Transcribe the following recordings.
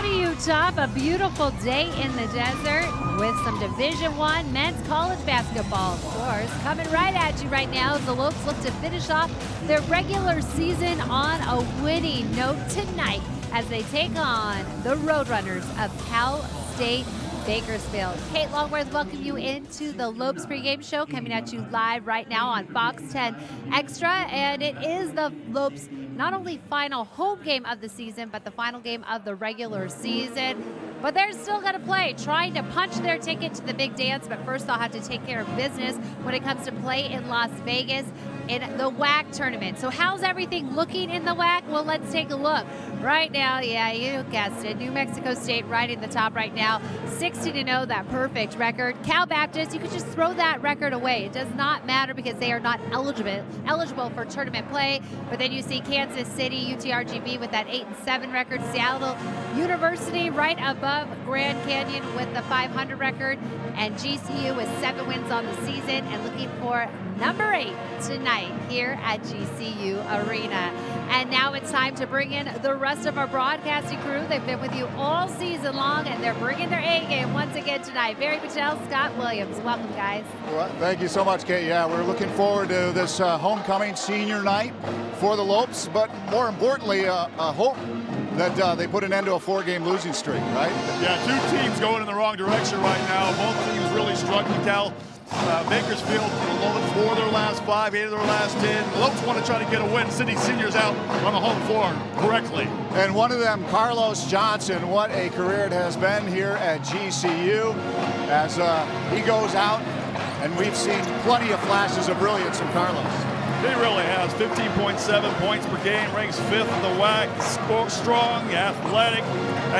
you top a beautiful day in the desert with some Division I men's college basketball, of course. Coming right at you right now as the Lopes look to finish off their regular season on a winning note tonight as they take on the Roadrunners of Cal State Bakersfield. Kate Longworth, welcome you into the Lopes pregame show, coming at you live right now on Fox 10 Extra, and it is the Lopes not only final home game of the season, but the final game of the regular season. But they're still going to play, trying to punch their ticket to the big dance, but first they'll have to take care of business when it comes to play in Las Vegas in the WAC tournament. So how's everything looking in the WAC? Well, let's take a look. Right now, yeah, you guessed it, New Mexico State right in the top right now, 60-0, that perfect record. Cal Baptist, you could just throw that record away. It does not matter because they are not eligible for tournament play. But then you see Kansas City, UTRGV with that 8-7 record, Seattle University right above Grand Canyon with the 500 record, and GCU with 7 wins on the season and looking for number 8 tonight here at GCU Arena. And now it's time to bring in the rest of our broadcasting crew. They've been with you all season long, and they're bringing their A game once again tonight. Barry Patel, Scott Williams, welcome, guys. Well, thank you so much, Kate. Yeah, we're looking forward to this homecoming senior night for the Lopes, but more importantly, a hope that they put an end to a 4-game losing streak, right? Yeah, 2 teams going in the wrong direction right now. Both teams really struggling. Cal Bakersfield 4 of their last 5, 8 of their last 10. The Lopes want to try to get a win. City Seniors out on the home floor correctly. And one of them, Carlos Johnson, what a career it has been here at GCU as he goes out, and we've seen plenty of flashes of brilliance from Carlos. He really has. 15.7 points per game, ranks 5th in the WAC, strong, athletic.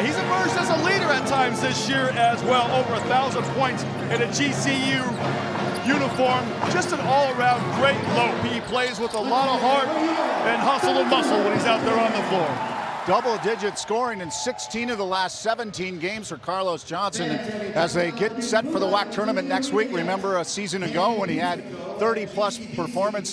He's emerged as a leader at times this year as well, over 1,000 points in a GCU uniform. Just an all-around great Lope. He plays with a lot of heart and hustle and muscle when he's out there on the floor. Double-digit scoring in 16 of the last 17 games for Carlos Johnson as they get set for the WAC tournament next week. Remember a season ago when he had 30-plus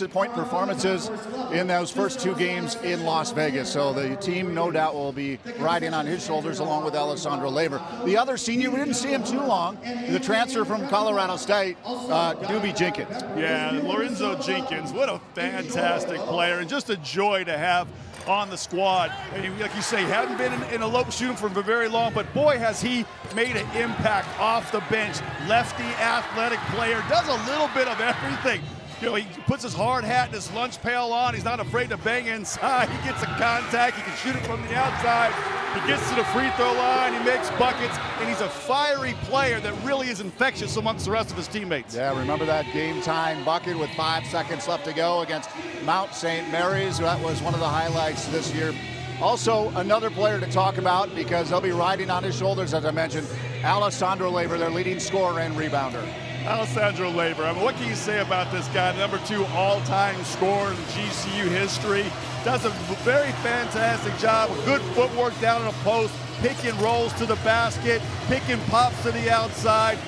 point performances in those first 2 games in Las Vegas. So the team, no doubt, will be riding on his shoulders along with Alessandro Laver. The other senior, we didn't see him too long, the transfer from Colorado State, Doobie Jenkins. Yeah, Lorenzo Jenkins, what a fantastic player, and just a joy to have on the squad. And like you say, hadn't been in a Lope shooting for very long, but boy, has he made an impact off the bench. Lefty, athletic player, does a little bit of everything. You know, he puts his hard hat and his lunch pail on. He's not afraid to bang inside. He gets a contact. He can shoot it from the outside. He gets to the free throw line. He makes buckets. And he's a fiery player that really is infectious amongst the rest of his teammates. Yeah, remember that game-time bucket with 5 seconds left to go against Mount St. Mary's? That was one of the highlights this year. Also, another player to talk about because they'll be riding on his shoulders, as I mentioned, Alessandro Laver, their leading scorer and rebounder. Alessandro Laver, I mean, what can you say about this guy? Number 2 all-time scorer in GCU history. Does a very fantastic job, good footwork down in the post, pick and rolls to the basket, pick and pops to the outside.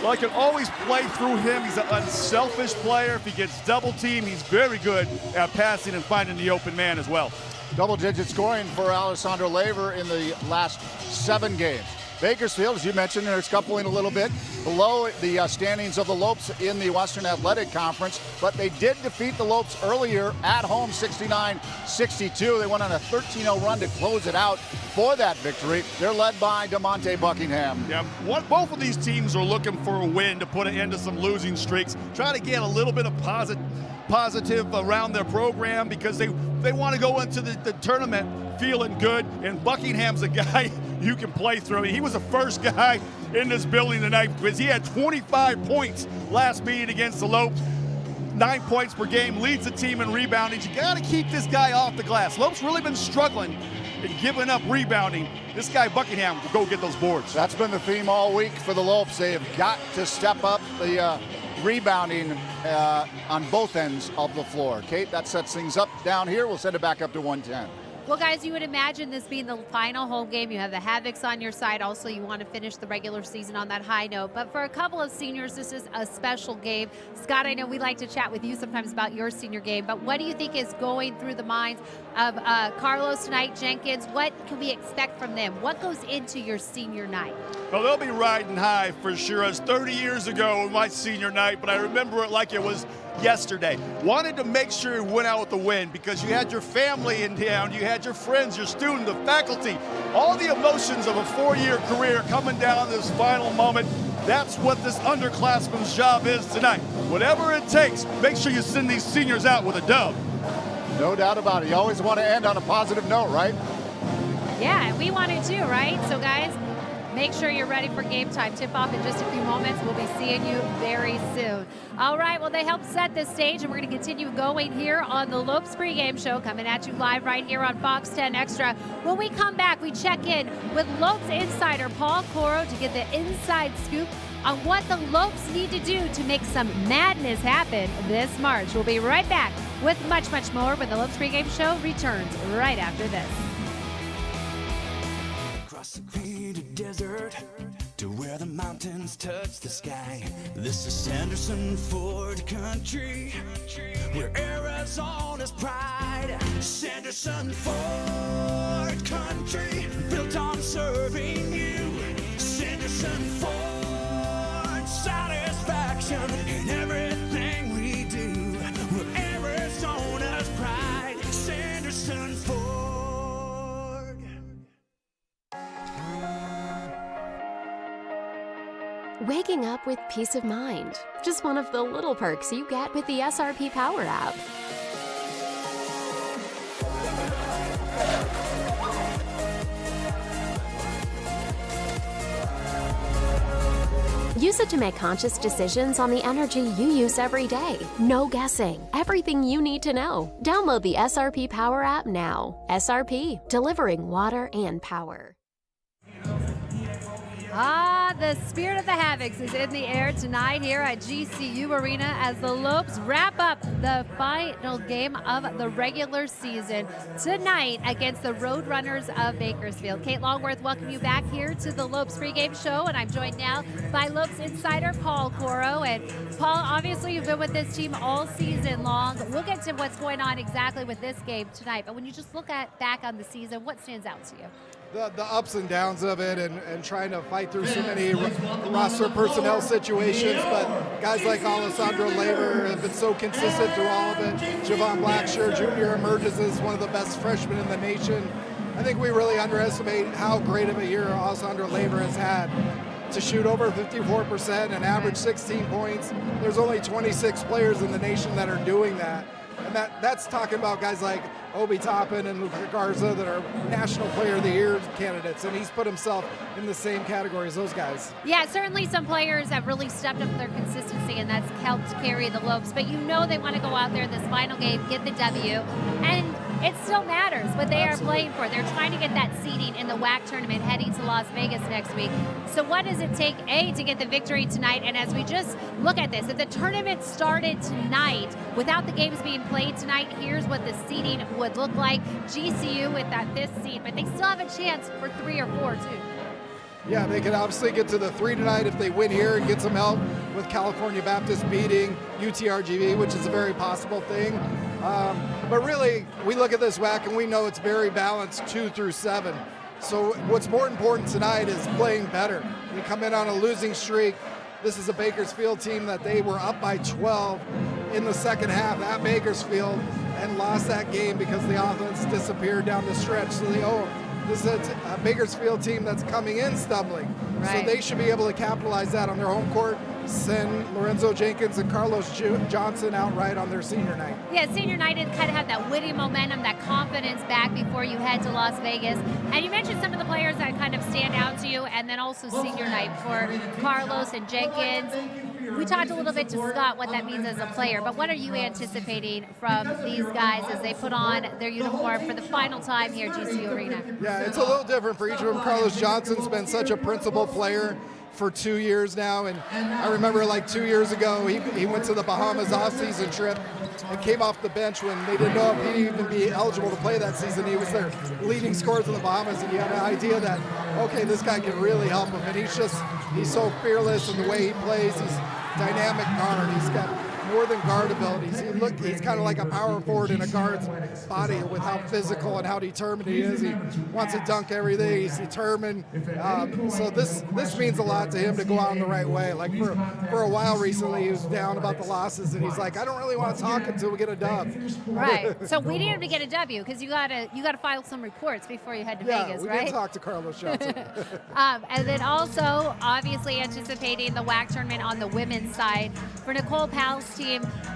Well, I can always play through him. He's an unselfish player. If he gets double teamed, he's very good at passing and finding the open man as well. Double-digit scoring for Alessandro Laver in the last 7 games. Bakersfield, as you mentioned, they're scuffling a little bit below the standings of the Lopes in the Western Athletic Conference, but they did defeat the Lopes earlier at home, 69-62. They went on a 13-0 run to close it out for that victory. They're led by DeMonte Buckingham. Yeah, both of these teams are looking for a win to put an end to some losing streaks, try to get a little bit of positive around their program because they want to go into the tournament feeling good, and Buckingham's a guy you can play through. He was the first guy in this building tonight because he had 25 points last meeting against the Lopes. 9 points per game, leads the team in rebounding. You got to keep this guy off the glass. Lopes really been struggling and giving up rebounding. This guy Buckingham will go get those boards. That's been the theme all week for the Lopes. They have got to step up the rebounding on both ends of the floor. Kate, that sets things up down here. We'll send it back up to 110. Well, guys, you would imagine this being the final home game. You have the Havocs on your side. Also, you want to finish the regular season on that high note. But for a couple of seniors, this is a special game. Scott, I know we like to chat with you sometimes about your senior game, but what do you think is going through the minds of Carlos tonight, Jenkins? What can we expect from them? What goes into your senior night? Well, they'll be riding high for sure. It was 30 years ago my senior night, but I remember it like it was yesterday. Wanted to make sure you went out with the win because you had your family in town, you had your friends, your students, the faculty, all the emotions of a 4-year career coming down this final moment. That's what this underclassman's job is tonight. Whatever it takes, make sure you send these seniors out with a dub. No doubt about it. You always want to end on a positive note, right? Yeah, we want it too, right? So, guys, make sure you're ready for game time. Tip-off in just a few moments. We'll be seeing you very soon. All right, well, they helped set the stage, and we're going to continue going here on the Lopes pregame show, coming at you live right here on Fox 10 Extra. When we come back, we check in with Lopes insider Paul Coro to get the inside scoop on what the Lopes need to do to make some madness happen this March. We'll be right back with much, much more when the Lopes pregame show returns right after this. Across the created desert to where the mountains touch the sky. This is Sanderson Ford country, where Arizona's pride. Sanderson Ford country, built on serving you. Sanderson Ford, satisfaction in everything we do. We're Arizona's pride. Sanderson Ford. Waking up with peace of mind. Just one of the little perks you get with the SRP Power app. Use it to make conscious decisions on the energy you use every day. No guessing. Everything you need to know. Download the SRP Power app now. SRP, delivering water and power. The spirit of the Havocs is in the air tonight here at GCU Arena as the Lopes wrap up the final game of the regular season tonight against the Roadrunners of Bakersfield. Kate Longworth, welcome you back here to the Lopes pregame show, and I'm joined now by Lopes insider Paul Coro. And Paul, obviously you've been with this team all season long. We'll get to what's going on exactly with this game tonight, but when you just look back on the season, what stands out to you? The ups and downs of it and trying to fight through so many roster personnel situations, but guys like Alessandro Lever have been so consistent through all of it. Javon Blackshear Jr. emerges as one of the best freshmen in the nation. I think we really underestimate how great of a year Alessandro Lever has had. To shoot over 54% and average 16 points, there's only 26 players in the nation that are doing that. And that's talking about guys like Obi Toppin and Luka Garza that are National Player of the Year candidates, and he's put himself in the same category as those guys. Yeah, certainly some players have really stepped up their consistency, and that's helped carry the Lopes. But you know they want to go out there in this final game, get the W, and it still matters what they are playing for. They're trying to get that seeding in the WAC tournament heading to Las Vegas next week. So what does it take, A, to get the victory tonight? And as we just look at this, if the tournament started tonight without the games being played tonight, here's what the seeding would look like. GCU with that 5th seed, but they still have a chance for 3 or 4 too. Yeah, they could obviously get to the 3 tonight if they win here and get some help with California Baptist beating UTRGV, which is a very possible thing. But really, we look at this WAC and we know it's very balanced 2 through 7. So what's more important tonight is playing better. We come in on a losing streak. This is a Bakersfield team that they were up by 12 in the second half at Bakersfield and lost that game because the offense disappeared down the stretch. So this is a Bakersfield team that's coming in stumbling. Right. So they should be able to capitalize that on their home court, send Lorenzo Jenkins and Carlos Johnson outright on their senior night. Yeah, senior night is kind of have that witty momentum, that confidence back before you head to Las Vegas. And you mentioned some of the players that kind of stand out to you, and then also senior night for Carlos and Jenkins. We talked a little bit to Scott what that means as a player, but what are you anticipating from these guys as they put on their uniform for the final time here at GCU Arena? Yeah, it's a little different for each of them. Carlos Johnson's been such a principal player for 2 years now, and I remember like 2 years ago he went to the Bahamas off-season trip and came off the bench when they didn't know if he'd even be eligible to play that season. He was their leading scorer in the Bahamas, and you had an idea that, okay, this guy can really help him, and he's so fearless in the way he plays. He's dynamic guard. He's got more than guard abilities. He's kind of like a power forward in a guard's body with how physical and how determined he is. He wants to dunk everything. He's determined. So this means a lot to him to go out in the right way. Like for a while recently, he was down about the losses, and he's like, I don't really want to talk until we get a dub. Right. So we need him to get a W because you gotta file some reports before you head to Vegas, we right? did talk to Carlos Johnson. And then also, obviously, anticipating the WAC tournament on the women's side for Nicole Powell's team.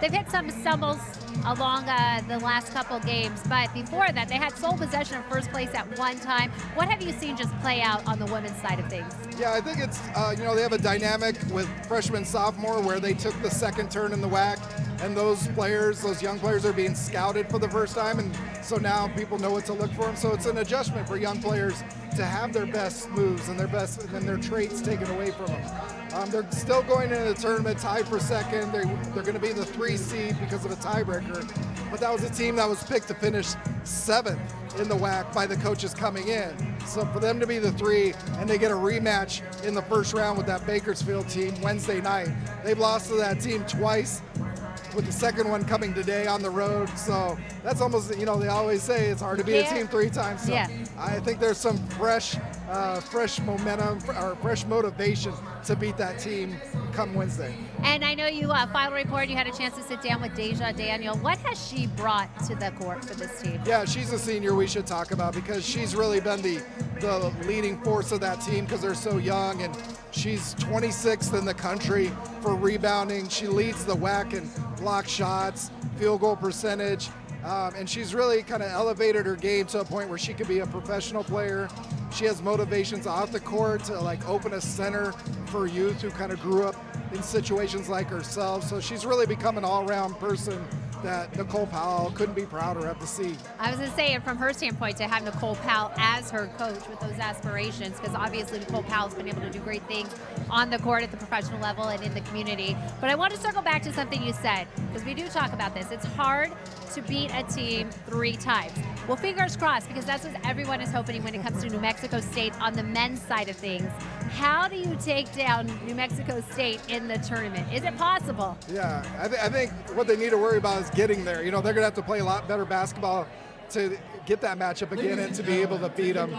They've had some stumbles along the last couple games, but before that, they had sole possession of first place at one time. What have you seen just play out on the women's side of things? Yeah, I think it's, they have a dynamic with freshman, sophomore, where they took the second turn in the WAC, and those young players are being scouted for the first time, and so now people know what to look for them. So it's an adjustment for young players to have their best moves and their traits taken away from them. They're still going into the tournament tied for second. They're going to be the 3 seed because of a tiebreaker. But that was a team that was picked to finish 7th in the WAC by the coaches coming in. So for them to be the 3 and they get a rematch in the first round with that Bakersfield team Wednesday night. They've lost to that team twice, with the second one coming today on the road. So that's almost, they always say it's hard to be a team 3 times. So I think there's some fresh momentum or fresh motivation to beat that team come Wednesday. And I know you filed a report. You had a chance to sit down with Deja Daniel. What has she brought to the court for this team? Yeah, she's a senior we should talk about because she's really been the leading force of that team because they're so young, and she's 26th in the country for rebounding. She leads the WAC in block shots, field goal percentage, and she's really kind of elevated her game to a point where she could be a professional player. She has motivations off the court to open a center for youth who kind of grew up in situations like herself. So she's really become an all-around person that Nicole Powell couldn't be prouder of to see. I was going to say, and from her standpoint, to have Nicole Powell as her coach with those aspirations, because obviously Nicole Powell's been able to do great things on the court at the professional level and in the community. But I want to circle back to something you said, because we do talk about this. It's hard to beat a team 3 times. Well, fingers crossed, because that's what everyone is hoping when it comes to New Mexico State on the men's side of things. How do you take down New Mexico State in the tournament? Is it possible? Yeah, I think what they need to worry about is getting there. They're going to have to play a lot better basketball to get that matchup again and to be able to beat them.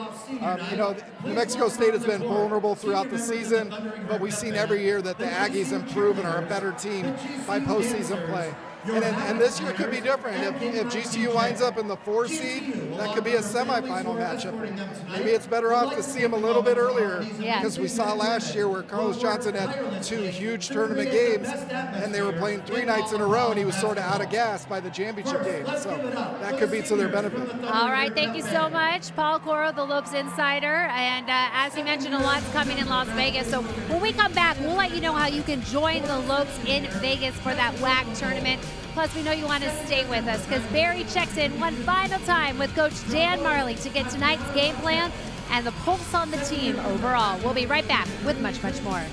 New Mexico State has been vulnerable throughout the season, but we've seen every year that the Aggies improve and are a better team by postseason play. And this year could be different. If GCU winds up in the 4 seed, that could be a semifinal matchup. Maybe it's better off to see them a little bit earlier, because we saw last year where Carlos Johnson had 2 huge tournament games, and they were playing 3 nights in a row, and he was sort of out of gas by the championship game. So that could be to their benefit. All right, thank you so much, Paul Coro, the Lopes Insider. And as he mentioned, a lot's coming in Las Vegas. So when we come back, we'll let you know how you can join the Lopes in Vegas for that WAC tournament. Plus, we know you want to stay with us because Barry checks in one final time with Coach Dan Marley to get tonight's game plan and the pulse on the team overall. We'll be right back with much, much more.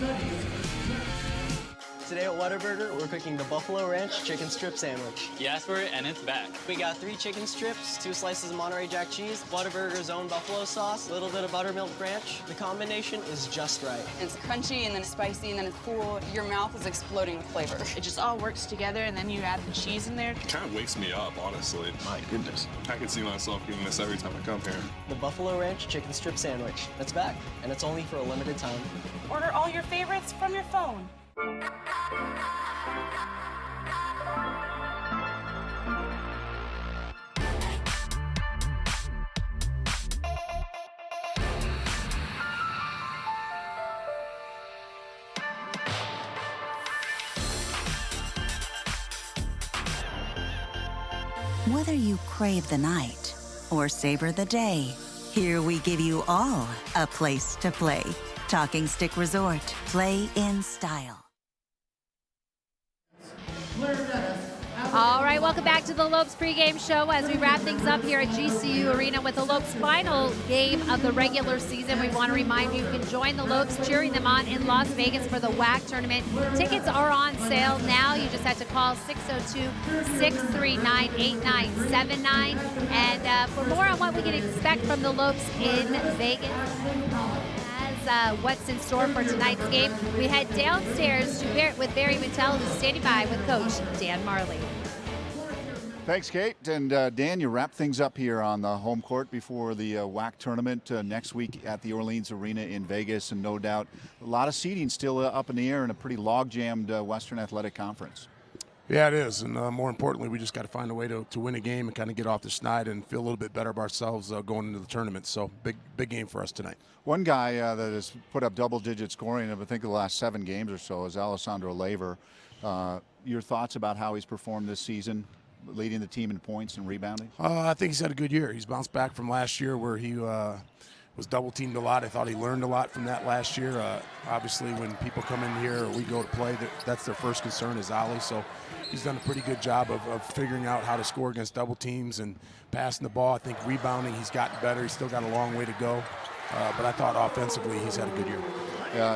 Today at Whataburger, we're cooking the Buffalo Ranch chicken strip sandwich. You asked for it, and it's back. We got 3 chicken strips, 2 slices of Monterey Jack cheese, Whataburger's own buffalo sauce, a little bit of buttermilk ranch. The combination is just right. It's crunchy, and then it's spicy, and then it's cool. Your mouth is exploding with flavor. It just all works together, and then you add the cheese in there. It kind of wakes me up, honestly. My goodness. I can see myself getting this every time I come here. The Buffalo Ranch chicken strip sandwich. It's back, and it's only for a limited time. Order all your favorites from your phone. Whether you crave the night or savor the day, here we give you all a place to play. Talking Stick Resort. Play in style. Blair Dennis, All right, welcome back to the Lopes pregame show as we wrap things up here at GCU Arena with the Lopes' final game of the regular season. We want to remind you can join the Lopes cheering them on in Las Vegas for the WAC tournament. Tickets are on sale now. You just have to call 602-639-8979. And for more on what we can expect from the Lopes in Vegas, what's in store for tonight's game, we head downstairs to with Barry Mattel, who's standing by with Coach Dan Marley. Thanks, Kate. And Dan, you wrap things up here on the home court before the WAC tournament next week at the Orleans Arena in Vegas. And no doubt a lot of seeding still up in the air in a pretty log-jammed Western Athletic Conference. Yeah, it is. And more importantly, we just got to find a way to win a game and kind of get off the schneid and feel a little bit better about ourselves going into the tournament. So big game for us tonight. One guy that has put up double-digit scoring in, I think, the last 7 games or so is Alessandro Lever. Your thoughts about how he's performed this season, leading the team in points and rebounding? I think he's had a good year. He's bounced back from last year where he was double-teamed a lot. I thought he learned a lot from that last year. Obviously, when people come in here or we go to play, that's their first concern is Ollie. So he's done a pretty good job of figuring out how to score against double teams and passing the ball. I think rebounding, he's gotten better. He's still got a long way to go. But I thought offensively he's had a good year.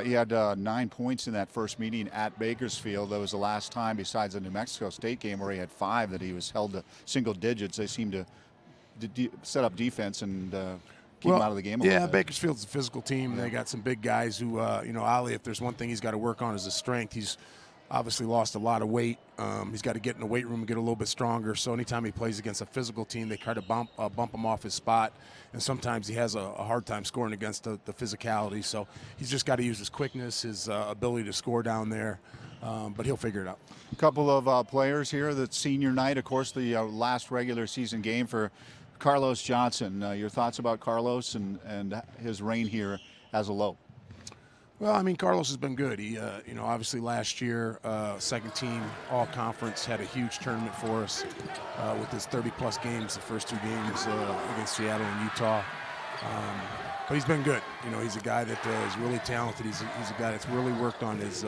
He had 9 points in that first meeting at Bakersfield. That was the last time, besides the New Mexico State game where he had 5, that he was held to single digits. They seemed to set up defense and keep him out of the game a little bit. Bakersfield's a physical team. Yeah. They got some big guys who, Ollie, if there's one thing he's got to work on is his strength. He's obviously lost a lot of weight. He's got to get in the weight room and get a little bit stronger. So anytime he plays against a physical team, they try to bump him off his spot. And sometimes he has a hard time scoring against the physicality. So he's just got to use his quickness, his ability to score down there. But he'll figure it out. A couple of players here. The senior night, of course, the last regular season game for Carlos Johnson. Your thoughts about Carlos and his reign here as a Lope? Well, I mean, Carlos has been good. He, obviously last year, second team all-conference, had a huge tournament for us with his 30-plus games, the first 2 games against Seattle and Utah. But he's been good. He's a guy that is really talented. He's a guy that's really worked on his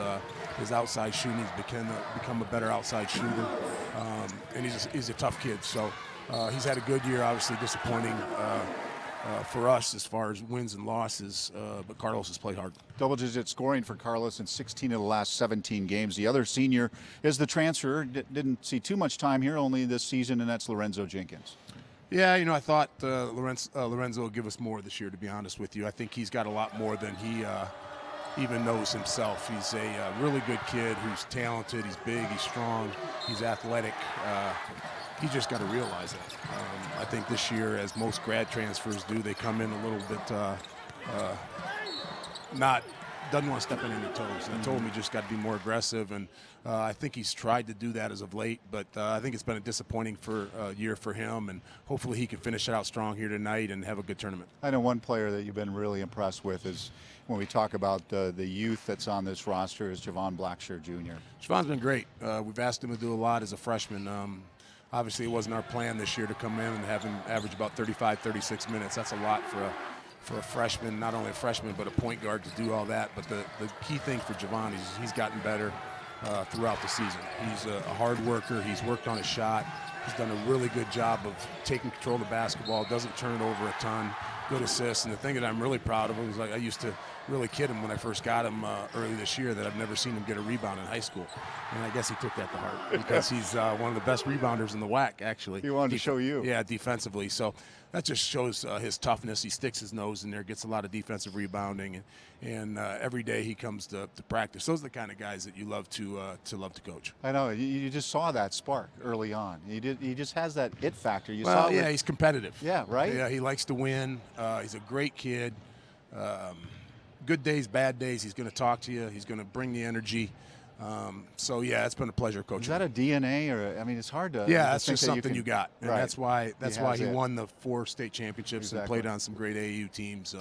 outside shooting. He's become a better outside shooter, and he's a tough kid. So he's had a good year. Obviously disappointing for us as far as wins and losses, but Carlos has played hard. Double-digit scoring for Carlos in 16 of the last 17 games. The other senior is the transfer. Didn't see too much time here, only this season, and that's Lorenzo Jenkins. Yeah, I thought Lorenzo will give us more this year, to be honest with you. I think he's got a lot more than he even knows himself. He's a really good kid who's talented. He's big, he's strong, he's athletic. He just got to realize it. I think this year, as most grad transfers do, they come in a little bit doesn't want to step on any toes. And I told him he just got to be more aggressive, and I think he's tried to do that as of late, but I think it's been a disappointing year for him, and hopefully he can finish it out strong here tonight and have a good tournament. I know one player that you've been really impressed with is, when we talk about the youth that's on this roster, is Javon Blackshear Jr. Javon's been great. We've asked him to do a lot as a freshman. Obviously, it wasn't our plan this year to come in and have him average about 35, 36 minutes. That's a lot for a freshman, not only a freshman, but a point guard to do all that. But the key thing for Javon is he's gotten better throughout the season. He's a hard worker. He's worked on his shot. He's done a really good job of taking control of the basketball, doesn't turn it over a ton, good assists. And the thing that I'm really proud of him is, like, I used to really kid him when I first got him early this year that I've never seen him get a rebound in high school. And I guess he took that to heart because he's one of the best rebounders in the WAC, actually. He wanted to show you. Yeah, defensively. So that just shows his toughness. He sticks his nose in there, gets a lot of defensive rebounding, and every day he comes to practice. Those are the kind of guys that you love to coach. I know. You just saw that spark early on. He just has that it factor. He's competitive. Yeah, right? Yeah, he likes to win. He's a great kid. Good days, bad days, he's going to talk to you. He's going to bring the energy. So yeah, it's been a pleasure coaching. Is that a DNA, or I mean, it's hard to. Yeah, that's just something you got, and right. that's why he won the 4 state championships and played on some great AAU teams.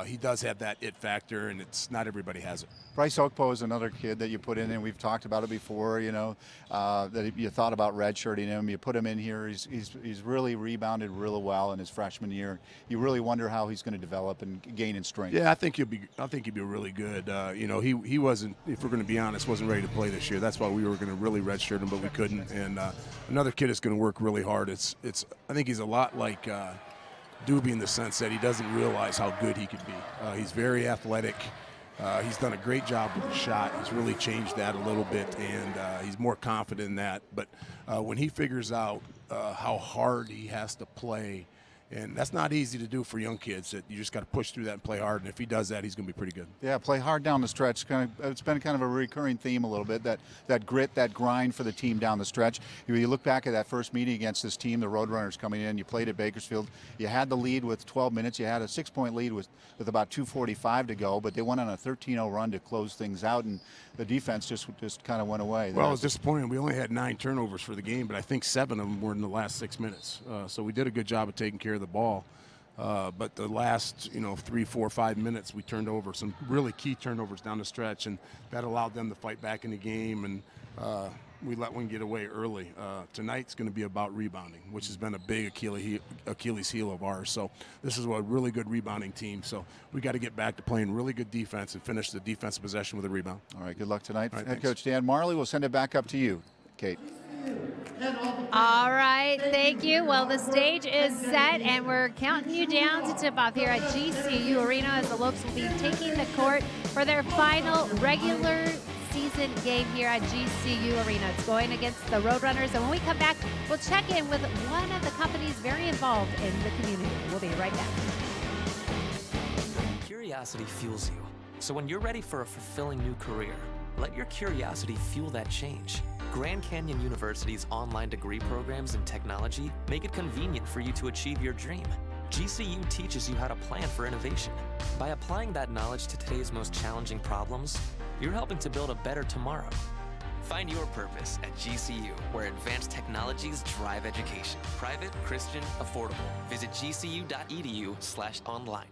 he does have that it factor, and it's not everybody has it. Bryce Oakpo is another kid that you put in, and we've talked about it before, that you thought about redshirting him. You put him in here. He's really rebounded really well in his freshman year. You really wonder how he's going to develop and gain in strength. Yeah, I think he'll be really good. He wasn't, if we're going to be honest, wasn't ready to play this year. That's why we were going to really redshirt him, but we couldn't. And another kid is going to work really hard. I think he's a lot like Doobie in the sense that he doesn't realize how good he could be. He's very athletic. He's done a great job with the shot. He's really changed that a little bit, and he's more confident in that. But when he figures out how hard he has to play, and that's not easy to do for young kids, that you just got to push through that and play hard. And if he does that, he's going to be pretty good. Yeah, play hard down the stretch. It's been kind of a recurring theme a little bit, that grit, that grind for the team down the stretch. You look back at that first meeting against this team, the Roadrunners coming in. You played at Bakersfield. You had the lead with 12 minutes. You had a 6-point lead with about 2:45 to go, but they went on a 13-0 run to close things out, and the defense just kind of went away. Well, it was disappointing. We only had 9 turnovers for the game, but I think 7 of them were in the last 6 minutes. So we did a good job of taking care of the ball. But the last, 3, 4, 5 minutes, we turned over some really key turnovers down the stretch, and that allowed them to fight back in the game, and we let one get away early. Tonight's going to be about rebounding, which has been a big Achilles heel of ours. So this is a really good rebounding team. So we got to get back to playing really good defense and finish the defensive possession with a rebound. All right, good luck tonight. All right, Head thanks. Coach Dan Marley, will send it back up to you, Kate. All right, thank you. Well, the stage is set, and we're counting you down to tip off here at GCU Arena as the Lopes will be taking the court for their final regular season game here at GCU Arena. It's going against the Roadrunners, and when we come back, we'll check in with one of the companies very involved in the community. We'll be right back. Curiosity fuels you. So when you're ready for a fulfilling new career, let your curiosity fuel that change. Grand Canyon University's online degree programs in technology make it convenient for you to achieve your dream. GCU teaches you how to plan for innovation. By applying that knowledge to today's most challenging problems, you're helping to build a better tomorrow. Find your purpose at GCU, where advanced technologies drive education. Private, Christian, affordable. Visit gcu.edu/online.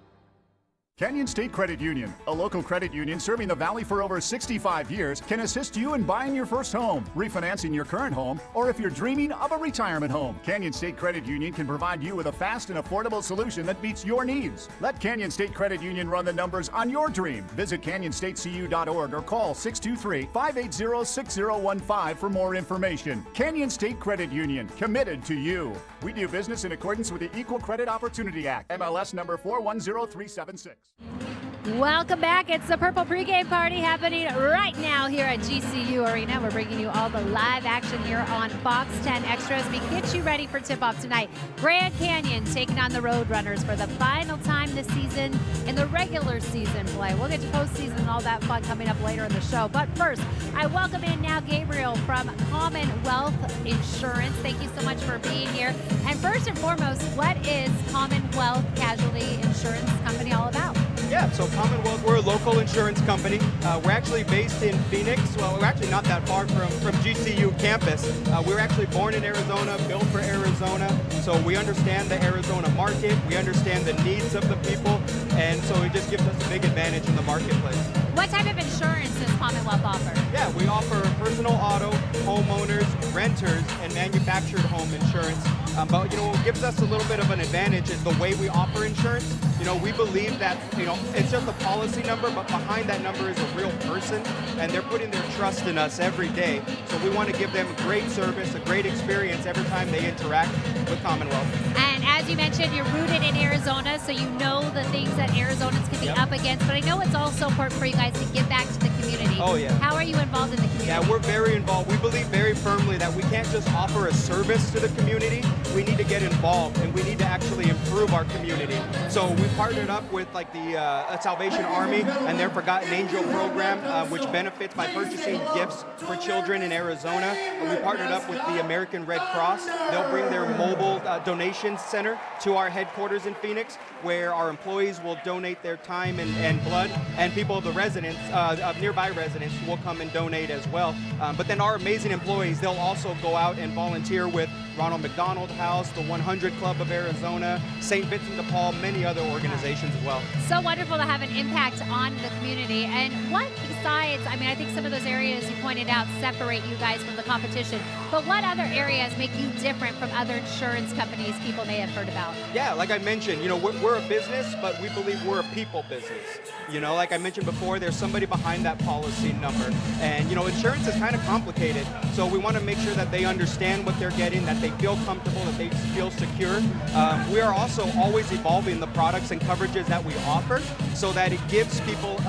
Canyon State Credit Union, a local credit union serving the Valley for over 65 years, can assist you in buying your first home, refinancing your current home, or if you're dreaming of a retirement home. Canyon State Credit Union can provide you with a fast and affordable solution that meets your needs. Let Canyon State Credit Union run the numbers on your dream. Visit canyonstatecu.org or call 623-580-6015 for more information. Canyon State Credit Union, committed to you. We do business in accordance with the Equal Credit Opportunity Act, MLS number 410376. Welcome back. It's the Purple Pregame Party happening right now here at GCU Arena. We're bringing you all the live action here on Fox 10 Extras. We get you ready for tip-off tonight. Grand Canyon taking on the Roadrunners for the final time this season in the regular season play. We'll get to postseason and all that fun coming up later in the show. But first, I welcome in now Gabriel from Commonwealth Insurance. Thank you so much for being here. And first and foremost, what is Commonwealth Casualty Insurance Company all about? Yeah, so Commonwealth, we're a local insurance company. We're actually based in Phoenix. Well, we're actually not that far from GCU campus. We were actually born in Arizona, built for Arizona. So we understand the Arizona market. We understand the needs of the people. And so it just gives us a big advantage in the marketplace. What type of insurance does Commonwealth offer? Yeah, we offer personal auto, homeowners, renters, and manufactured home insurance. But, what gives us a little bit of an advantage is the way we offer insurance. We believe that, it's just a policy number, but behind that number is a real person, and they're putting their trust in us every day. So we want to give them great service, a great experience every time they interact with Commonwealth. And as you mentioned, you're rooted in Arizona, so you know the things that Arizonans can be up against. But I know it's also important for you guys to give back to the community. Oh, yeah. How are you involved in the community? Yeah, we're very involved. We believe very firmly that we can't just offer a service to the community. We need to get involved, and we need to actually improve our community. So we partnered up with the Salvation Army and their Forgotten Angel program, which benefits by purchasing gifts for children in Arizona. We partnered up with the American Red Cross. They'll bring their mobile donation center to our headquarters in Phoenix, where our employees will donate their time and blood, and people of the residents, nearby residents, will come and donate as well. But then our amazing employees, they'll also go out and volunteer with Ronald McDonald House, the 100 Club of Arizona, St. Vincent de Paul, many other organizations as well. So wonderful to have an impact on the community. And what besides, I mean, I think some of those areas you pointed out separate you guys from the competition, but what other areas make you different from other insurance companies people may have heard about? Yeah, like I mentioned, we're a business, but we believe we're a people business. Like I mentioned before, there's somebody behind that policy number. And, insurance is kind of complicated. So we want to make sure that they understand what they're getting, that they feel comfortable, that they feel secure. We are also always evolving the products and coverages that we offer so that it gives people,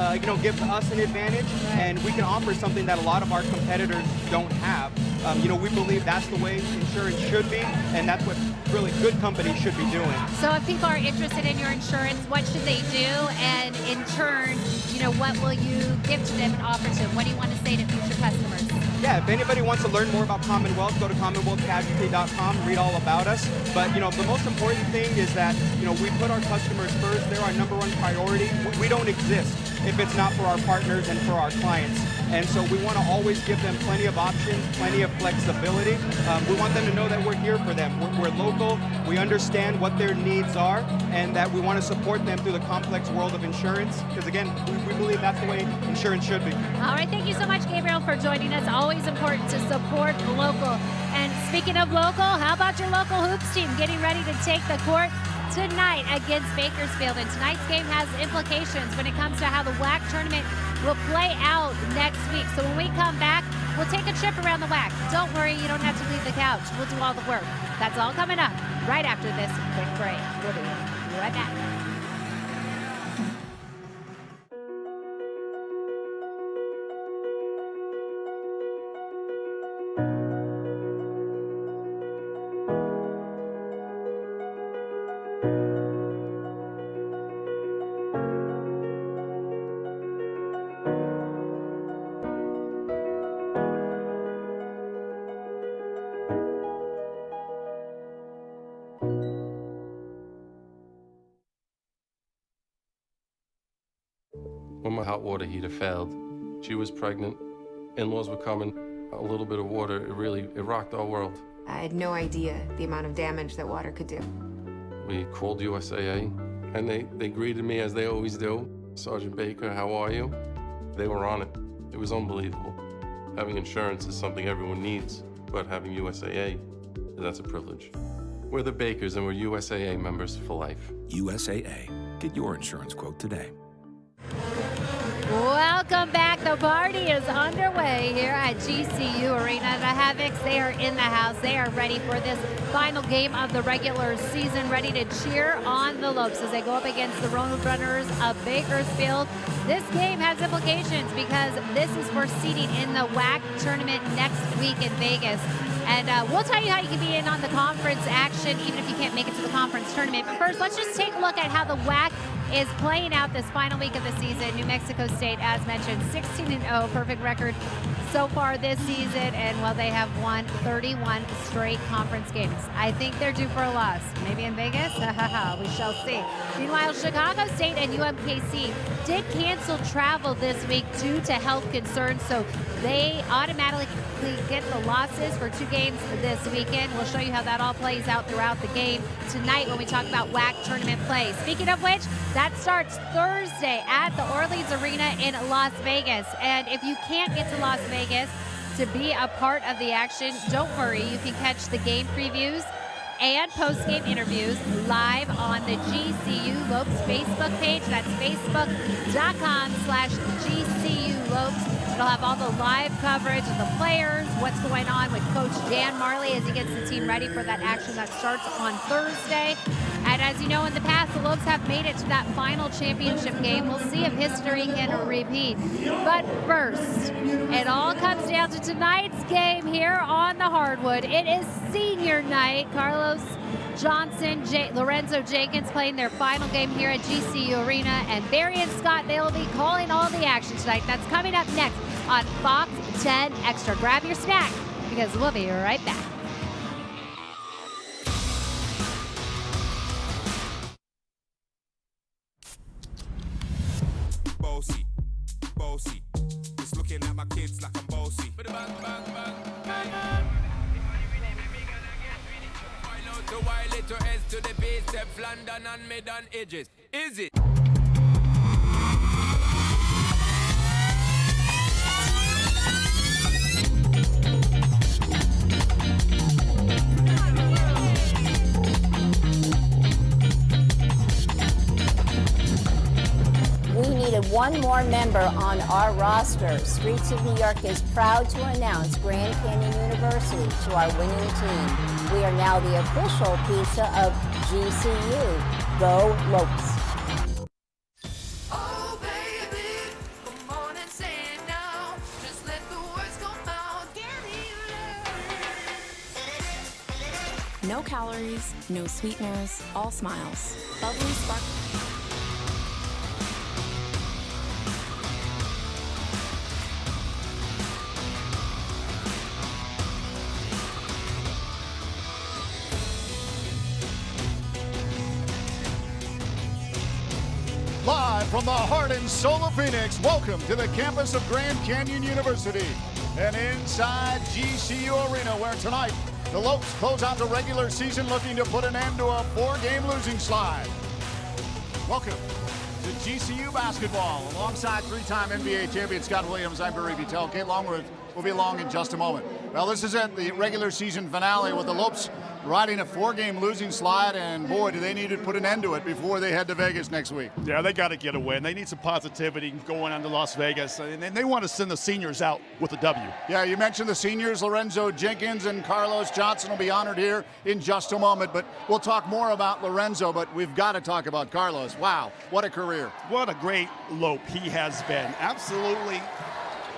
gives us an advantage, and we can offer something that a lot of our competitors don't have. We believe that's the way insurance should be, and that's what really good companies should be doing. So if people are interested in your insurance, what should they do? And in turn, what will you give to them and offer to them? What do you want to say to future customers? Yeah, if anybody wants to learn more about Commonwealth, go to commonwealthcasualty.com, read all about us. But, the most important thing is that, we put our customers first. They're our number one priority. We don't exist if it's not for our partners and for our clients. And so we want to always give them plenty of options, plenty of flexibility. We want them to know that we're here for them. We're local, we understand what their needs are, and that we want to support them through the complex world of insurance. Because again, we believe that's the way insurance should be. All right, thank you so much, Gabriel, for joining us. Always important to support local. And speaking of local, how about your local hoops team getting ready to take the court tonight against Bakersfield? And tonight's game has implications when it comes to how the WAC tournament will play out next week. So when we come back, we'll take a trip around the WAC. Don't worry, you don't have to leave the couch. We'll do all the work. That's all coming up right after this quick break. We'll be right back. When my hot water heater failed, she was pregnant, in-laws were coming, a little bit of water, it rocked our world. I had no idea the amount of damage that water could do. We called USAA, and they greeted me as they always do. Sergeant Baker, how are you? They were on it. It was unbelievable. Having insurance is something everyone needs, but having USAA, that's a privilege. We're the Bakers, and we're USAA members for life. USAA. Get your insurance quote today. Welcome back. The party is underway here at GCU Arena. The Havocs, they are in the house. They are ready for this final game of the regular season, ready to cheer on the Lopes as they go up against the Roadrunners of Bakersfield. This game has implications because this is for seeding in the WAC tournament next week in Vegas. And we'll tell you how you can be in on the conference action, even if you can't make it to the conference tournament. But first, let's just take a look at how the WAC is playing out this final week of the season. New Mexico State, as mentioned, 16-0, perfect record so far this season, and well, they have won 31 straight conference games. I think they're due for a loss. Maybe in Vegas? We shall see. Meanwhile, Chicago State and UMKC did cancel travel this week due to health concerns, so they automatically get the losses for 2 games this weekend. We'll show you how that all plays out throughout the game tonight when we talk about WAC tournament play. Speaking of which, that starts Thursday at the Orleans Arena in Las Vegas. And if you can't get to Las Vegas to be a part of the action, don't worry. You can catch the game previews and post-game interviews live on the GCU Lopes Facebook page. That's facebook.com/GCU Lopes. It'll have all the live coverage of the players, what's going on with Coach Dan Marley as he gets the team ready for that action that starts on Thursday. And as you know, in the past, the Lopes have made it to that final championship game. We'll see if history can repeat. But first, it all comes down to tonight's game here on the hardwood. It is senior night. Carlos Johnson, Lorenzo Jenkins playing their final game here at GCU Arena. And Barry and Scott, they will be calling all the action tonight. That's coming up next on Fox 10 Extra. Grab your snack because we'll be right back. Bossy, just looking at my kids like I'm bossy. out to Y, little S to the B, step London and mid on edges. Is it? We needed one more member on our roster. Streets of New York is proud to announce Grand Canyon University to our winning team. We are now the official pizza of GCU. Go Lopes. No calories, no sweeteners, all smiles. Bubbly spark. Live from the heart and soul of Phoenix, welcome to the campus of Grand Canyon University and inside GCU Arena, where tonight the Lopes close out the regular season looking to put an end to a 4-game losing slide. Welcome to GCU basketball. Alongside three-time NBA champion Scott Williams, I'm Barry Vitale. Kate Longworth will be along in just a moment. Well, this is it, the regular season finale with the Lopes riding a 4-game losing slide, and boy, do they need to put an end to it before they head to Vegas next week. Yeah, they got to get a win. They need some positivity going on to Las Vegas, and they want to send the seniors out with a W. Yeah, you mentioned the seniors. Lorenzo Jenkins and Carlos Johnson will be honored here in just a moment, but we'll talk more about Lorenzo, but we've got to talk about Carlos. Wow, what a career. What a great Lope he has been. Absolutely.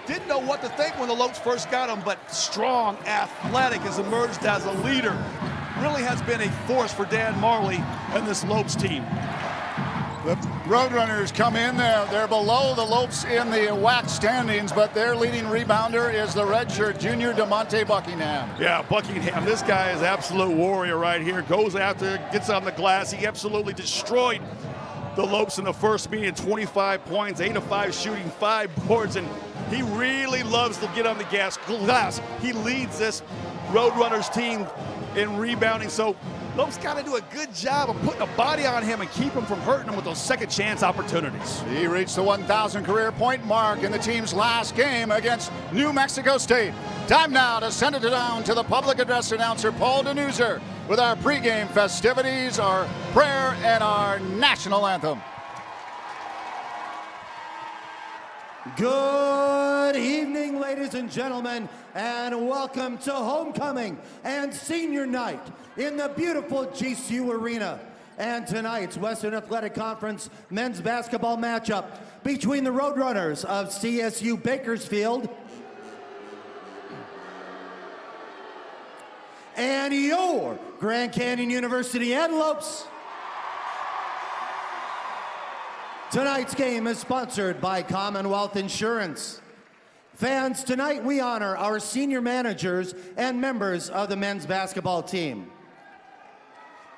Didn't know what to think when the Lopes first got him, but strong, athletic, has emerged as a leader. Really has been a force for Dan Marley and this Lopes team. The Roadrunners come in there. They're below the Lopes in the WAC standings, but their leading rebounder is the redshirt junior DeMonte Buckingham. Yeah, Buckingham, this guy is absolute warrior right here. Goes after, gets on the glass. He absolutely destroyed the Lopes in the first meeting, 25 points, 8 of 5 shooting, 5 boards, and he really loves to get on the glass. He leads this Roadrunners team in rebounding, so Lopes got to do a good job of putting a body on him and keep him from hurting him with those second chance opportunities. He reached the 1,000 career point mark in the team's last game against New Mexico State. Time now to send it down to the public address announcer Paul Denuser with our pregame festivities, our prayer, and our national anthem. Good evening, ladies and gentlemen, and welcome to homecoming and senior night in the beautiful GCU Arena. And tonight's Western Athletic Conference men's basketball matchup between the Roadrunners of CSU Bakersfield and your Grand Canyon University Antelopes. Tonight's game is sponsored by Commonwealth Insurance. Fans, tonight we honor our senior managers and members of the men's basketball team.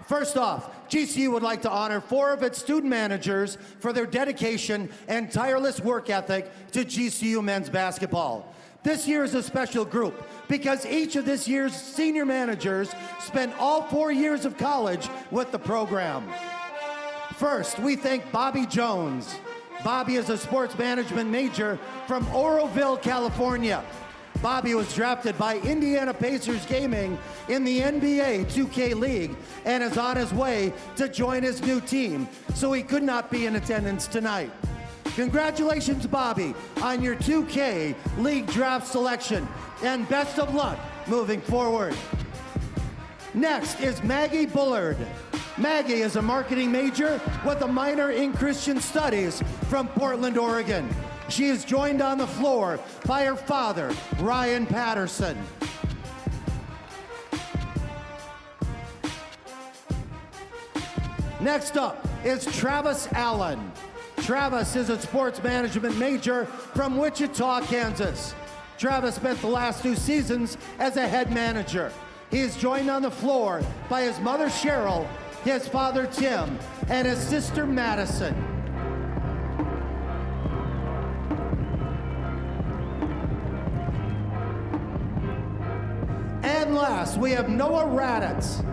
First off, GCU would like to honor 4 of its student managers for their dedication and tireless work ethic to GCU men's basketball. This year is a special group because each of this year's senior managers spent all 4 years of college with the program. First, we thank Bobby Jones. Bobby is a sports management major from Oroville, California. Bobby was drafted by Indiana Pacers Gaming in the NBA 2K League and is on his way to join his new team, so he could not be in attendance tonight. Congratulations, Bobby, on your 2K League draft selection, and best of luck moving forward. Next is Maggie Bullard. Maggie is a marketing major with a minor in Christian Studies from Portland, Oregon. She is joined on the floor by her father, Ryan Patterson. Next up is Travis Allen. Travis is a sports management major from Wichita, Kansas. Travis spent the last 2 seasons as a head manager. He is joined on the floor by his mother, Cheryl, his father, Tim, and his sister, Madison. And last, we have Noah Raditz.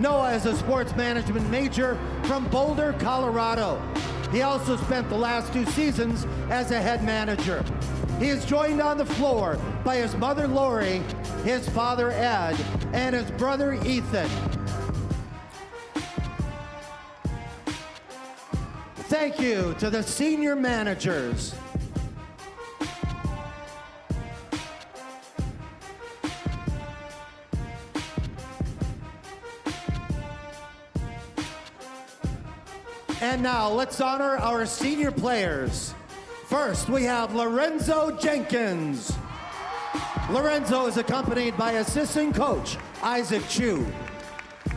Noah is a sports management major from Boulder, Colorado. He also spent the last 2 seasons as a head manager. He is joined on the floor by his mother, Lori, his father, Ed, and his brother, Ethan. Thank you to the senior managers. And now let's honor our senior players. First, we have Lorenzo Jenkins. Lorenzo is accompanied by assistant coach Isaac Chu.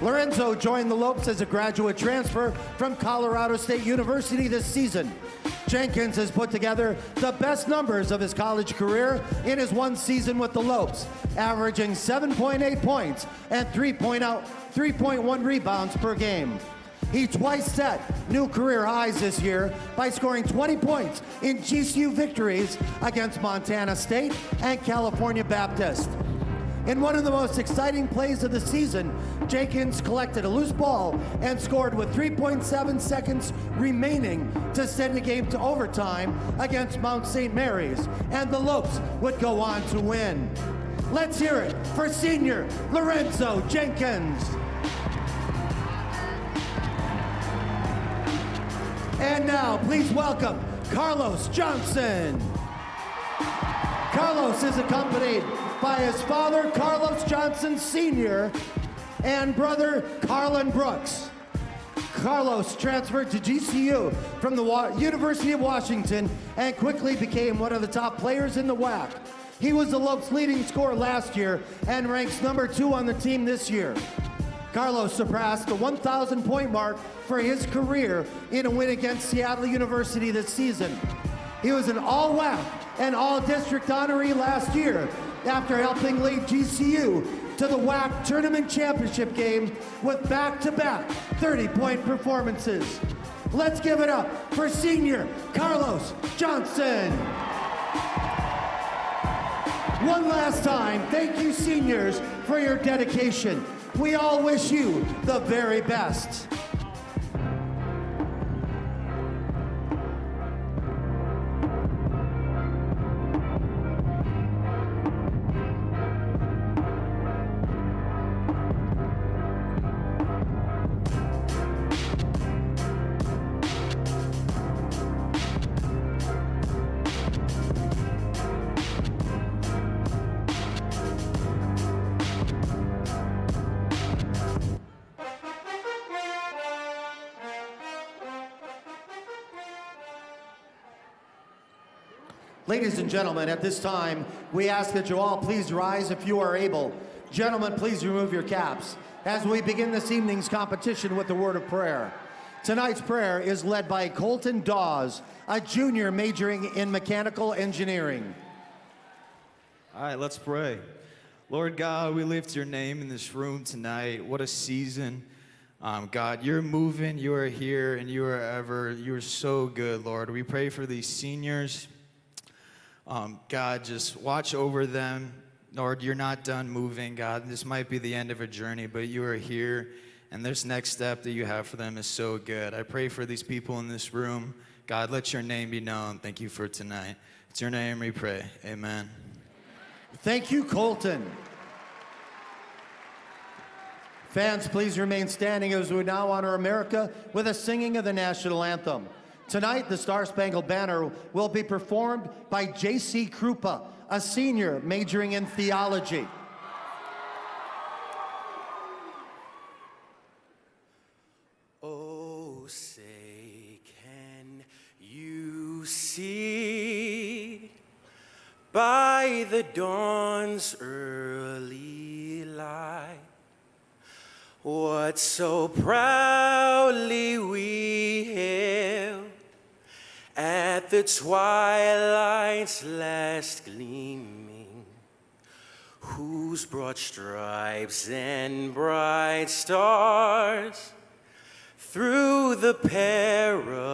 Lorenzo joined the Lopes as a graduate transfer from Colorado State University this season. Jenkins has put together the best numbers of his college career in his 1 season with the Lopes, averaging 7.8 points and 3.1 rebounds per game. He twice set new career highs this year by scoring 20 points in GCU victories against Montana State and California Baptist. In one of the most exciting plays of the season, Jenkins collected a loose ball and scored with 3.7 seconds remaining to send the game to overtime against Mount St. Mary's, and the Lopes would go on to win. Let's hear it for senior Lorenzo Jenkins. And now, please welcome Carlos Johnson. Carlos is accompanied by his father, Carlos Johnson Sr., and brother, Carlin Brooks. Carlos transferred to GCU from the University of Washington and quickly became one of the top players in the WAC. He was the Lopes' leading scorer last year and ranks #2 on the team this year. Carlos surpassed the 1,000-point mark for his career in a win against Seattle University this season. He was an all-WAC and all-district honoree last year after helping lead GCU to the WAC tournament championship game with back-to-back 30-point performances. Let's give it up for senior Carlos Johnson. One last time, thank you seniors for your dedication. We all wish you the very best. Ladies and gentlemen, at this time, we ask that you all please rise if you are able. Gentlemen, please remove your caps as we begin this evening's competition with the word of prayer. Tonight's prayer is led by Colton Dawes, a junior majoring in mechanical engineering. All right, let's pray. Lord God, we lift your name in this room tonight. What a season. God, you're moving, you are here, and you are so good, Lord. We pray for these seniors. God, just watch over them. Lord, you're not done moving, God. This might be the end of a journey, but you are here, and this next step that you have for them is so good. I pray for these people in this room. God, let your name be known. Thank you for tonight. It's your name we pray. Amen. Thank you, Colton. Fans, please remain standing as we now honor America with a singing of the national anthem. Tonight, the Star-Spangled Banner will be performed by J.C. Krupa, a senior majoring in theology. Oh, say, can you see by the dawn's early light what so proudly we hailed at the twilight's last gleaming, whose broad stripes and bright stars through the perilous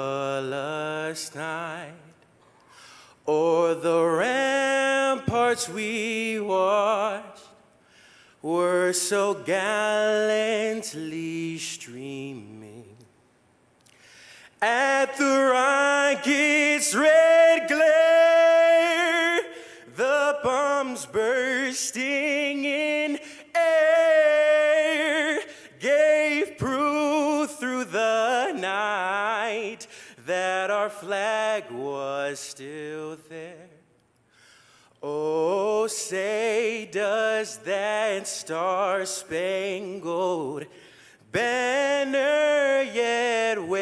night o'er the ramparts we watched were so gallantly streaming at the rocket's red glare, the bombs bursting in air gave proof through the night that our flag was still there. Oh, say does that star-spangled banner yet wave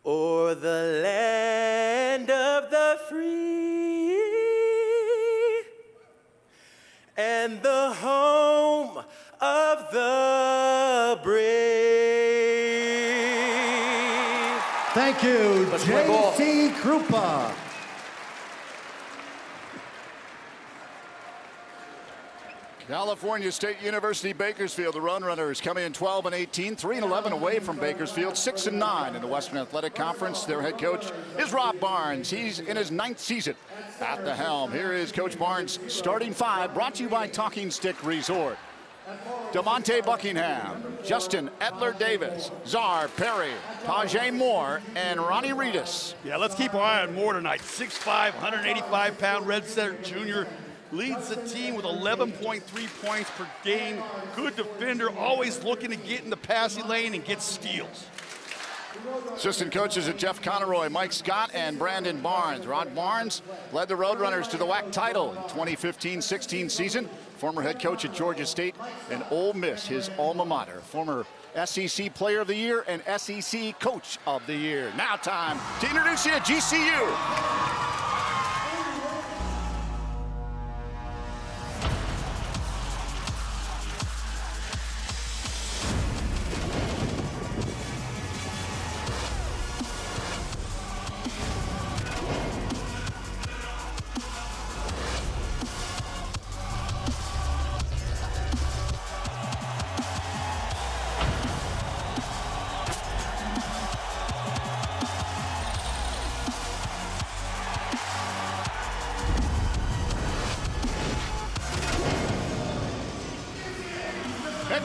o'er the land of the free and the home of the brave. Thank you, J.C. Krupa. California State University Bakersfield, the Roadrunners coming in 12-18, 3-11 away from Bakersfield, 6-9 in the Western Athletic Conference. Their head coach is Rob Barnes. He's in his 9th season at the helm. Here is Coach Barnes' starting five, brought to you by Talking Stick Resort. DeMonte Buckingham, Justin Edler-Davis, Czar Perry, Tajay Moore, and Ronnie Reedus. Yeah, let's keep our eye on Moore tonight. 6'5", 185-pound Red Center junior. Leads the team with 11.3 points per game. Good defender, always looking to get in the passing lane and get steals. Assistant coaches are Jeff Conroy, Mike Scott, and Brandon Barnes. Rod Barnes led the Roadrunners to the WAC title in 2015-16 season. Former head coach at Georgia State and Ole Miss, his alma mater. Former SEC Player of the Year and SEC Coach of the Year. Now time to introduce you to GCU.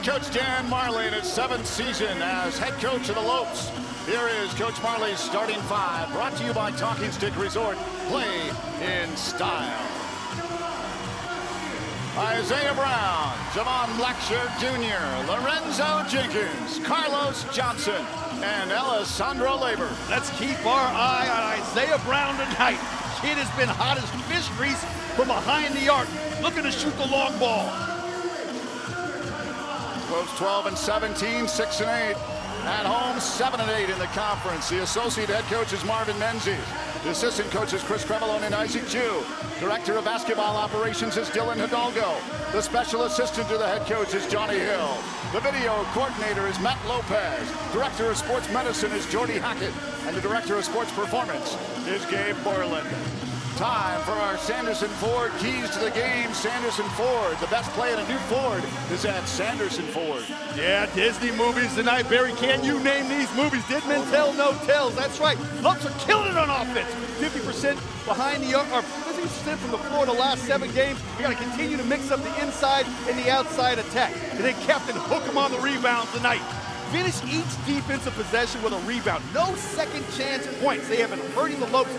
Coach Dan Marley in his 7th season as head coach of the Lopes. Here is Coach Marley's starting five, brought to you by Talking Stick Resort. Play in style. Isaiah Brown, Javon Blackshirt Jr., Lorenzo Jenkins, Carlos Johnson, and Alessandro Labor. Let's keep our eye on Isaiah Brown tonight. Kid has been hot as fish grease from behind the arc, looking to shoot the long ball. Lopes 12-17, 6-8. At home, 7-8 in the conference. The associate head coach is Marvin Menzies. The assistant coach is Chris Cremelone and Isaac Jew. Director of basketball operations is Dylan Hidalgo. The special assistant to the head coach is Johnny Hill. The video coordinator is Matt Lopez. Director of sports medicine is Jordy Hackett. And the director of sports performance is Gabe Borland. Time for our Sanderson Ford keys to the game. Sanderson Ford, the best play in a new Ford is at Sanderson Ford. Yeah, Disney movies tonight. Barry, can you name these movies? Did men tell, no tells. That's right. Lopes are killing it on offense. 50% behind the arc, or 50% from the floor the last 7 games. We got to continue to mix up the inside and the outside attack. And then Captain hook him on the rebound tonight. Finish each defensive possession with a rebound. No second chance points. They have been hurting the Lopes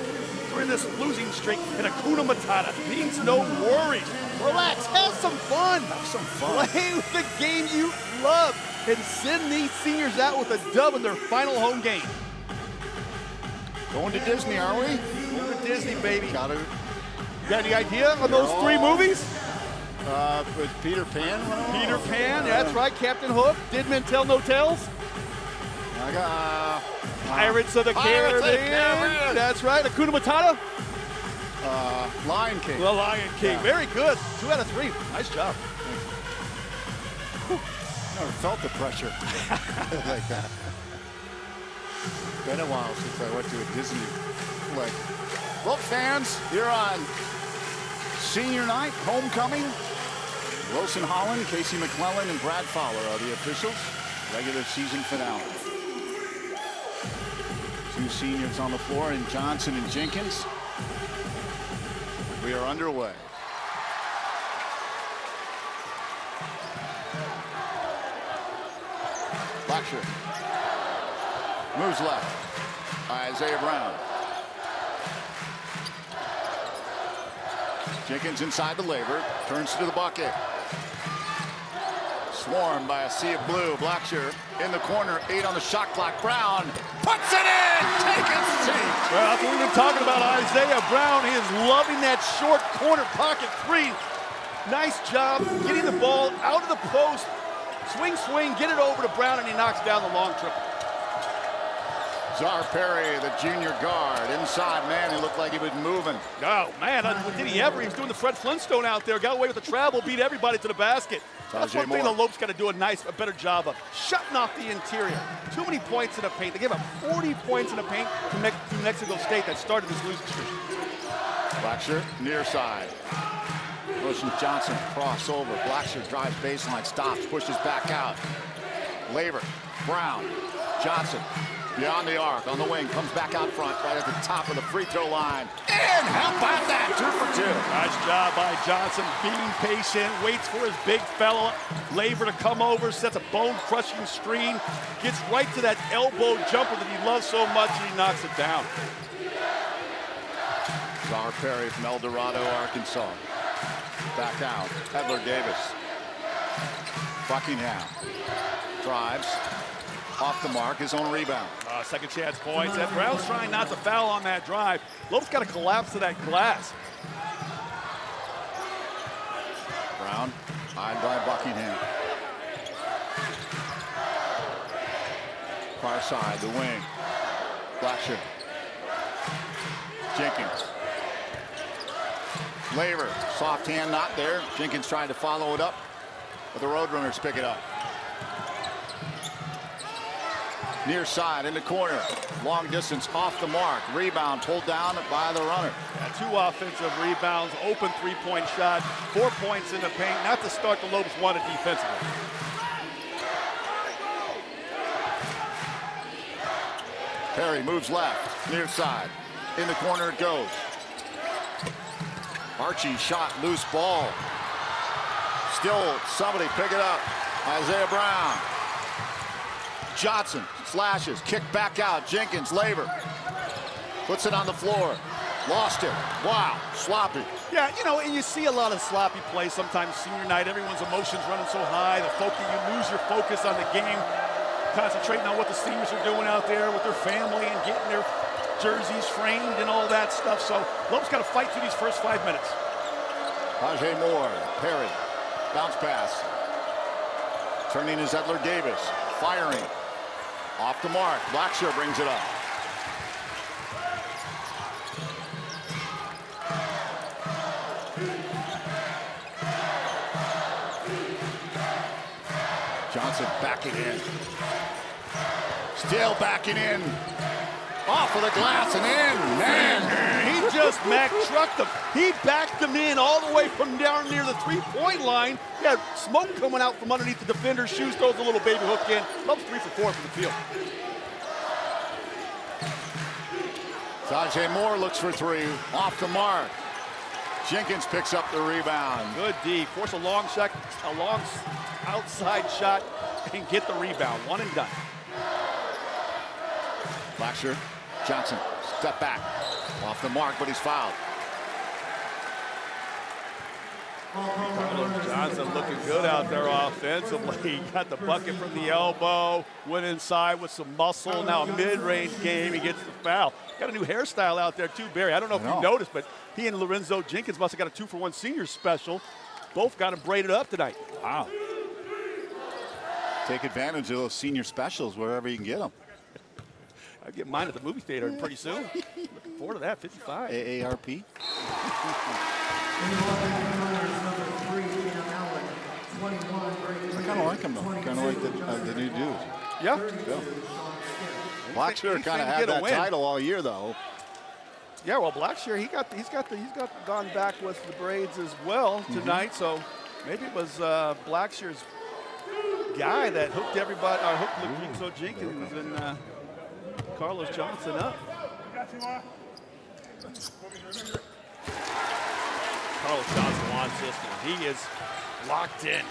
in this losing streak, and Hakuna Matata means no worries. Relax, have some fun. Have some fun. Play with the game you love and send these seniors out with a dub in their final home game. Going to Disney, are we? Going to Disney, baby. Got it. You got any idea on those 3 movies? With Peter Pan? Peter Pan, that's right. Captain Hook. Did men tell, no tells? I got Pirates of the Caribbean. That's right. Hakuna Matata. Lion King. The Lion King. Yeah. Very good. 2 out of 3. Nice job. Never felt the pressure like that. Been a while since I went to a Disney flick. Well, fans, here on senior night, homecoming. Wilson Holland, Casey McClellan, and Brad Fowler are the officials. Regular season finale. 2 seniors on the floor in Johnson and Jenkins. We are underway. Blackshear moves left. Isaiah Brown. Jenkins inside the labor, turns to the bucket. Swarmed by a sea of blue. Blackshear in the corner, 8 on the shot clock. Brown puts it in. Take it, seat. Well, that's what we've been talking about. Isaiah Brown, he is loving that short corner pocket three. Nice job getting the ball out of the post. Swing, swing, get it over to Brown, and he knocks down the long triple. Czar Perry, the junior guard, inside man. He looked like he was moving. Oh, man, did he ever? He was doing the Fred Flintstone out there. Got away with the travel, beat everybody to the basket. That's one thing the Lopes got to do a better job of. Shutting off the interior. Too many points in the paint. They gave up 40 points in the paint to New Mexico State that started this losing streak. Blackshear, near side. Ocean Johnson, crossover. Blackshear drives baseline, stops, pushes back out. Labor, Brown, Johnson. Beyond the arc, on the wing, comes back out front, right at the top of the free throw line. And how about that? 2 for 2. Nice job by Johnson, being patient, waits for his big fella, Labor to come over, sets a bone-crushing screen, gets right to that elbow jumper that he loves so much, and he knocks it down. Czar Perry from El Dorado, Arkansas. Back out, Edler Davis. Buckingham drives. Off the mark, his own rebound. Second chance points. And Brown's trying not to foul on that drive. Lopes got to collapse to that glass. Brown, eyed by Buckingham. Far side, the wing. Blackshear. Jenkins. Labor, soft hand not there. Jenkins trying to follow it up, but the Roadrunners pick it up. Near side in the corner, long distance off the mark, rebound pulled down by the runner. Yeah, 2 offensive rebounds, open 3-point shot, 4 points in the paint, not to start the Lopes wanted defensively. Perry moves left, near side, in the corner it goes. Archie shot, loose ball. Still somebody pick it up, Isaiah Brown. Johnson slashes, kick back out. Jenkins, Labor. Puts it on the floor. Lost it. Wow, sloppy. Yeah, you know, and you see a lot of sloppy plays sometimes senior night. Everyone's emotions running so high. You lose your focus on the game, concentrating on what the seniors are doing out there with their family and getting their jerseys framed and all that stuff. So Lopes got to fight through these first 5 minutes. Tajay Moore, Perry, bounce pass. Turning is Edler Davis, firing. Off the mark, Blackshear brings it up. Johnson backing in. Still backing in. Off of the glass and in. Man, he just trucked him. He backed him in all the way from down near the 3-point line. He had smoke coming out from underneath the defender's shoes. Throws a little baby hook in. Lopes 3 for 4 from the field. Tajay Moore looks for 3. Off the mark. Jenkins picks up the rebound. Good D. Force a long shot, a long outside shot, and get the rebound. 1 and done. Blackshear, Johnson, step back. Off the mark, but he's fouled. Johnson looking good out there offensively. Got the bucket from the elbow, went inside with some muscle. Now a mid-range game, he gets the foul. Got a new hairstyle out there too, Barry. I don't know if you noticed, but he and Lorenzo Jenkins must have got a 2-for-1 senior special. Both got him braided up tonight. Wow. Take advantage of those senior specials wherever you can get them. I'll get mine at the movie theater pretty soon. Looking forward to that, 55. AARP. I kind of like him, though. Kind of like the new dude. Yeah. Blackshear kind of had that title all year, though. Yeah, well, Blackshear, he's gone back with the braids as well tonight. So maybe it was Blackshear's guy that hooked everybody, or hooked Lorenzo Jenkins and Carlos Johnson up. Carlos Johnson wants this one. He is locked in.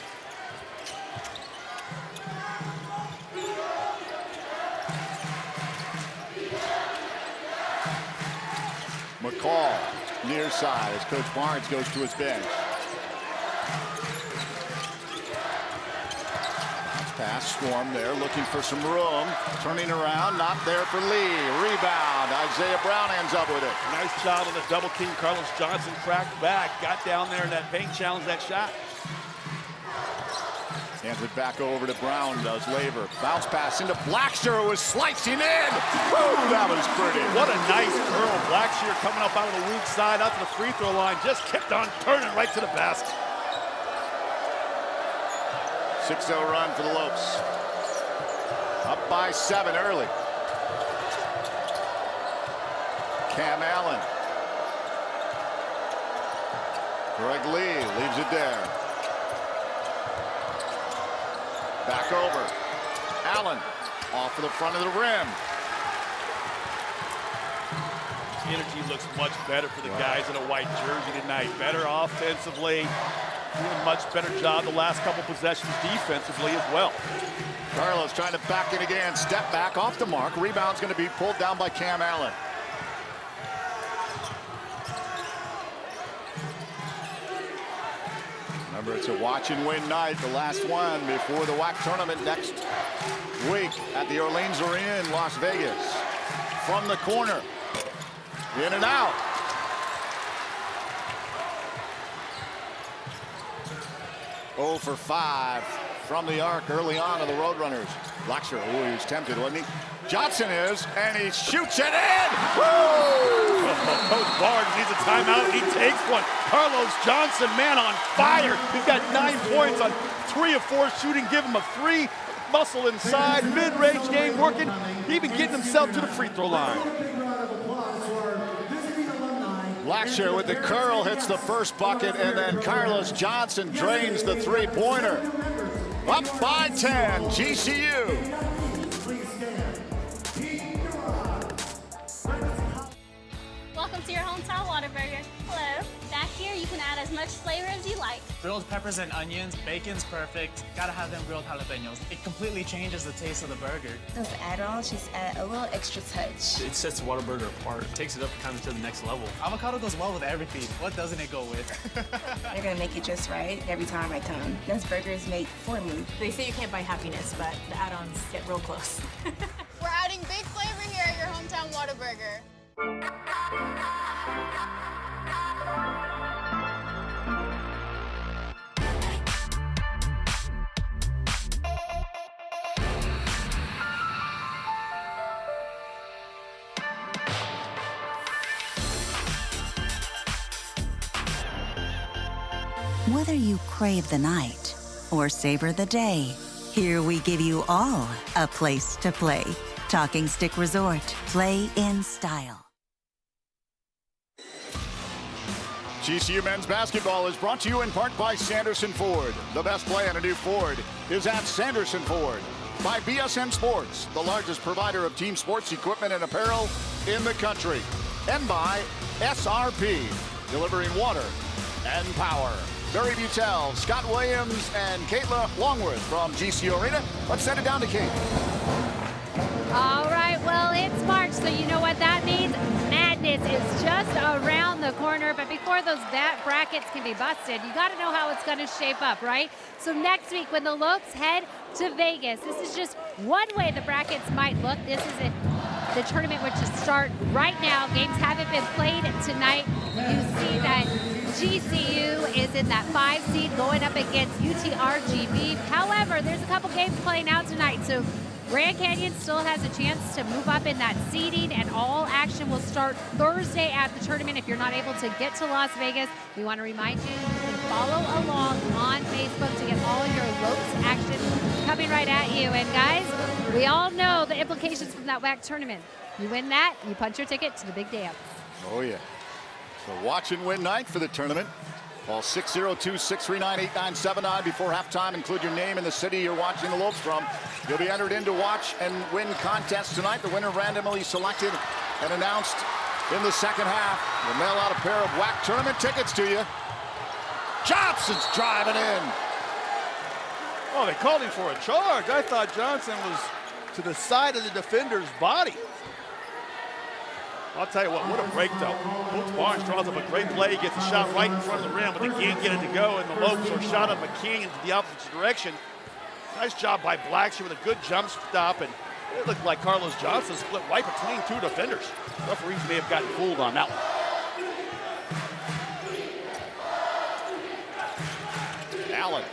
McCall, near side, as Coach Barnes goes to his bench. Pass, Storm there, looking for some room. Turning around, not there for Lee. Rebound, Isaiah Brown ends up with it. Nice job on the double team. Carlos Johnson cracked back, got down there in that paint, challenged that shot. Hands it back over to Brown, does Laver. Bounce pass into Blackshear, who was slicing in. Woo, that was pretty. What a nice curl. Blackshear coming up out of the weak side, out to the free throw line, just kept on turning right to the basket. 6-0 run for the Lopes. Up by 7 early. Cam Allen. Greg Lee leaves it there. Back over. Allen off of the front of the rim. Energy looks much better for the guys in a white jersey tonight. Better offensively. Doing a much better job the last couple possessions defensively as well. Carlos trying to back it again. Step back off the mark. Rebound's going to be pulled down by Cam Allen. Remember, it's a watch and win night. The last one before the WAC tournament next week at the Orleans Arena in Las Vegas. From the corner. In and out. Oh for 5 from the arc early on of the Roadrunners. Blackshear, oh, he was tempted, wasn't he? Johnson is, and he shoots it in! Woo! Coach Barnes needs a timeout, and he takes one. Carlos Johnson, man, on fire. He's got 9 points on 3 of 4 shooting. Give him a 3. Muscle inside, mid-range game working. Even getting himself to the free throw line. Blackshear with the curl hits the first bucket, and then Carlos Johnson drains the three-pointer. Up by 10, GCU. Welcome to your hometown Whataburger. Hello. Back here, you can add as much flavor as you like. Grilled peppers and onions, bacon's perfect. Gotta have them grilled jalapenos. It completely changes the taste of the burger. Those add-ons just add a little extra touch. It sets the Whataburger apart. It takes it up kind of to the next level. Avocado goes well with everything. What doesn't it go with? They're gonna make it just right every time I come. This burger is made for me. They say you can't buy happiness, but the add-ons get real close. We're adding big flavor here at your hometown Whataburger. Whether you crave the night or savor the day, here we give you all a place to play. Talking Stick Resort. Play in style. GCU men's basketball is brought to you in part by Sanderson Ford. The best play on a new Ford is at Sanderson Ford. By BSN Sports, the largest provider of team sports equipment and apparel in the country. And by SRP, delivering water and power. Barry Butel, Scott Williams, and Kayla Longworth from GCU Arena. Let's send it down to Kate. All right, well, it's March, so you know what that means. Madness is just around the corner, but before those brackets can be busted, you got to know how it's going to shape up, right? So next week, when the Lopes head to Vegas, this is just one way the brackets might look. This is it. The tournament which is start right now. Games haven't been played tonight. You see that GCU is in that 5 seed going up against UTRGV. However, there's a couple games playing out tonight, so Grand Canyon still has a chance to move up in that seeding, and all action will start Thursday at the tournament. If you're not able to get to Las Vegas, we want to remind you can follow along on Facebook to get all your Lopes action coming right at you. And guys, we all know the implications from that WAC tournament. You win that, you punch your ticket to the big dance. Oh yeah. So watch and win night for the tournament. Call 602-639-8979 before halftime. Include your name and the city you're watching the Lopes from. You'll be entered into watch and win contest tonight. The winner randomly selected and announced in the second half. We'll mail out a pair of WAC tournament tickets to you. Johnson's driving in. Oh, they called him for a charge. I thought Johnson was to the side of the defender's body. I'll tell you what a break though. Coach Barnes draws up a great play, gets a shot right in front of the rim, but they can't get it to go, and the Lopes are shot of McKean into the opposite direction. Nice job by Blackshear with a good jump stop, and it looked like Carlos Johnson split right between two defenders. Referees may have gotten fooled on that one. Allen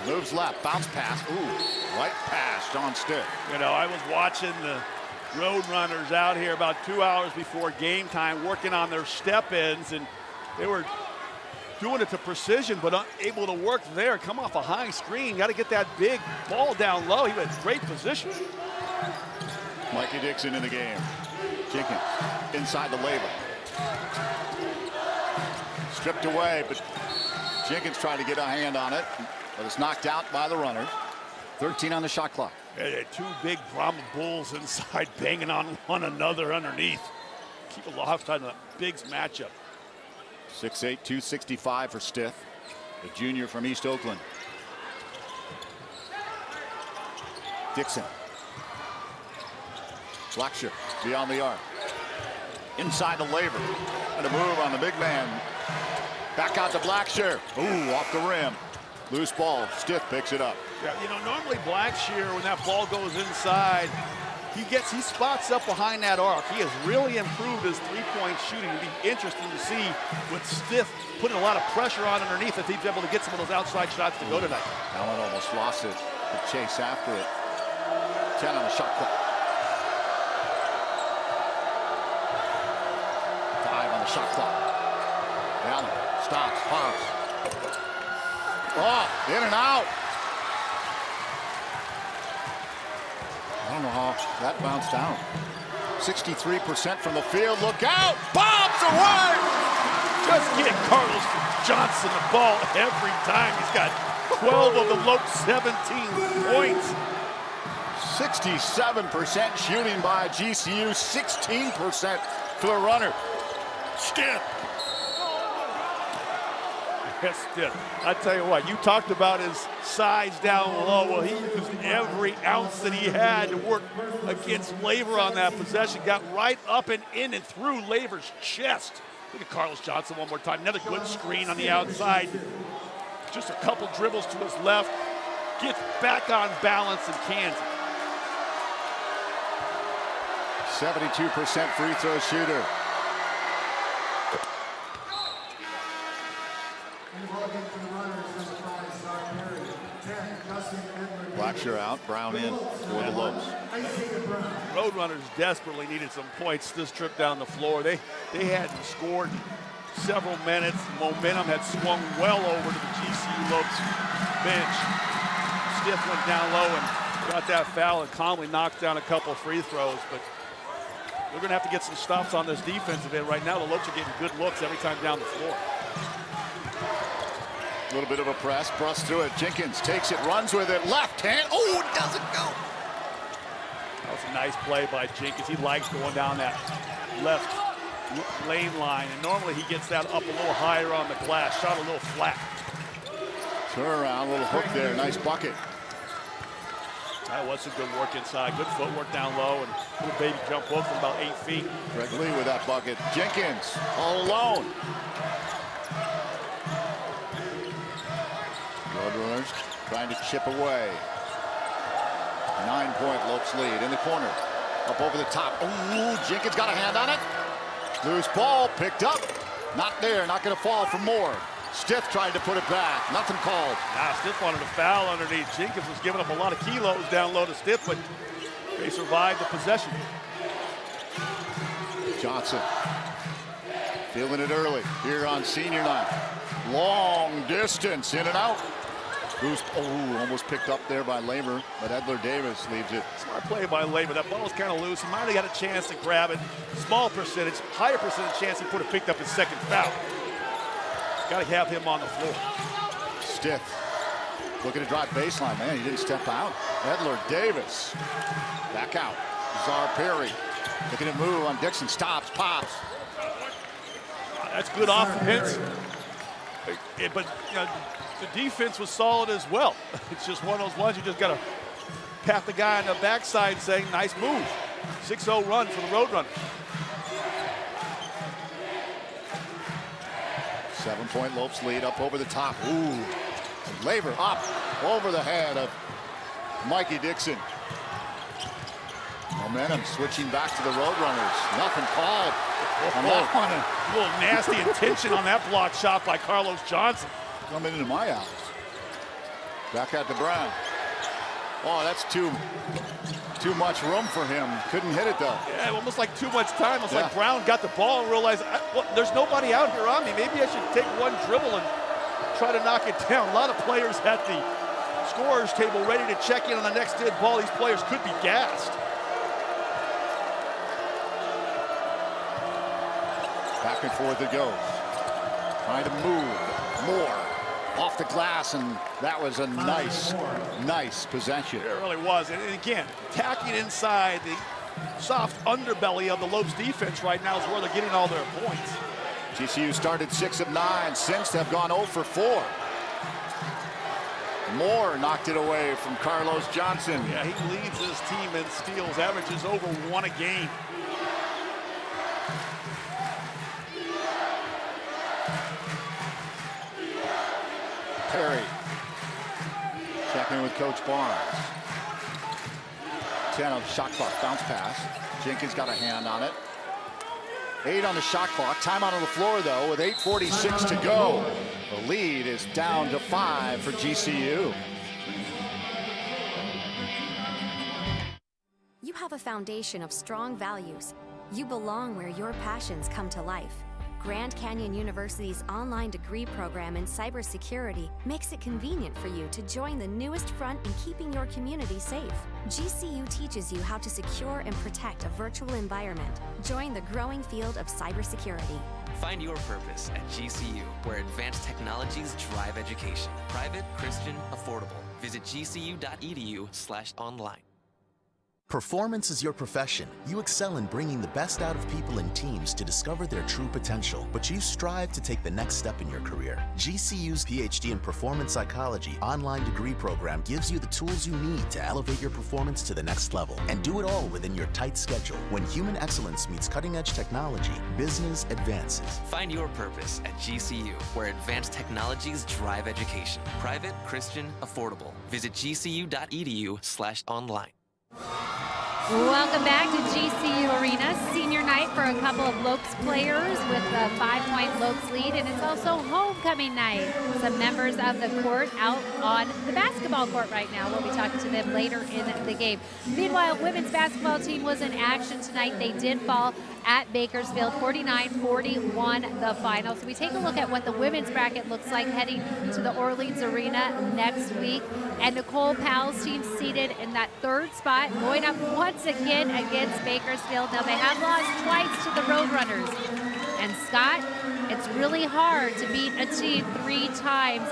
moves left, bounce pass. Ooh, right pass, John Stitt. You know, I was watching the Road Runners out here about 2 hours before game time working on their step-ins, and they were doing it to precision, but unable to work there. Come off a high screen. Got to get that big ball down low. He was in great position. Mikey Dixon in the game. Jenkins inside the label. Stripped away, but Jenkins tried to get a hand on it, but it's knocked out by the runner. 13 on the shot clock. Yeah, two big Brahma Bulls inside banging on one another underneath. Keep a lopsided in a bigs matchup. 6'8", 265 for Stith, the junior from East Oakland. Dixon. Blackshear beyond the arc. Inside the labor. And a move on the big man. Back out to Blackshear. Ooh, off the rim. Loose ball. Stith picks it up. Yeah, you know, normally Blackshear, when that ball goes inside, he spots up behind that arc. He has really improved his three-point shooting. It'd be interesting to see with Stith putting a lot of pressure on underneath if he's able to get some of those outside shots to go tonight. Allen almost lost it. The chase after it. 10 on the shot clock. 5 on the shot clock. Allen stops, pops. Oh, in and out. I don't know how that bounced down. 63% from the field. Look out! Bob's away! Just get Carlos Johnson the ball every time. He's got 12 of the Lopes 17 points. 67% shooting by GCU. 16% for the runner. Skip. Yes, Stith. I tell you what, you talked about his size down low. Well, he used every ounce that he had to work against Laver on that possession. Got right up and in and through Laver's chest. Look at Carlos Johnson one more time. Another good screen on the outside. Just a couple dribbles to his left. Gets back on balance and cans it. 72% free throw shooter. Blackshear out, Brown in for the Lopes. Roadrunners desperately needed some points this trip down the floor. They hadn't scored several minutes. Momentum had swung well over to the GCU Lopes bench. Stith went down low and got that foul and calmly knocked down a couple free throws. But we're going to have to get some stops on this defensive end right now. The Lopes are getting good looks every time down the floor. A little bit of a press, brush through it. Jenkins takes it, runs with it, left hand. Oh, it doesn't go. That was a nice play by Jenkins. He likes going down that left lane line, and normally he gets that up a little higher on the glass. Shot a little flat. Turn around, little hook there, nice bucket. That was some good work inside. Good footwork down low, and little baby jump hook from about 8 feet. Greg Lee with that bucket. Jenkins all alone. Roadrunners trying to chip away. 9-point Lopes lead in the corner. Up over the top. Oh, Jenkins got a hand on it. Loose ball picked up. Not there, not going to fall for more. Stith tried to put it back. Nothing called. Stith wanted a foul underneath. Jenkins was giving up a lot of kilos down low to Stith, but they survived the possession. Johnson feeling it early here on senior night. Long distance in and out. Almost picked up there by Laver, but Edler Davis leaves it. Smart play by Laver. That ball was kind of loose. He might have got a chance to grab it. Small percentage, higher percentage chance he could have picked up his second foul. Got to have him on the floor. Stith looking to drive baseline. Man, he didn't step out. Edler Davis back out. Czar Perry looking to move on Dixon. Stops, pops. That's good offense. But you know, the defense was solid as well. It's just one of those ones you just got to pat the guy on the backside saying, nice move. 6-0 run for the Roadrunners. 7-point Lopes lead up over the top. Ooh. Laver up over the head of Mikey Dixon. Momentum switching back to the Roadrunners. Nothing called on that one. A little nasty intention on that block shot by Carlos Johnson. Coming into my house. Back out to Brown. Oh, that's too much room for him. Couldn't hit it though. Yeah, almost like too much time. It's like Brown got the ball and realized, well, there's nobody out here on me. Maybe I should take one dribble and try to knock it down. A lot of players at the scorer's table ready to check in on the next dead ball. These players could be gassed. Back and forth it goes. Trying to move more off the glass, and that was a nice possession. It really was. And again, tacking inside the soft underbelly of the Lopes defense right now is where they're getting all their points. GCU started 6 of 9. Since have gone 0 for 4. Moore knocked it away from Carlos Johnson. Yeah, he leads his team in steals, averages over 1 a game. Perry checking with Coach Barnes. 10 on the shot clock, bounce pass. Jenkins got a hand on it. 8 on the shot clock. Timeout on the floor though with 8:46 to go. The lead is down to 5 for GCU. You have a foundation of strong values. You belong where your passions come to life. Grand Canyon University's online degree program in cybersecurity makes it convenient for you to join the newest front in keeping your community safe. GCU teaches you how to secure and protect a virtual environment. Join the growing field of cybersecurity. Find your purpose at GCU, where advanced technologies drive education. Private, Christian, affordable. Visit gcu.edu/online. Performance is your profession. You excel in bringing the best out of people and teams to discover their true potential, but you strive to take the next step in your career. GCU's PhD in Performance Psychology online degree program gives you the tools you need to elevate your performance to the next level and do it all within your tight schedule. When human excellence meets cutting-edge technology, business advances. Find your purpose at GCU, where advanced technologies drive education. Private, Christian, affordable. Visit gcu.edu/online. Welcome back to GCU Arena, senior night for a couple of Lopes players with a 5-point Lopes lead, and it's also homecoming night. Some members of the court out on the basketball court right now. We'll be talking to them later in the game. Meanwhile, women's basketball team was in action tonight. They did fall at Bakersfield, 49-41 the final. So we take a look at what the women's bracket looks like heading to the Orleans Arena next week. And Nicole Powell's team seated in that 3rd spot, going up once again against Bakersfield. Now they have lost twice to the Roadrunners. And Scott, it's really hard to beat a team 3 times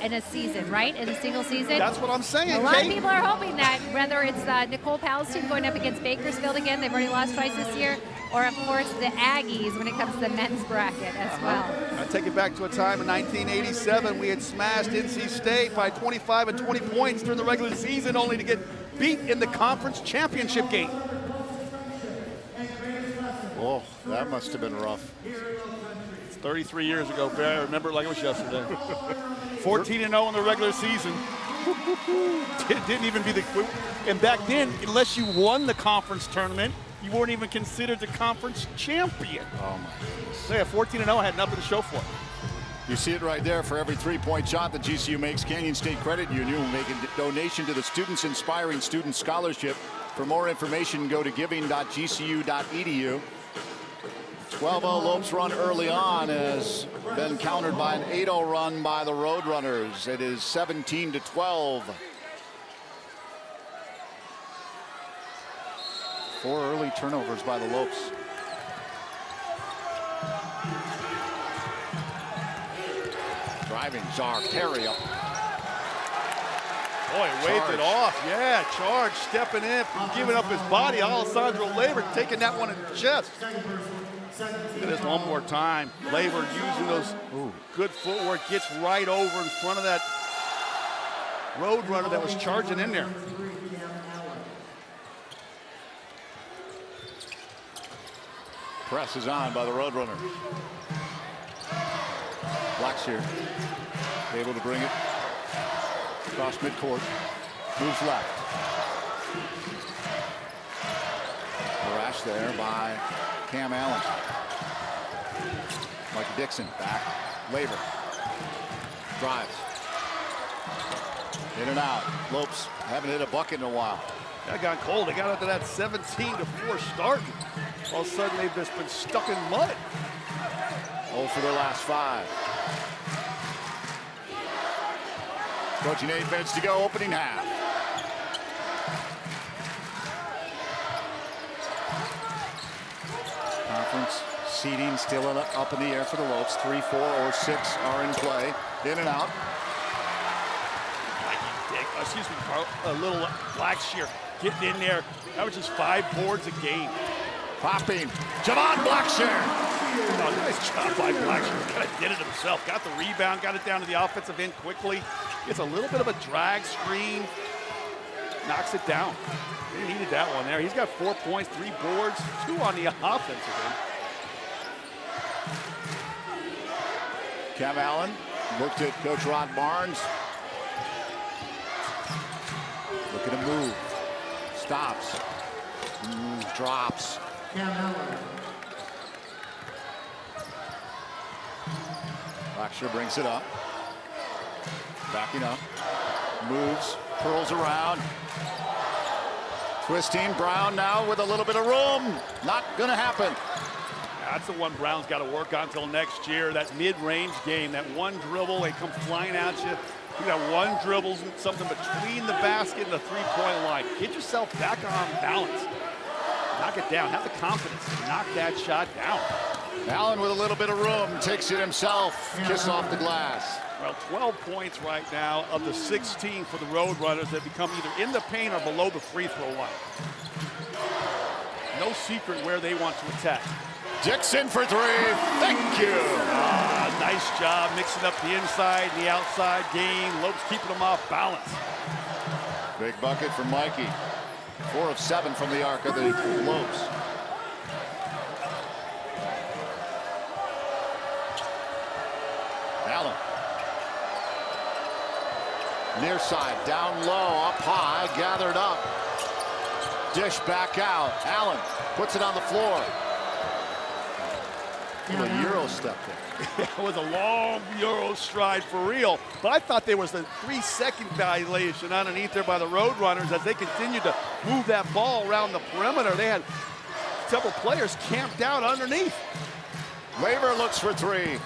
in a season, right? In a single season. That's what I'm saying. A lot of people are hoping that whether it's Nicole Powell's team going up against Bakersfield again, they've already lost twice this year, or of course the Aggies when it comes to the men's bracket as well. I take it back to a time in 1987 we had smashed NC State by 25 and 20 points during the regular season, only to get beat in the conference championship game. Oh, that must have been rough. It's 33 years ago, Barry. I remember it like it was yesterday. 14-0 in the regular season. Didn't even be the. And back then, unless you won the conference tournament, you weren't even considered the conference champion. Oh my goodness. So yeah, 14-0 had nothing to show for it. You see it right there. For every 3-point shot that GCU makes, Canyon State Credit Union will make a donation to the Students Inspiring Student Scholarship. For more information, go to giving.gcu.edu. 12-0 Lopes run early on has been countered by an 8-0 run by the Roadrunners. It is 17-12. 4 early turnovers by the Lopes. Driving, Czar, Perry up. Boy, waved it off. Yeah, Charge stepping in, giving up his body. Alessandro Laver taking that one in the chest. Look at this one more time. Laver using those good footwork, gets right over in front of that road runner that was charging in there. Press is on by the Roadrunner. Blackshear able to bring it across midcourt. Moves left. Harassed there by Cam Allen. Mikey Dixon back. Laver drives. In and out. Lopes haven't hit a bucket in a while. That got cold. They got up to that 17-4 start. All of a sudden, they've just been stuck in mud. 0 for their last 5. Approaching 8 minutes to go, opening half. Conference seeding still up in the air for the Lopes. 3, 4, or 6 are in play. In and out. Excuse me, Carl. A little Blackshear getting in there. That was just 5 boards a game. Popping. Javon Blackshear. Oh, nice job by Blackshear. Kind of did it himself. Got the rebound, got it down to the offensive end quickly. Gets a little bit of a drag screen. Knocks it down. He needed that one there. He's got 4 points, 3 boards, 2 on the offensive end. Cam Allen looked at Coach Rod Barnes. Look at him move. Stops. Drops. Blackshear brings it up. Backing up. Moves. Curls around. Twisting. Brown now with a little bit of room. Not going to happen. That's the one Brown's got to work on until next year. That mid-range game, that one dribble, they come flying at you. You got one dribble, something between the basket and the three-point line. Get yourself back on balance. Knock it down. Have the confidence to knock that shot down. Allen with a little bit of room takes it himself. Kiss off the glass. Well, 12 points right now of the 16 for the Roadrunners that become either in the paint or below the free throw line. No secret where they want to attack. Dixon for 3. Thank you. Nice job mixing up the inside and the outside game. Lopes keeping them off balance. Big bucket from Mikey. 4 of 7 from the arc of the Lopes. Allen. Near side, down low, up high, gathered up. Dish back out. Allen puts it on the floor. A Euro step there. It was a long Euro stride for real, but I thought there was a 3-second violation underneath there by the Roadrunners as they continued to move that ball around the perimeter. They had several players camped out underneath. Laver looks for 3.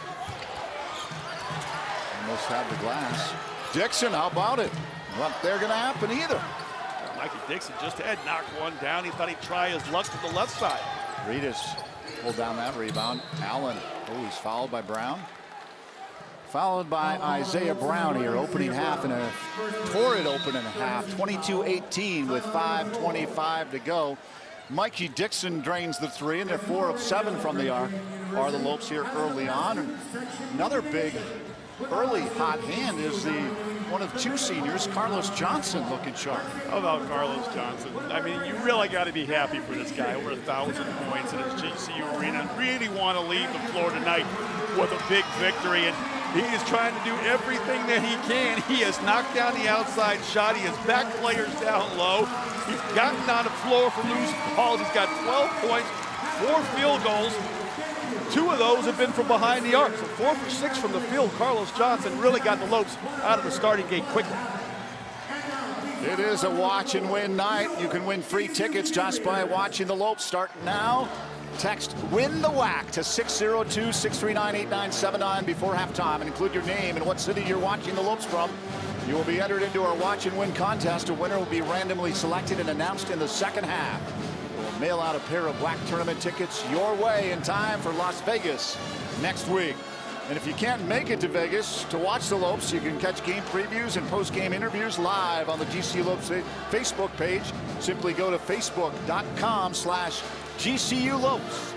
Almost had the glass. Dixon, how about it? Not there going to happen either. Mikey Dixon just had knocked one down. He thought he'd try his luck to the left side. Reedus pulled down that rebound. Allen, he's fouled by Brown. Followed by Isaiah Brown here, opening half in a torrid opening half. 22-18 with 5:25 to go. Mikey Dixon drains the 3, and they're 4 of 7 from the arc. Are the Lopes here early on? And another big early hot hand is one of 2 seniors, Carlos Johnson, looking sharp. How about Carlos Johnson? I mean, you really got to be happy for this guy. Over 1,000 points in his GCU Arena. Really want to leave the floor tonight with a big victory. And he is trying to do everything that he can. He has knocked down the outside shot. He has backed players down low. He's gotten on the floor for loose balls. He's got 12 points, 4 field goals. 2 of those have been from behind the arc. So 4 for 6 from the field. Carlos Johnson really got the Lopes out of the starting gate quickly. It is a watch and win night. You can win free tickets just by watching the Lopes. Start now. Text WIN the WAC to 602-639-8979 before halftime and include your name and what city you're watching the Lopes from. You will be entered into our watch and win contest. A winner will be randomly selected and announced in the second half. We'll mail out a pair of WAC tournament tickets your way in time for Las Vegas next week. And if you can't make it to Vegas to watch the Lopes, you can catch game previews and post-game interviews live on the GCU Lopes Facebook page. Simply go to facebook.com/GCU Lopes.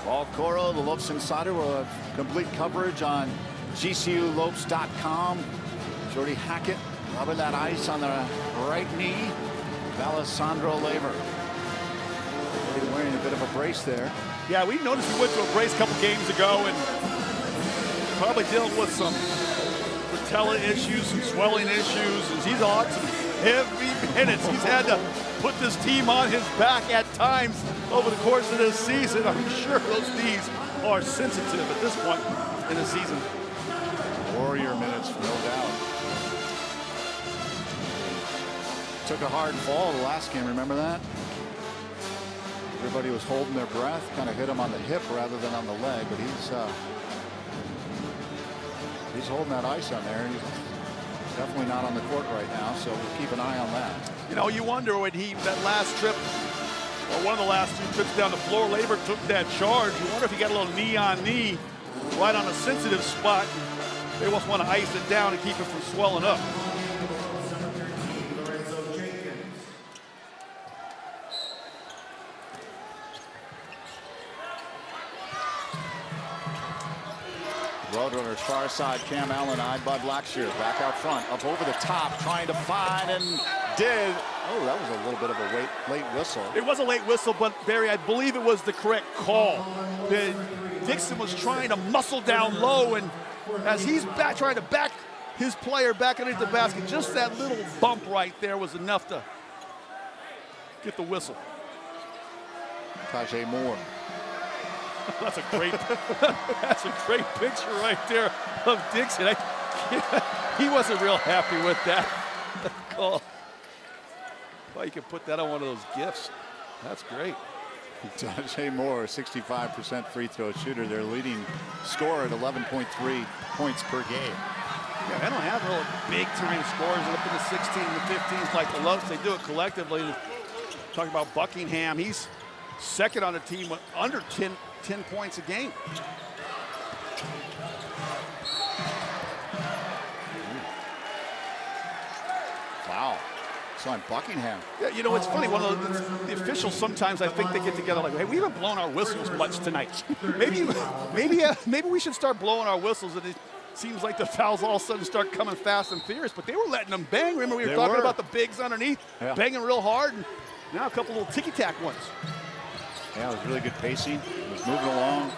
Paul Coro, the Lopes Insider, will have complete coverage on GCULopes.com. Jordy Hackett rubbing that ice on the right knee. Alessandro Lever wearing a bit of a brace there. Yeah, we noticed he went to a brace a couple games ago and probably dealing with some patella issues, some swelling issues, and he's on some heavy minutes. He's had to put this team on his back at times over the course of this season. I'm sure those knees are sensitive at this point in the season. Warrior minutes, no doubt. Took a hard fall the last game, remember that? Everybody was holding their breath, kind of hit him on the hip rather than on the leg, but he's holding that ice on there. He's definitely not on the court right now, so we'll keep an eye on that. You know, you wonder when that last trip, or one of the last 2 trips down the floor, Lever took that charge. You wonder if he got a little knee on knee right on a sensitive spot. They just want to ice it down and keep it from swelling up. Roadrunners far side, Cam Allen eyed by Blackshear. Back out front, up over the top, trying to find and did. Oh, that was a little bit of a late whistle. It was a late whistle, but Barry, I believe it was the correct call. Dixon was trying to muscle down low, and as he's trying to back his player back underneath the basket, just that little bump right there was enough to get the whistle. Tajay Moore. That's a great picture right there of Dixon. He wasn't real happy with that call. Well, you could put that on one of those GIFs. That's great. Tajay Moore, 65% free throw shooter, their leading scorer at 11.3 points per game. Yeah, they don't have real big time scorers up in the 16 and the 15s like the Lopes. They do it collectively. Talking about Buckingham, he's second on the team with under 10 points a game. Wow. So on Buckingham. Yeah, you know, it's funny. One of the officials sometimes, I think they get together like, hey, we haven't blown our whistles much tonight. maybe we should start blowing our whistles. And it seems like the fouls all of a sudden start coming fast and furious, but they were letting them bang. Remember, we were talking about the bigs underneath, banging real hard, and now a couple little ticky-tack ones. Yeah, it was really good pacing. It was moving along.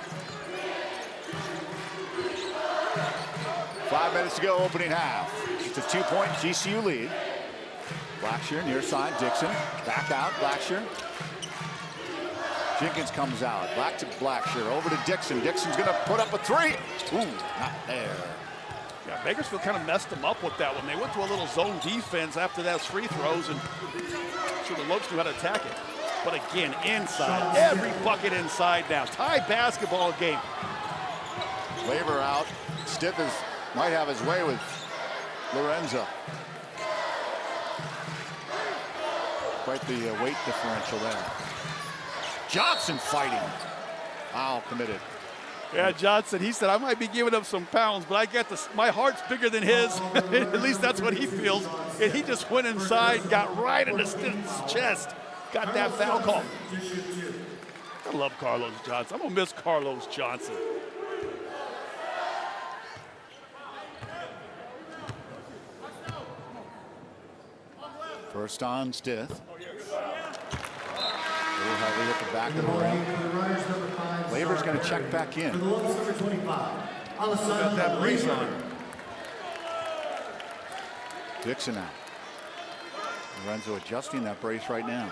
5 minutes to go, opening half. It's a 2-point GCU lead. Blackshear near side, Dixon. Back out, Blackshear. Jenkins comes out. Back to Blackshear, over to Dixon. Dixon's gonna put up a 3. Ooh, not there. Yeah, Bakersfield kind of messed them up with that one. They went to a little zone defense after those free throws, and I'm sure the Lopes knew how to attack it. But again, inside, every bucket inside now. Tie basketball game. Lever out. Stiff might have his way with Lorenzo. Quite the weight differential there. Johnson fighting. Foul committed. Yeah, Johnson, he said, I might be giving up some pounds, but I get this. My heart's bigger than his. At least that's what he feels. And he just went inside, got right in his chest. Got that foul call. I love Carlos Johnson. I'm going to miss Carlos Johnson. First on Stith. Little heavy at the back of the ring. Lever's going to check back in. Got that brace on. Dixon out. Lorenzo adjusting that brace right now.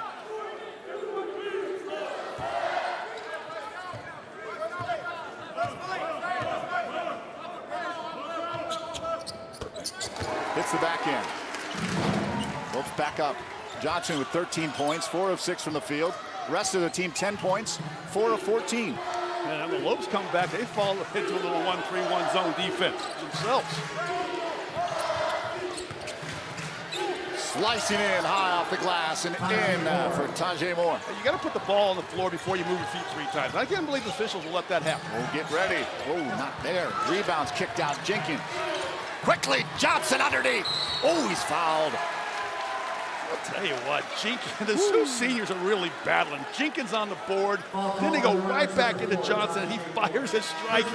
Hits the back end. Lopes back up. Johnson with 13 points, 4 of 6 from the field. Rest of the team 10 points, 4 of 14. And the Lopes come back, they fall into a little 1-3-1 zone defense themselves. Slicing in high off the glass and in for Tajay Moore. You got to put the ball on the floor before you move your feet 3 times. I can't believe the officials will let that happen. Oh, get ready. Oh, not there. Rebounds kicked out. Jenkins. Quickly, Johnson underneath. Oh, he's fouled. I'll tell you what, the two seniors are really battling. Jenkins on the board, then they go right back into Johnson, and he fires a strike.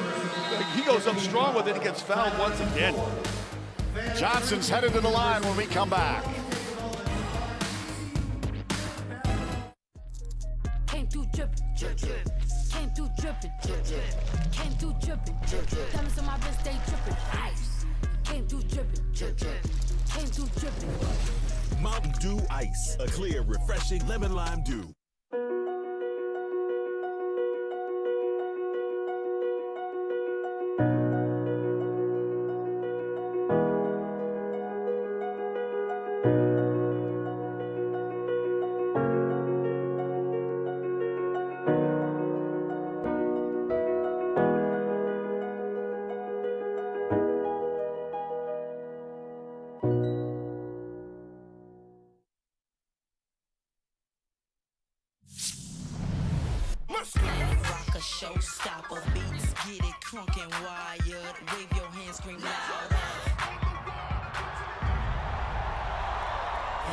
He goes up strong with it and gets fouled once again. Johnson's headed to the line when we come back. Came through drippin', came through drippin', came through drippin', diamonds on my wrist, they drippin', ice. Came through drippin', came through drippin'. Mountain Dew Ice, a clear, refreshing lemon lime dew. Rock a showstopper, beats, get it crunk and wired. Wave your hands, scream loud.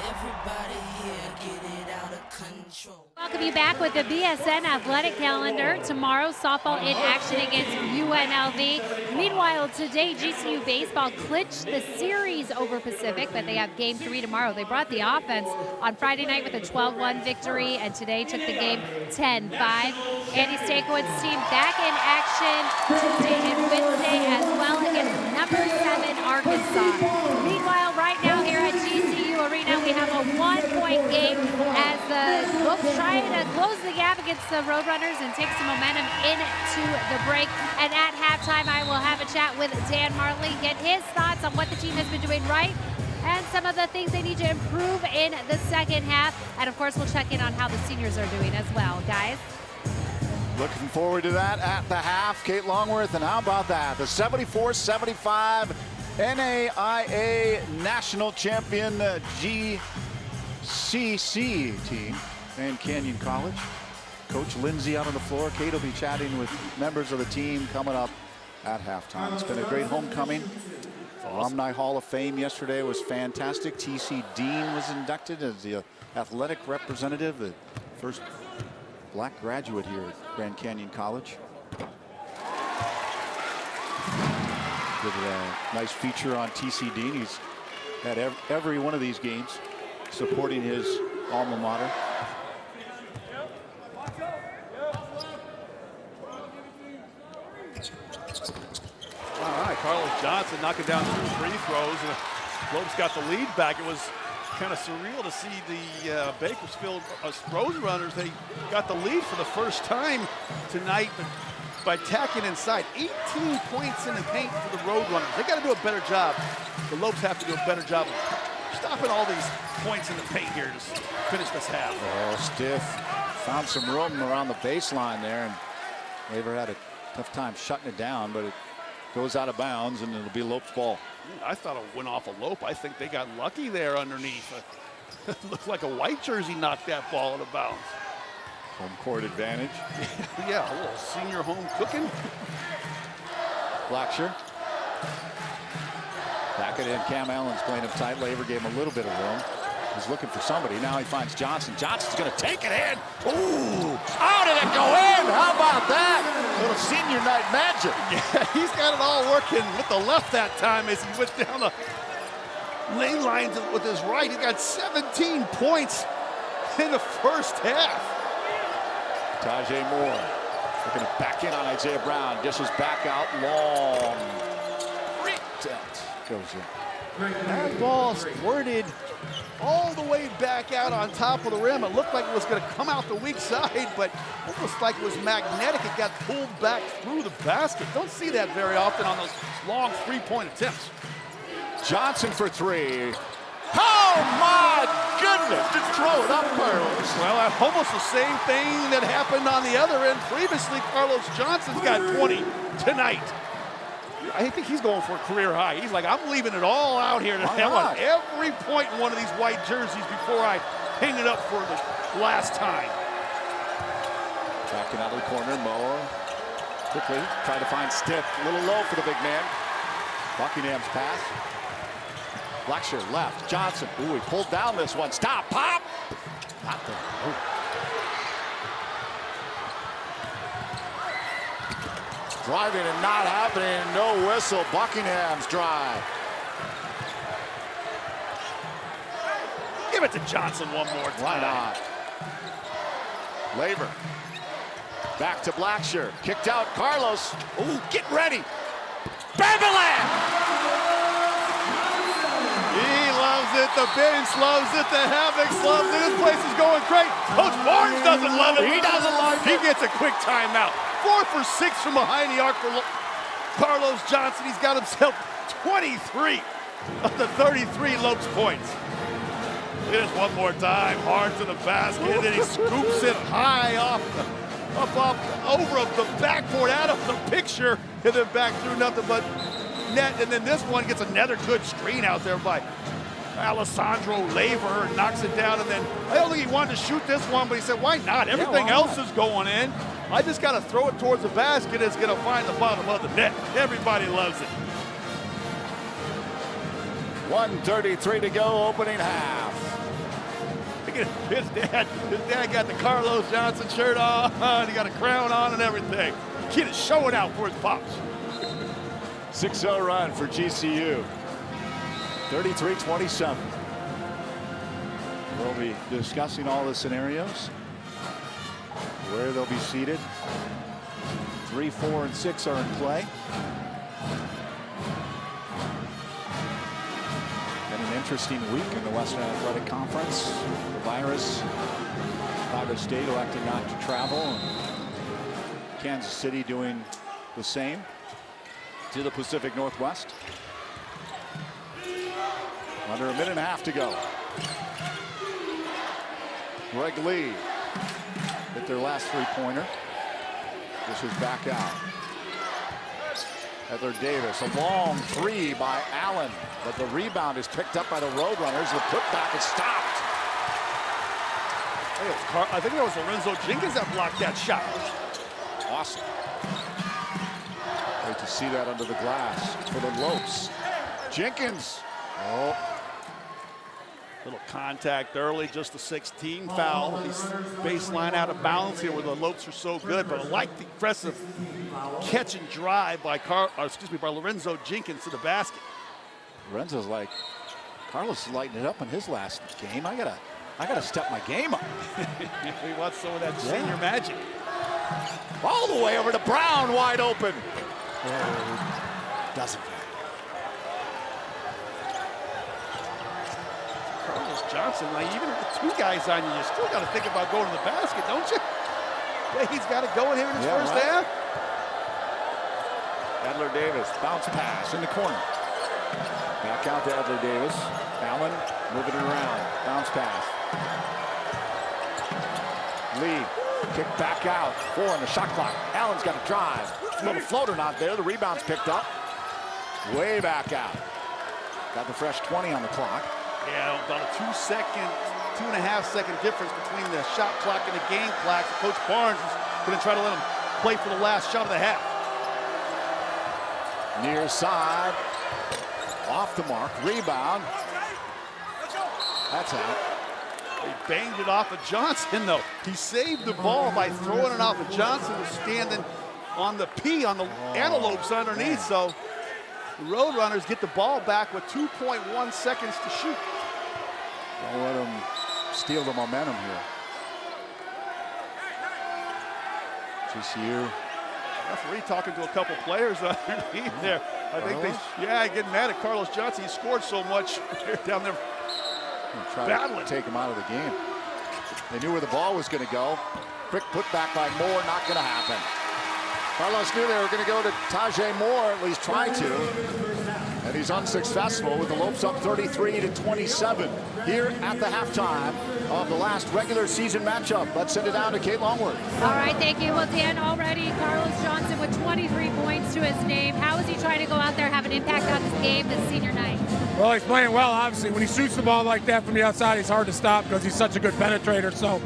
Everybody here, get it out of control. Welcome you back with the BSN athletic calendar. Tomorrow, softball in action against UNLV. Meanwhile, today, GCU baseball clinched the series over Pacific, but they have game 3 tomorrow. They brought the offense on Friday night with a 12-1 victory, and today took the game 10-5. Andy Stankowitz's team back in action Tuesday and Wednesday as well against number 7 Arkansas. Meanwhile, right now here at GCU Arena, we have a 1-point game as the Lopes try to close the gap against the Roadrunners and take some momentum into the break. And at halftime, I will have a chat with Dan Marley, get his thoughts on what the team has been doing right and some of the things they need to improve in the second half. And of course, we'll check in on how the seniors are doing as well, guys. Looking forward to that at the half. Kate Longworth, and how about that? The 74-75 NAIA National Champion GCC team, Grand Canyon College. Coach Lindsay out on the floor. Kate will be chatting with members of the team coming up at halftime. It's been a great homecoming. Alumni Hall of Fame yesterday was fantastic. TC Dean was inducted as the athletic representative, the first black graduate here at Grand Canyon College. Did a nice feature on TC Dean. He's had every one of these games supporting his alma mater. All right, Carlos Johnson knocking down 2 free throws. Lopes got the lead back. It was kind of surreal to see the Bakersfield Roadrunners. They got the lead for the first time tonight by tacking inside. 18 points in the paint for the Roadrunners. They got to do a better job. The Lopes have to do a better job of stopping all these points in the paint here to finish this half. Oh, Stiff found some room around the baseline there, and Laver had a tough time shutting it down, but it goes out of bounds, and it'll be Lopes' ball. I thought it went off a Lope. I think they got lucky there underneath. It looked like a white jersey knocked that ball out of bounds. Home court advantage. Yeah, a little senior home cooking. Blackshear. Back it in. Cam Allen's playing him tight. Laver gave him a little bit of room. He's looking for somebody. Now he finds Johnson. Johnson's going to take it in. Ooh! How did it go in? How about that? A little senior night magic. Yeah, he's got it all working with the left that time as he went down the lane lines with his right. He got 17 points in the first half. Tajay Moore looking to back in on Isaiah Brown. Dishes back out long. Great tilt. Goes in. That ball squirted all the way back out on top of the rim. It looked like it was going to come out the weak side, but almost like it was magnetic. It got pulled back through the basket. Don't see that very often on those long three-point attempts. Johnson for 3. Oh my goodness, just throw it up, Carlos. Well, almost the same thing that happened on the other end previously. Carlos Johnson's got 20 tonight. I think he's going for a career high. He's like, I'm leaving it all out here tonight. I want every point in one of these white jerseys before I hang it up for the last time. Backing out of the corner, Moore quickly try to find Stiff. A little low for the big man. Buckingham's pass. Blackshear left. Johnson. Ooh, he pulled down this one. Stop. Pop. Not there. Ooh. Driving and not happening. No whistle. Buckingham's drive. Give it to Johnson one more time. Why not? Labor. Back to Blackshear. Kicked out. Carlos. Ooh, get ready. Bambalam! He loves it. The bench loves it. The Havocs loves it. This place is going great. Coach Barnes doesn't love it. He doesn't like it. He gets a quick timeout. 4 for 6 from behind the arc for Carlos Johnson. He's got himself 23 of the 33 Lopes points. It is one more time. Hard to the basket. And then he scoops it high off over the backboard, out of the picture, and then back through nothing but net. And then this one gets another good screen out there by Alessandro Labor, and knocks it down. And then I don't think he wanted to shoot this one, but he said, why not? Everything else is going in. I just got to throw it towards the basket. It's going to find the bottom of the net. Everybody loves it. 1:33 to go, opening half. His dad got the Carlos Johnson shirt on. He got a crown on and everything. The kid is showing out for his pops. 6-0 run for GCU. 33-27. We'll be discussing all the scenarios, where they'll be seated. 3, 4, and 6 are in play. Been an interesting week in the Western Athletic Conference. The virus, Chicago State elected not to travel, and Kansas City doing the same to the Pacific Northwest. Under a minute and a half to go. Greg Lee hit their last three-pointer. This is back out. Heather Davis, a long three by Allen, but the rebound is picked up by the Roadrunners. The putback is stopped. I think it was Lorenzo Jenkins that blocked that shot. Awesome. Great to see that under the glass for the Lopes. Jenkins. Oh. Little contact early, just a 16 foul. He's baseline out of bounds here where the Lopes are so good, but I like the aggressive catch and drive by Lorenzo Jenkins to the basket. Lorenzo's like, Carlos is lighting it up in his last game. I gotta step my game up. He wants some of that senior magic. All the way over to Brown, wide open. Doesn't matter. Carlos Johnson, like, even with 2 guys on you, you still got to think about going to the basket, don't you? Yeah, he's got it going here in his first half. Adler Davis, bounce pass in the corner. Back out to Adler Davis. Allen moving it around. Bounce pass. Lead. Kick back out. 4 on the shot clock. Allen's got a drive. Little floater not there. The rebound's picked up. Way back out. Got the fresh 20 on the clock. Yeah, about a 2.5 second difference between the shot clock and the game clock. Coach Barnes is going to try to let him play for the last shot of the half. Near side. Off the mark. Rebound. That's out. He banged it off of Johnson, though. He saved the ball by throwing it off of Johnson, who's standing on the P on the antelopes underneath. So the Roadrunners get the ball back with 2.1 seconds to shoot. Don't let them steal the momentum here. GCU. Referee talking to a couple players underneath there. I think getting mad at Carlos Johnson. He scored so much down there. Battling. To take him out of the game. They knew where the ball was going to go. Quick putback by Moore, not going to happen. Carlos knew they were going to go to Tajay Moore, at least try to. And he's unsuccessful with the Lopes up 33-27 here at the halftime of the last regular season matchup. Let's send it down to Kate Longworth. All right, thank you. Well, Dan, already Carlos Johnson with 23 points to his name. How is he trying to go out there, have an impact on this game this senior night? Well, he's playing well, obviously. When he shoots the ball like that from the outside, he's hard to stop because he's such a good penetrator. So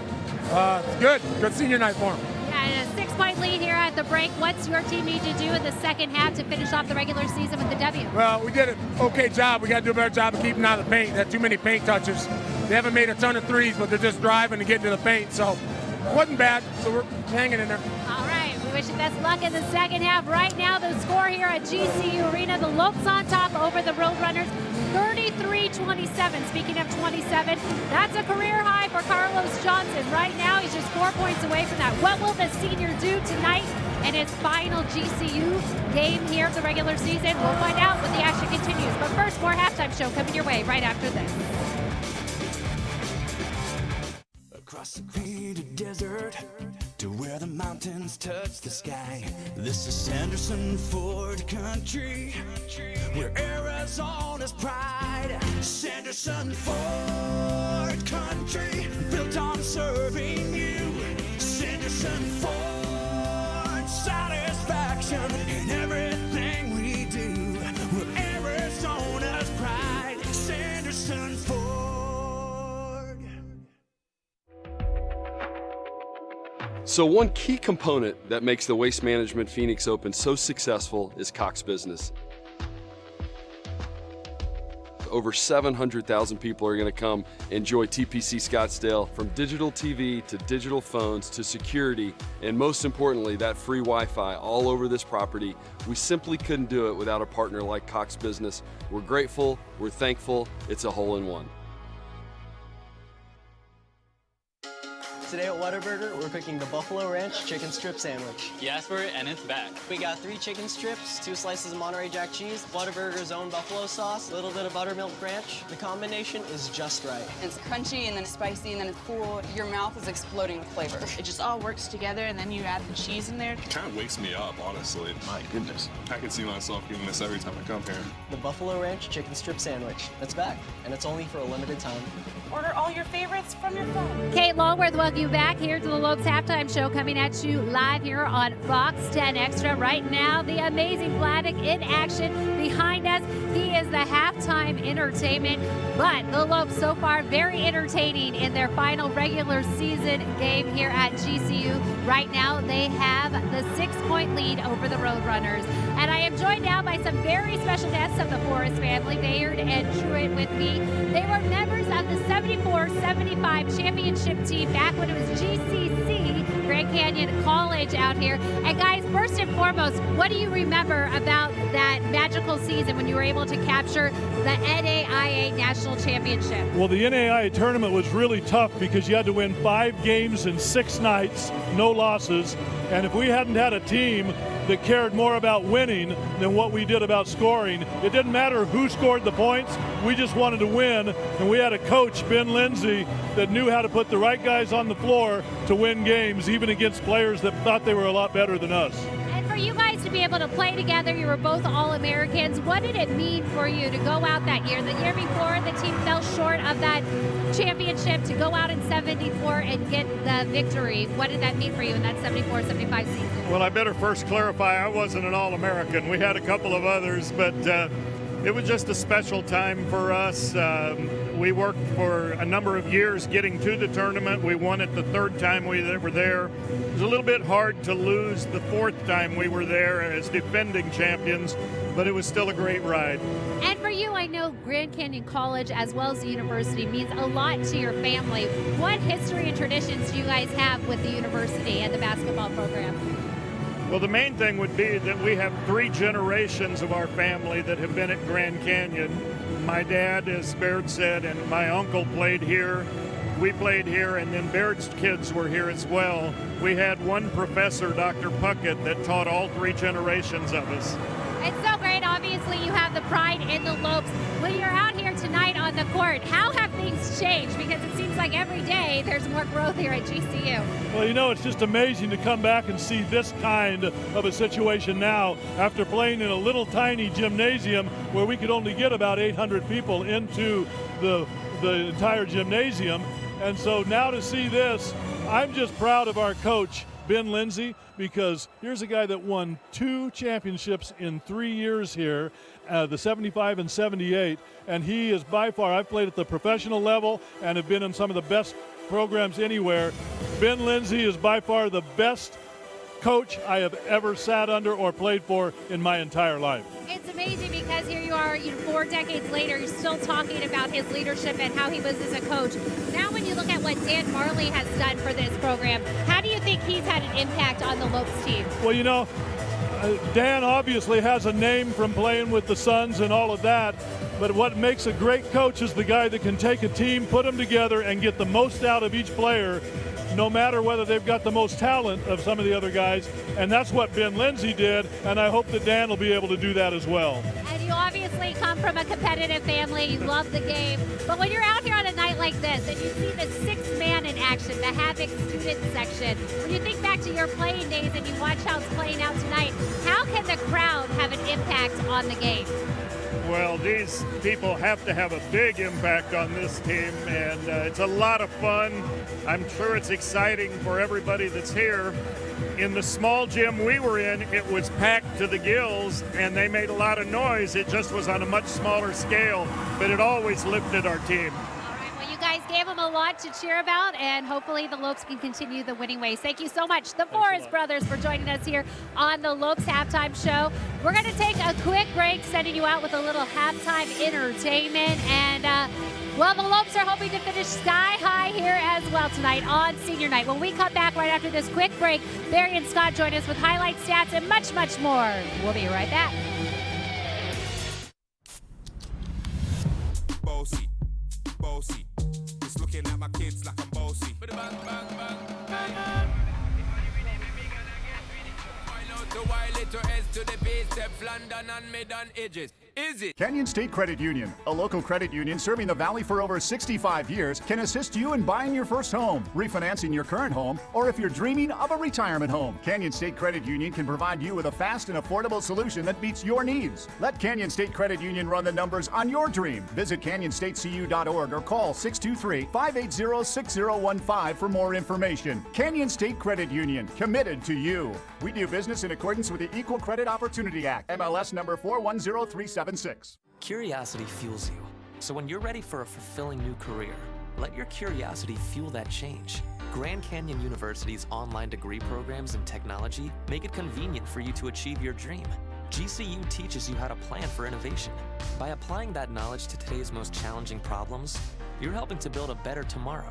it's good senior night for him. Yeah, and a 6-point lead here at at the break. What's your team need to do in the second half to finish off the regular season with the W? Well, we did an okay job. We got to do a better job of keeping out of the paint. There are too many paint touches. They haven't made a ton of threes, but they're just driving to get into the paint. So it wasn't bad, so we're hanging in there. All right, we wish you best luck in the second half. Right now, the score here at GCU Arena, the Lopes on top over the Roadrunners, 33-27. Speaking of 27, that's a career high for Carlos Johnson. Right now, he's just 4 points away from that. What will the senior do tonight in his final GCU game here of the regular season? We'll find out when the action continues. But first, more halftime show coming your way right after this. Across the green desert to where the mountains touch the sky. This is Sanderson Ford country, where Arizona's pride. Sanderson Ford country, built on serving you. Sanderson Ford, satisfaction in everything we do. We're Arizona's pride. Sanderson Ford. So one key component that makes the Waste Management Phoenix Open so successful is Cox Business. Over 700,000 people are going to come enjoy TPC Scottsdale, from digital TV to digital phones to security, and most importantly, that free Wi-Fi all over this property. We simply couldn't do it without a partner like Cox Business. We're grateful, we're thankful, it's a hole-in-one. Today at Whataburger, we're cooking the Buffalo Ranch chicken strip sandwich. You asked for it, and it's back. We got 3 chicken strips, 2 slices of Monterey Jack cheese, Whataburger's own buffalo sauce, a little bit of buttermilk ranch. The combination is just right. It's crunchy and then it's spicy and then it's cool. Your mouth is exploding with flavor. It just all works together, and then you add the cheese in there. It kind of wakes me up, honestly. My goodness. I can see myself eating this every time I come here. The Buffalo Ranch chicken strip sandwich. It's back, and it's only for a limited time. Order all your favorites from your phone. Kate Longworth, welcome you back here to the Lopes Halftime Show, coming at you live here on Fox 10 Extra. Right now, the amazing Vladik in action behind us. He is the halftime entertainment, but the Lopes so far very entertaining in their final regular season game here at GCU. Right now, they have the 6-point lead over the Roadrunners. And I am joined now by some very special guests of the Forrest family, Bayard and Truitt with me. They were members of the 74-75 championship team back when it was GCC, Grand Canyon College out here. And guys, first and foremost, what do you remember about that magical season when you were able to capture the NAIA National Championship? Well, the NAIA tournament was really tough because you had to win 5 games in 6 nights, no losses. And if we hadn't had a team that cared more about winning than what we did about scoring, it didn't matter who scored the points. We just wanted to win, and we had a coach, Ben Lindsay, that knew how to put the right guys on the floor to win games, even against players that thought they were a lot better than us. And for you guys to be able to play together, you were both All-Americans. What did it mean for you to go out that year? The year before, the team fell short of that championship. To go out in 74 and get the victory, what did that mean for you in that 74-75 season? Well, I better first clarify, I wasn't an All-American. We had a couple of others, but it was just a special time for us. We worked for a number of years getting to the tournament. We won it the 3rd time we were there. It was a little bit hard to lose the 4th time we were there as defending champions, but it was still a great ride. And for you, I know Grand Canyon College as well as the university means a lot to your family. What history and traditions do you guys have with the university and the basketball program? Well, the main thing would be that we have 3 generations of our family that have been at Grand Canyon. My dad, as Baird said, and my uncle played here. We played here, and then Baird's kids were here as well. We had one professor, Dr. Puckett, that taught all 3 generations of us. It's so great. Obviously, you have the pride in the Lopes. When you're out here tonight on the court, how have things changed? Because it seems like every day there's more growth here at GCU. Well, you know, it's just amazing to come back and see this kind of a situation now after playing in a little tiny gymnasium where we could only get about 800 people into the entire gymnasium. And so now to see this, I'm just proud of our coach, Ben Lindsay, because here's a guy that won 2 championships in 3 years here, the 75 and 78, and he is by far, I've played at the professional level and have been in some of the best programs anywhere. Ben Lindsay is by far the best coach I have ever sat under or played for in my entire life. It's amazing because here you are, 4 decades later, you're still talking about his leadership and how he was as a coach. Now when you look at what Dan Marley has done for this program, how do you think he's had an impact on the Lopes team? Well, Dan obviously has a name from playing with the Suns and all of that, but what makes a great coach is the guy that can take a team, put them together, and get the most out of each player, no matter whether they've got the most talent of some of the other guys. And that's what Ben Lindsay did, and I hope that Dan will be able to do that as well. And you obviously come from a competitive family. You love the game. But when you're out here on a night like this and you see the 6th man in action, the Havoc student section, when you think back to your playing days and you watch how it's playing out tonight, how can the crowd have an impact on the game? Well, these people have to have a big impact on this team, and it's a lot of fun. I'm sure it's exciting for everybody that's here. In the small gym we were in, it was packed to the gills, and they made a lot of noise. It just was on a much smaller scale, but it always lifted our team. You guys gave them a lot to cheer about, and hopefully the Lopes can continue the winning ways. Thank you so much, the Forrest brothers, for joining us here on the Lopes Halftime Show. We're going to take a quick break, sending you out with a little halftime entertainment. And, well, the Lopes are hoping to finish sky high here as well tonight on senior night. When we come back right after this quick break, Barry and Scott join us with highlight stats and much, much more. We'll be right back. Bossy, bossy. Just looking at my kids like I'm bossy. Bang, bang, bang, bang. The wild little S to the base, step London and mid on edges. Is it? Canyon State Credit Union, a local credit union serving the Valley for over 65 years, can assist you in buying your first home, refinancing your current home, or if you're dreaming of a retirement home. Canyon State Credit Union can provide you with a fast and affordable solution that meets your needs. Let Canyon State Credit Union run the numbers on your dream. Visit canyonstatecu.org or call 623-580-6015 for more information. Canyon State Credit Union, committed to you. We do business in accordance with the Equal Credit Opportunity Act, MLS number 410376. Curiosity fuels you. So when you're ready for a fulfilling new career, let your curiosity fuel that change. Grand Canyon University's online degree programs in technology make it convenient for you to achieve your dream. GCU teaches you how to plan for innovation. By applying that knowledge to today's most challenging problems, you're helping to build a better tomorrow.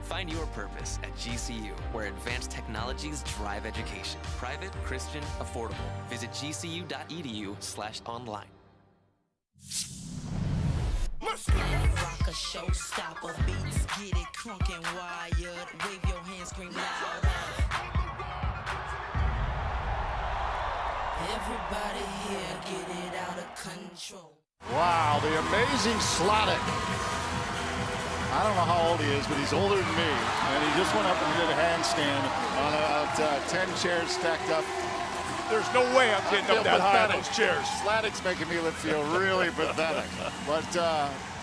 Find your purpose at GCU, where advanced technologies drive education. Private, Christian, affordable. Visit gcu.edu/online. Rock a showstopper, beats, get it crunk and wired. Wave your hands, scream loud. Everybody here, get it out of control. Wow, the amazing Slatic. I don't know how old he is, but he's older than me. And he just went up and did a handstand on about 10 chairs stacked up. There's no way I'm getting up that high on those chairs. Slatic's making me feel really pathetic. But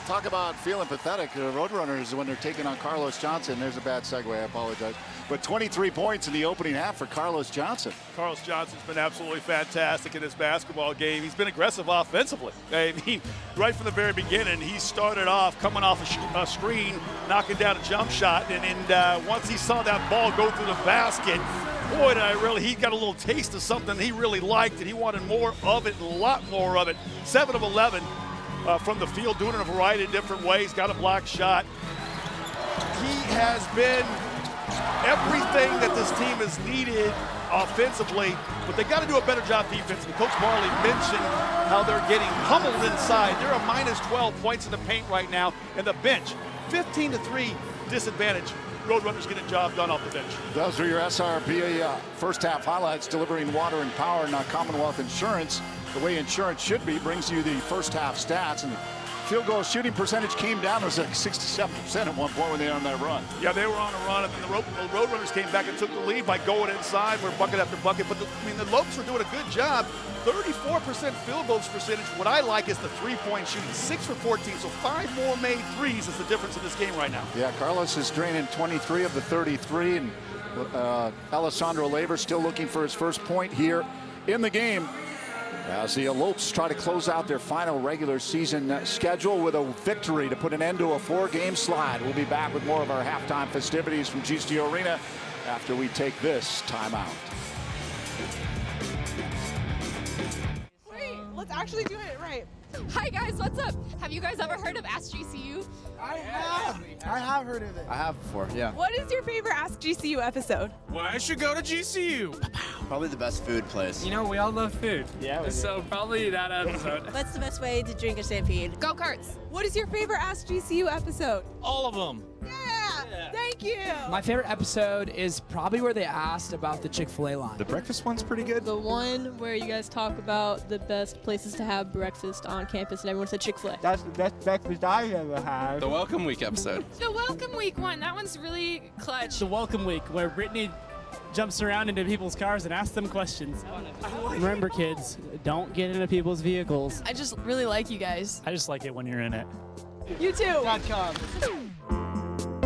talk about feeling pathetic. Roadrunners, when they're taking on Carlos Johnson, there's a bad segue, I apologize. But 23 points in the opening half for Carlos Johnson. Carlos Johnson's been absolutely fantastic in this basketball game. He's been aggressive offensively. I mean, right from the very beginning, he started off coming off a screen, knocking down a jump shot, and once he saw that ball go through the basket, boy, he got a little taste of something he really liked, and he wanted more of it, a lot more of it. 7 of 11 from the field, doing it in a variety of different ways, got a block shot. He has been everything that this team has needed offensively, but they got to do a better job defensively. Coach Marley mentioned how they're getting pummeled inside. They're a minus 12 points in the paint right now, and the bench, 15-3 disadvantage. Roadrunners get a job done off the bench. Those are your SRP first half highlights, delivering water and power, not Commonwealth Insurance. The way insurance should be, brings you the first half stats. And the field goal shooting percentage came down. It was like 67% at one point when they were on that run. Yeah, they were on a run, and then the Roadrunners came back and took the lead by going inside. We're bucket after bucket. But the Lopes were doing a good job. 34% field goals percentage. What I like is the three-point shooting, 6 for 14. So 5 more made threes is the difference in this game right now. Yeah, Carlos is draining 23 of the 33, and Alessandro Laver still looking for his first point here in the game, as the Lopes try to close out their final regular season schedule with a victory to put an end to a 4-game slide. We'll be back with more of our halftime festivities from GCU Arena after we take this timeout. Wait, let's actually do it right. Hi guys, what's up? Have you guys ever heard of Ask GCU? I have heard of it. I have before, yeah. What is your favorite Ask GCU episode? Well, I should go to GCU. Probably the best food place. You know, we all love food. Yeah. So probably that episode. What's the best way to drink a stampede? Go-karts. What is your favorite Ask GCU episode? All of them. Yeah, thank you. My favorite episode is probably where they asked about the Chick-fil-A line. The breakfast one's pretty good. The one where you guys talk about the best places to have breakfast on campus and everyone said Chick-fil-A. That's the best breakfast I ever had. The Welcome Week episode. The Welcome Week one, that one's really clutch. The Welcome Week, where Brittany jumps around into people's cars and asks them questions. Remember, kids, don't get into people's vehicles. I just really like you guys. I just like it when you're in it. You too.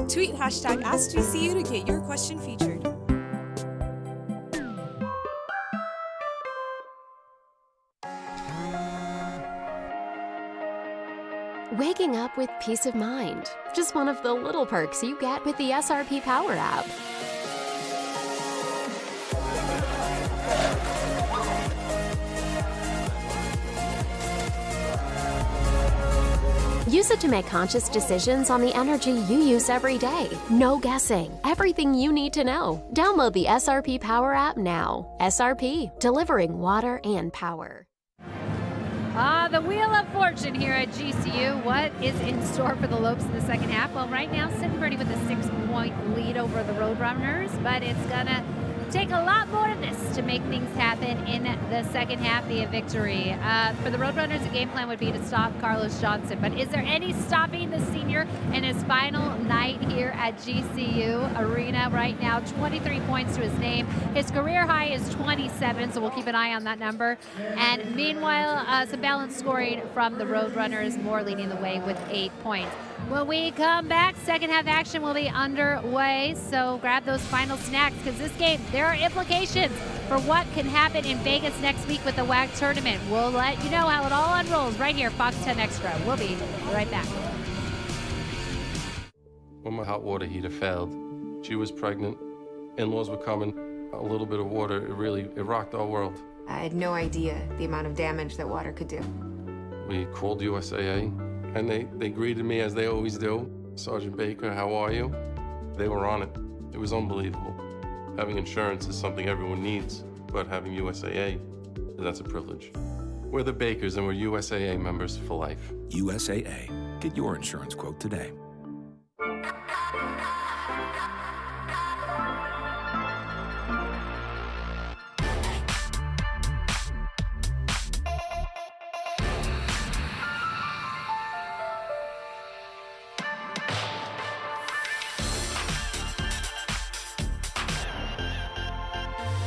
Tweet hashtag AskGCU to get your question featured. Waking up with peace of mind. Just one of the little perks you get with the SRP Power app. Use it to make conscious decisions on the energy you use every day. No guessing. Everything you need to know. Download the SRP Power app now. SRP, delivering water and power. The Wheel of Fortune here at GCU. What is in store for the Lopes in the second half? Well, right now, sitting pretty with a 6-point lead over the Roadrunners, but it's going to take a lot more of this to make things happen in the second half, be a victory. For the Roadrunners, the game plan would be to stop Carlos Johnson, but is there any stopping the senior in his final night here at GCU Arena right now? 23 points to his name. His career high is 27, so we'll keep an eye on that number. And meanwhile, some balanced scoring from the Roadrunners, Moore leading the way with 8 points. When we come back, second half action will be underway, so grab those final snacks, because this game, there are implications for what can happen in Vegas next week with the WAC tournament. We'll let you know how it all unrolls right here, Fox 10 Extra. We'll be right back. When my hot water heater failed, she was pregnant, in-laws were coming, a little bit of water, it rocked our world. I had no idea the amount of damage that water could do. We called USAA, and they greeted me as they always do. Sergeant Baker, how are you? They were on it. It was unbelievable. Having insurance is something everyone needs, but having USAA, that's a privilege. We're the Bakers, and we're USAA members for life. USAA. Get your insurance quote today.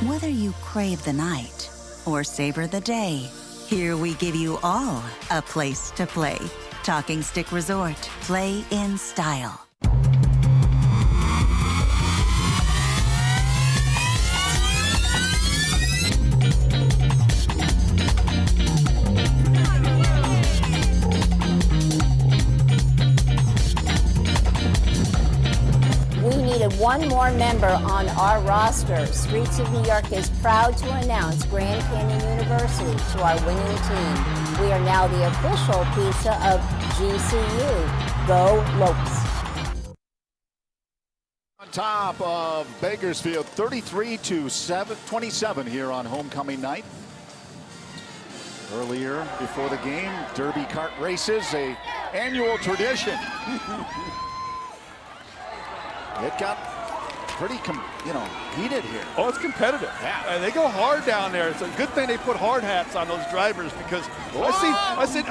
Whether you crave the night or savor the day, here we give you all a place to play. Talking Stick Resort. Play in style. One more member on our roster. Streets of New York is proud to announce Grand Canyon University to our winning team. We are now the official pizza of GCU. Go Lopes. On top of Bakersfield, 33-27 here on homecoming night. Earlier, before the game, Derby cart races, an annual tradition. It got pretty, heated here. Oh, it's competitive. Yeah. They go hard down there. It's a good thing they put hard hats on those drivers, because I seen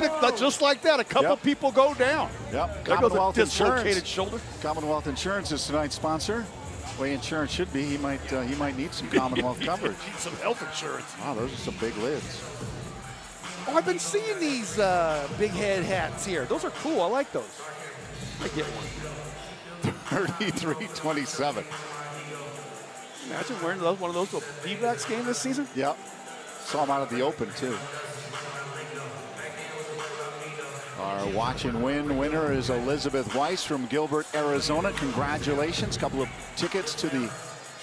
it just like that. A couple people go down. Yep. There goes a dislocated Insurance. shoulder. Commonwealth Insurance is tonight's sponsor. The way insurance should be, he might need some Commonwealth coverage. Need some health insurance. Wow, those are some big lids. Oh, I've been seeing these big head hats here. Those are cool. I like those. I get one. 33-27. Imagine wearing one of those to a D-backs game this season. Yep. Saw him out of the open, too. Our watch and win winner is Elizabeth Weiss from Gilbert, Arizona. Congratulations. Couple of tickets to the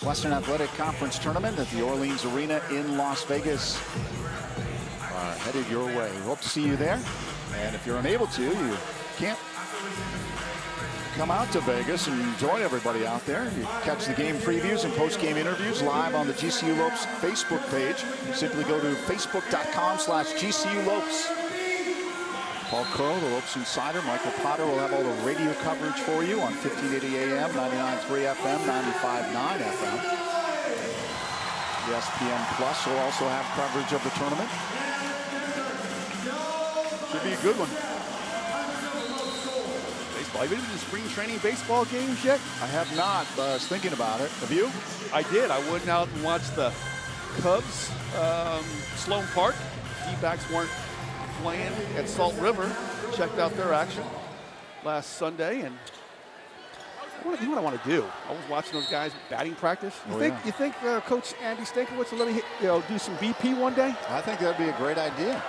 Western Athletic Conference Tournament at the Orleans Arena in Las Vegas are headed your way. We hope to see you there. And if you're unable to, you can't come out to Vegas and join everybody out there. You catch the game previews and post-game interviews live on the GCU Lopes Facebook page. Simply go to facebook.com/GCU Lopes. Paul Crow, the Lopes Insider, Michael Potter will have all the radio coverage for you on 1580 AM, 99.3 FM, 95.9 FM. ESPN Plus will also have coverage of the tournament. Should be a good one. Baseball. Have you been to the spring training baseball games yet? I have not, but I was thinking about it. Have you? I did. I went out and watched the Cubs, Sloan Park. D-backs weren't playing at Salt River. Checked out their action last Sunday, and you know what I want to do? I was watching those guys batting practice. You think Coach Andy Stankiewicz will let me do some BP one day? I think that'd be a great idea.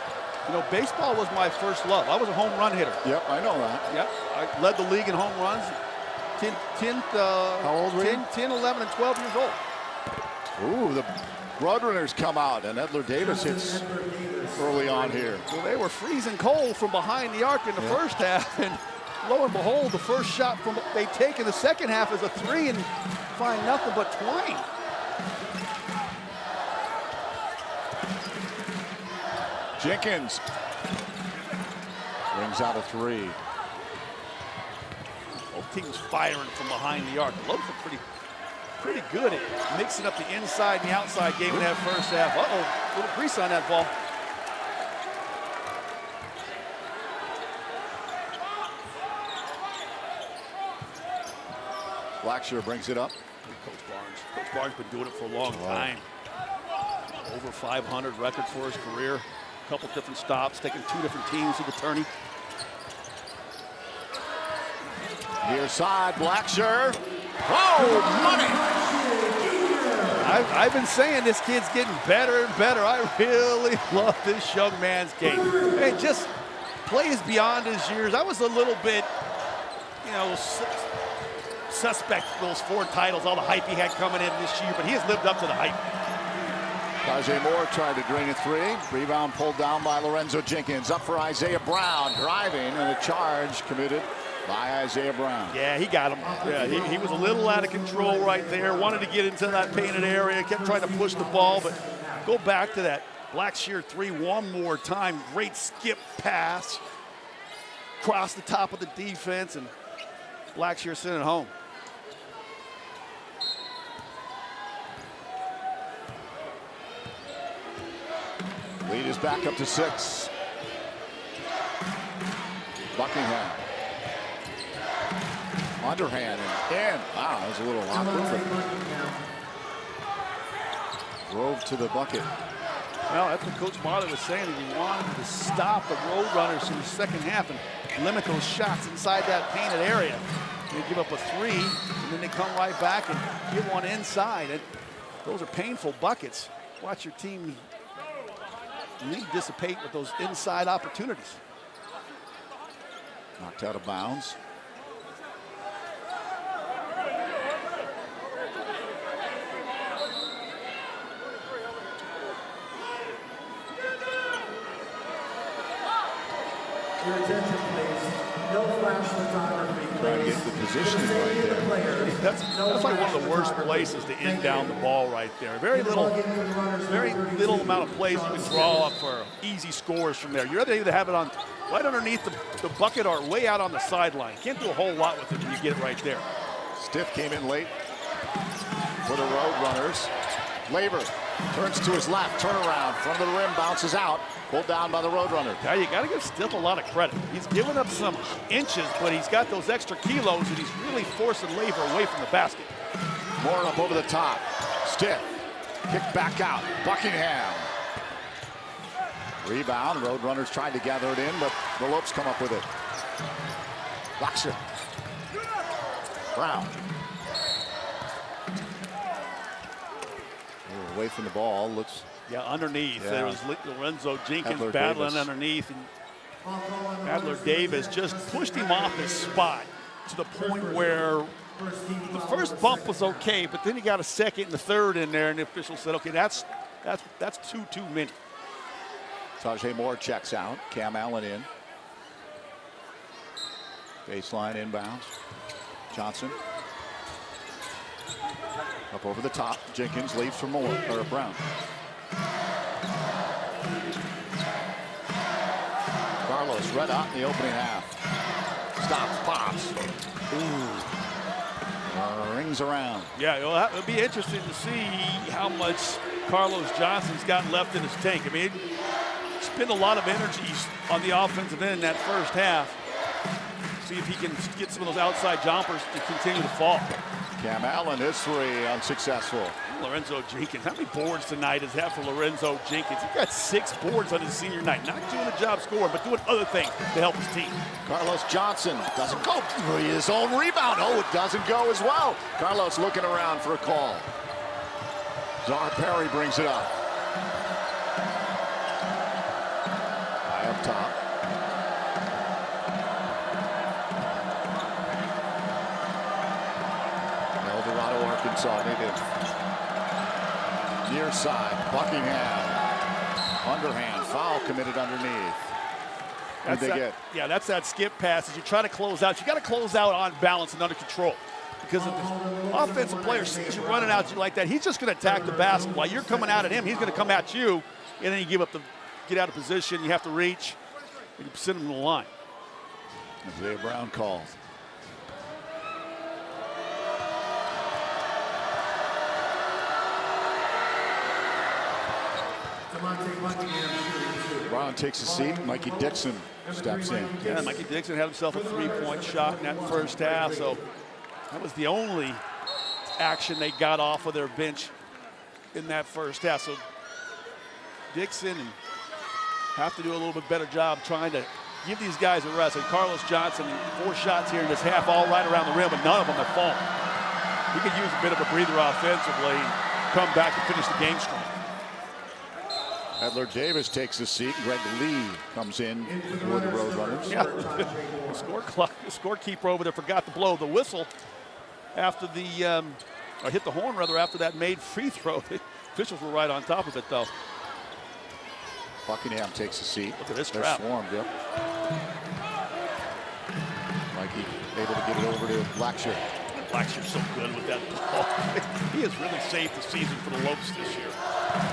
You know, baseball was my first love. I was a home run hitter. Yep, I know that. Yep, I led the league in home runs. How old were you? 10, 11, and 12 years old. Ooh, the Roadrunners come out, and Edler Davis hits early on here. Well, they were freezing cold from behind the arc in the first half, and lo and behold, the first shot they take in the second half is a 3 and find nothing but twine. Jenkins brings out a 3. Both teams firing from behind the arc. The Lopes are pretty good at mixing up the inside and the outside game in that first half. Uh-oh, a little grease on that ball. Blackshear brings it up. Coach Barnes. Coach Barnes been doing it for a long time. Over 500 record for his career. A couple different stops, taking 2 different teams to the tourney. Near side, Blackshear. Oh, money! I've been saying this kid's getting better and better. I really love this young man's game. Hey, just plays beyond his years. I was a little bit, suspect for those 4 titles, all the hype he had coming in this year, but he has lived up to the hype. Tajay Moore tried to drain a 3. Rebound pulled down by Lorenzo Jenkins. Up for Isaiah Brown, driving, and a charge committed by Isaiah Brown. Yeah, he got him. Yeah, he was a little out of control right there. Wanted to get into that painted area. Kept trying to push the ball, but go back to that Blackshear 3 one more time. Great skip pass. Cross the top of the defense, and Blackshear sent it home. Lead is back up to 6. Buckingham. Underhand and in. Wow, that was a little awkward. Drove to the bucket. Well, that's what Coach Marley was saying. He wanted to stop the Roadrunners in the second half and limit those shots inside that painted area. They give up a 3, and then they come right back and get one inside. And those are painful buckets. Watch your team lead dissipate with those inside opportunities. Knocked out of bounds. Your attention, please. No flash photography. Trying to get the positioning right there. That's like one of the worst places to end down the ball right there. Very little amount of plays you can draw up for easy scores from there. You're either have it on right underneath the bucket or way out on the sideline. Can't do a whole lot with it when you get it right there. Stiff came in late for the Roadrunners. Laver turns to his left, turnaround, front of the rim, bounces out. Pulled down by the Roadrunner. Yeah, you got to give Stiff a lot of credit. He's given up some inches, but he's got those extra kilos, and he's really forcing Laver away from the basket. Moore up over the top. Stiff. Kick back out. Buckingham. Rebound. Roadrunners tried to gather it in, but the Lopes come up with it. Blackshear. Brown. Away from the ball. Looks. Yeah, underneath. Yeah. There was Lorenzo Jenkins Edler battling Davis. underneath. And Adler Davis just pushed him off his spot to the point where the first bump was okay, but then he got a second and a third in there, and the official said, okay, that's too many. Tajay Moore checks out. Cam Allen in. Baseline inbounds. Johnson. Up over the top. Jenkins leaves for Moore, or Brown. Carlos red hot in the opening half. Stops, pops. Ooh. Rings around. Yeah, it'll be interesting to see how much Carlos Johnson's got left in his tank. I mean, spent a lot of energies on the offensive end in that first half. See if he can get some of those outside jumpers to continue to fall. Cam Allen, his three unsuccessful. Lorenzo Jenkins, how many boards tonight is that for Lorenzo Jenkins? He got 6 boards on his senior night. Not doing a job scoring, but doing other things to help his team. Carlos Johnson doesn't go. His own rebound. Oh, it doesn't go as well. Carlos looking around for a call. Czar Perry brings it up. High up top. Eldorado, Arkansas native. Near side, Buckingham. Underhand, foul committed underneath. Yeah, that's that skip pass. As you try to close out, you got to close out on balance and under control. Because if the offensive player sees you running out to you like that, he's just going to attack the basket. While you're coming out at him, he's going to come at you, and then you get out of position. You have to reach, and you send him to the line. Isaiah Brown called. Brown takes a seat. Mikey Dixon steps in. Yeah, Mikey Dixon had himself a 3-point shot in that first half, so that was the only action they got off of their bench in that first half. So Dixon have to do a little bit better job trying to give these guys a rest. And Carlos Johnson, 4 shots here in this half, all right around the rim, but none of them have fallen. He could use a bit of a breather offensively and come back and finish the game strong. Edler Davis takes a seat. Greg Lee comes in for the Roadrunners. Yeah, the scorekeeper over there forgot to blow the whistle after the, or hit the horn rather, after that made free throw. The officials were right on top of it though. Buckingham takes a seat. Look at this They're trap. swarmed, yep. Mikey able to get it over to Blackshear. Blackshear's so good with that ball. He has really saved the season for the Lopes this year.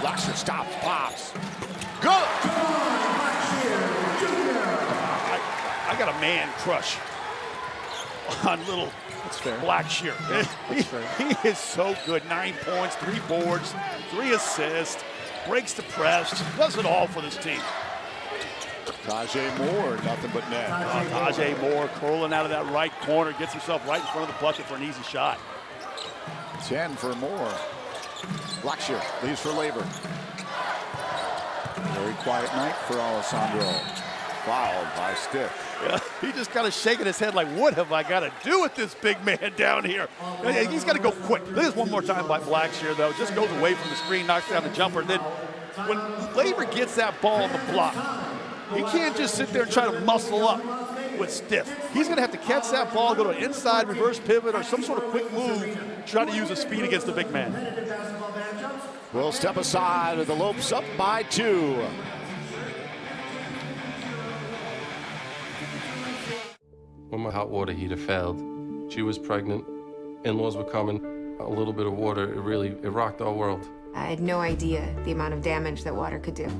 Blackshear stops, pops. Good! I got a man crush on little Blackshear. He is so good. 9 points, 3 boards, 3 assists, breaks the press, does it all for this team. Tajay Moore, nothing but net. Tajay Moore curling out of that right corner, gets himself right in front of the bucket for an easy shot. 10 for Moore. Blackshear leaves for Labor. Very quiet night for Alessandro. Fouled by Stiff. Yeah, he just kind of shaking his head like, what have I got to do with this big man down here? He's got to go quick. This is one more time by Blackshear, though. Just goes away from the screen, knocks down the jumper. Then when Labor gets that ball on the block, he can't just sit there and try to muscle up with Stiff. He's going to have to catch that ball, go to an inside reverse pivot or some sort of quick move, try to use his speed against the big man. We'll step aside with the Lopes up by 2. When my hot water heater failed, she was pregnant, in-laws were coming, a little bit of water, it rocked our world. I had no idea the amount of damage that water could do.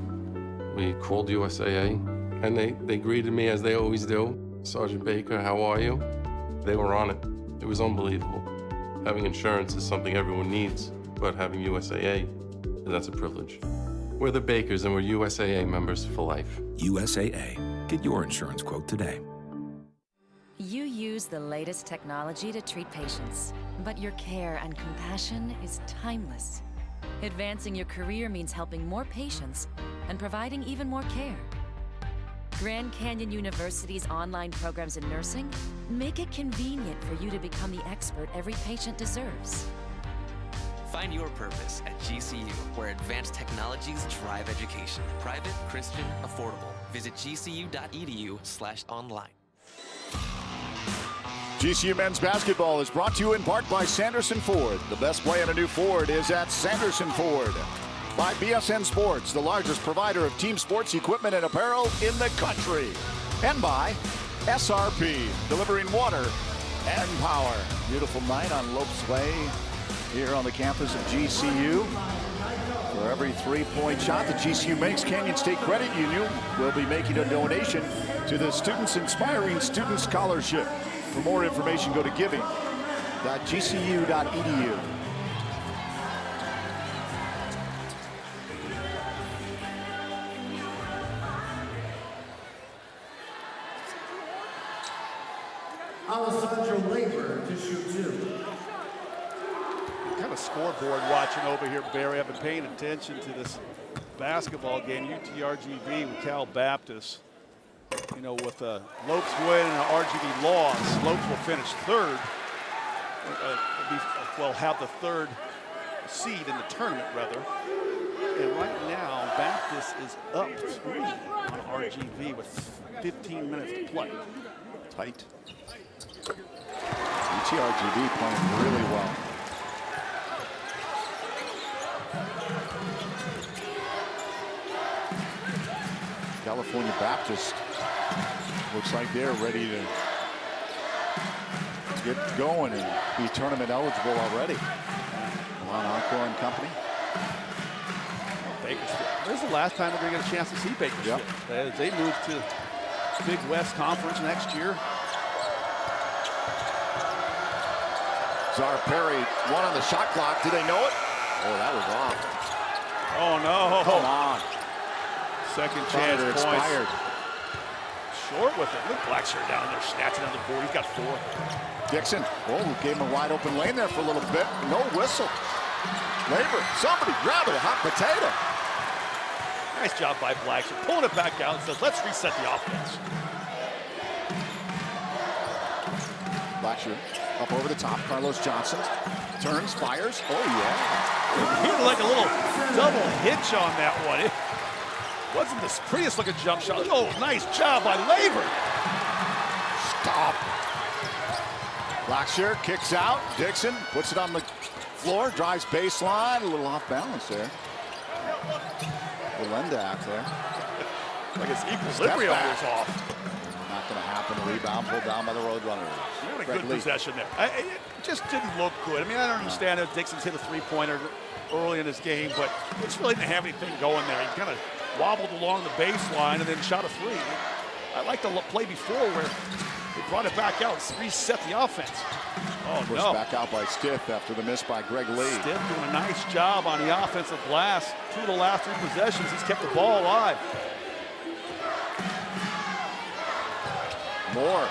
We called USAA, and they greeted me as they always do. Sergeant Baker, how are you? They were on it. It was unbelievable. Having insurance is something everyone needs, but having USAA, that's a privilege. We're the Bakers, and we're USAA members for life. USAA. Get your insurance quote today. You use the latest technology to treat patients, but your care and compassion is timeless. Advancing your career means helping more patients and providing even more care. Grand Canyon University's online programs in nursing make it convenient for you to become the expert every patient deserves. Find your purpose at GCU, where advanced technologies drive education. Private, Christian, affordable. Visit gcu.edu/online. GCU men's basketball is brought to you in part by Sanderson Ford. The best way on a new Ford is at Sanderson Ford. By BSN Sports, the largest provider of team sports equipment and apparel in the country. And by SRP, delivering water and power. Beautiful night on Lopes Way here on the campus of GCU. For every three-point shot that GCU makes, Canyon State Credit Union will be making a donation to the Students Inspiring Student Scholarship. For more information, go to giving.gcu.edu. Alessandro Labor to shoot 2. Kind of scoreboard watching over here, Barry. I've been paying attention to this basketball game, UTRGV with Cal Baptist. You know, with a Lopes win and an RGV loss, Lopes will finish third. Well, have the third seed in the tournament, rather. And right now, Baptist is up 3 on RGV with 15 minutes to play. Tight. UTRGV playing really well. California Baptist looks like they're ready to get going and be tournament eligible already. On Encore and company. Bakersfield. This is the last time we're going to get a chance to see Bakersfield. Yep. They move to Big West Conference next year. Czar Perry, one on the shot clock. Do they know it? Oh, that was off. Oh, no. Come on. Second chance points. Expired. Short with it. Look, Blackshear down there snatching on the board. He's got 4. Dixon, gave him a wide open lane there for a little bit. No whistle. Labor, somebody grab it, a hot potato. Nice job by Blackshear. Pulling it back out and says, let's reset the offense. Blackshear up over the top. Carlos Johnson turns, fires. Oh, yeah. He had like a little double hitch on that one. It wasn't the prettiest looking jump shot. Oh, nice job by Labor. Stop. Blackshear kicks out. Dixon puts it on the floor, drives baseline. A little off balance there. Lendak there. Like his equilibrium was off. Not going to happen. Rebound pulled down by the Roadrunners. He had a good possession there. It just didn't look good. I mean, I don't understand if Dixon's hit a three-pointer early in this game, but it just really didn't have anything going there. He kind of wobbled along the baseline and then shot a 3. I like the play before where they brought it back out and reset the offense. Oh, pushed back out by Stiff after the miss by Greg Lee. Stiff doing a nice job on the offensive glass. 2 of the last 3 possessions, he's kept the ball alive. Moore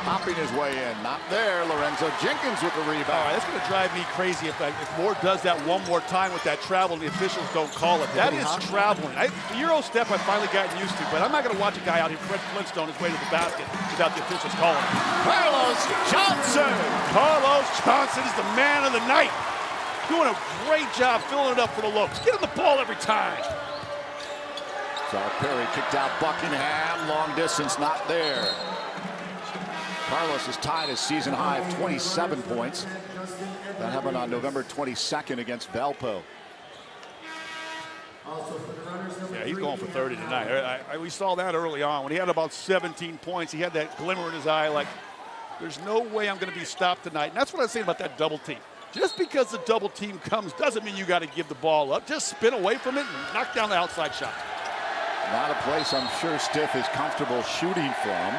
popping his way in, not there. Lorenzo Jenkins with the rebound. All right, that's going to drive me crazy if Moore does that one more time with that travel and the officials don't call it. That is traveling. The Euro step I've finally gotten used to, but I'm not going to watch a guy out here, Fred Flintstone, his way to the basket without the officials calling it. Carlos Johnson! Carlos Johnson is the man of the night. Doing a great job filling it up for the Lopes. Get him the ball every time. Czar Perry kicked out Buckingham. Long distance, not there. Carlos has tied his season high of 27 points. That happened on November 22nd against Valpo. Yeah, he's going for 30 tonight. We saw that early on. When he had about 17 points, he had that glimmer in his eye like, there's no way I'm going to be stopped tonight. And that's what I was saying about that double team. Just because the double team comes doesn't mean you got to give the ball up. Just spin away from it and knock down the outside shot. Not a place I'm sure Stiff is comfortable shooting from,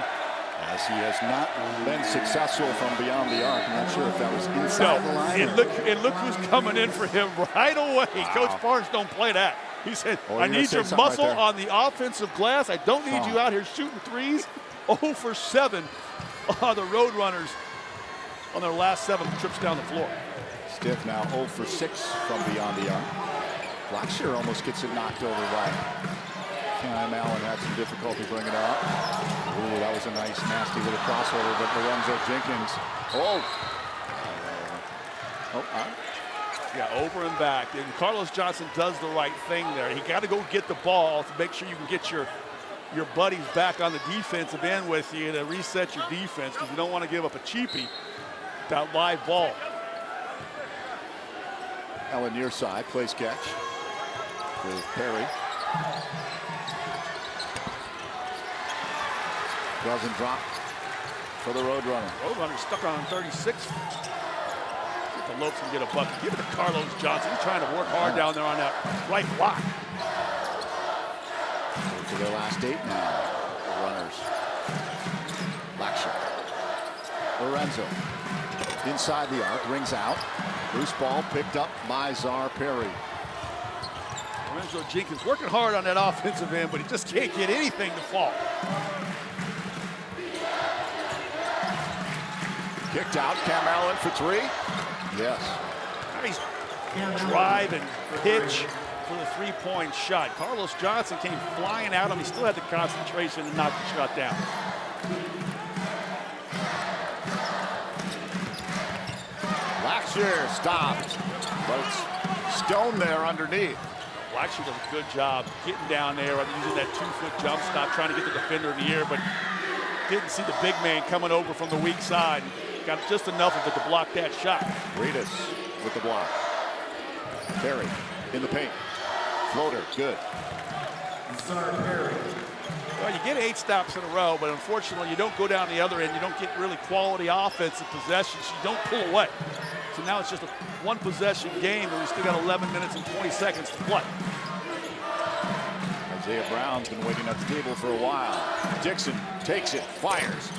as he has not been successful from beyond the arc. I'm not sure if that was inside the line. And look who's coming in for him right away. Wow. Coach Barnes don't play that. He said, I need your muscle on the offensive glass. I don't need you out here shooting threes. 0 for 7 are the Roadrunners on their last 7 trips down the floor. Stiff now 0 for 6 from beyond the arc. Blackshear almost gets it knocked over by Cam Allen. Had some difficulty bringing it up. Ooh, that was a nice, nasty little crossover, but Lorenzo Jenkins. Yeah, over and back. And Carlos Johnson does the right thing there. He got to go get the ball to make sure you can get your your buddies back on the defensive end with you to reset your defense because you don't want to give up a cheapie, that live ball. Ellen near side, plays catch with Perry. Doesn't drop for the Roadrunner. Roadrunner stuck on 36. The Lopes can get a bucket. Give it to Carlos Johnson. He's trying to work hard down there on that right block. To their last 8 now. The runners. Laxer. Lorenzo. Inside the arc. Rings out. Loose ball picked up by Czar Perry. Lorenzo Jenkins working hard on that offensive end, but he just can't get anything to fall. Kicked out. Cam Allen for 3. Yes. Nice drive and pitch for the three-point shot. Carlos Johnson came flying at him. He still had the concentration to knock the shot down. Laxer stopped, but it's Stone there underneath. Laxer does a good job getting down there, using that 2-foot jump stop, trying to get the defender in the air, but didn't see the big man coming over from the weak side. Got just enough of it to block that shot. Reedus with the block. Perry in the paint. Floater, good. Well, you get 8 stops in a row, but unfortunately, you don't go down the other end. You don't get really quality offensive possessions. You don't pull away. So now it's just a one-possession game, and we still got 11 minutes and 20 seconds to play. Isaiah Brown's been waiting at the table for a while. Dixon takes it, fires,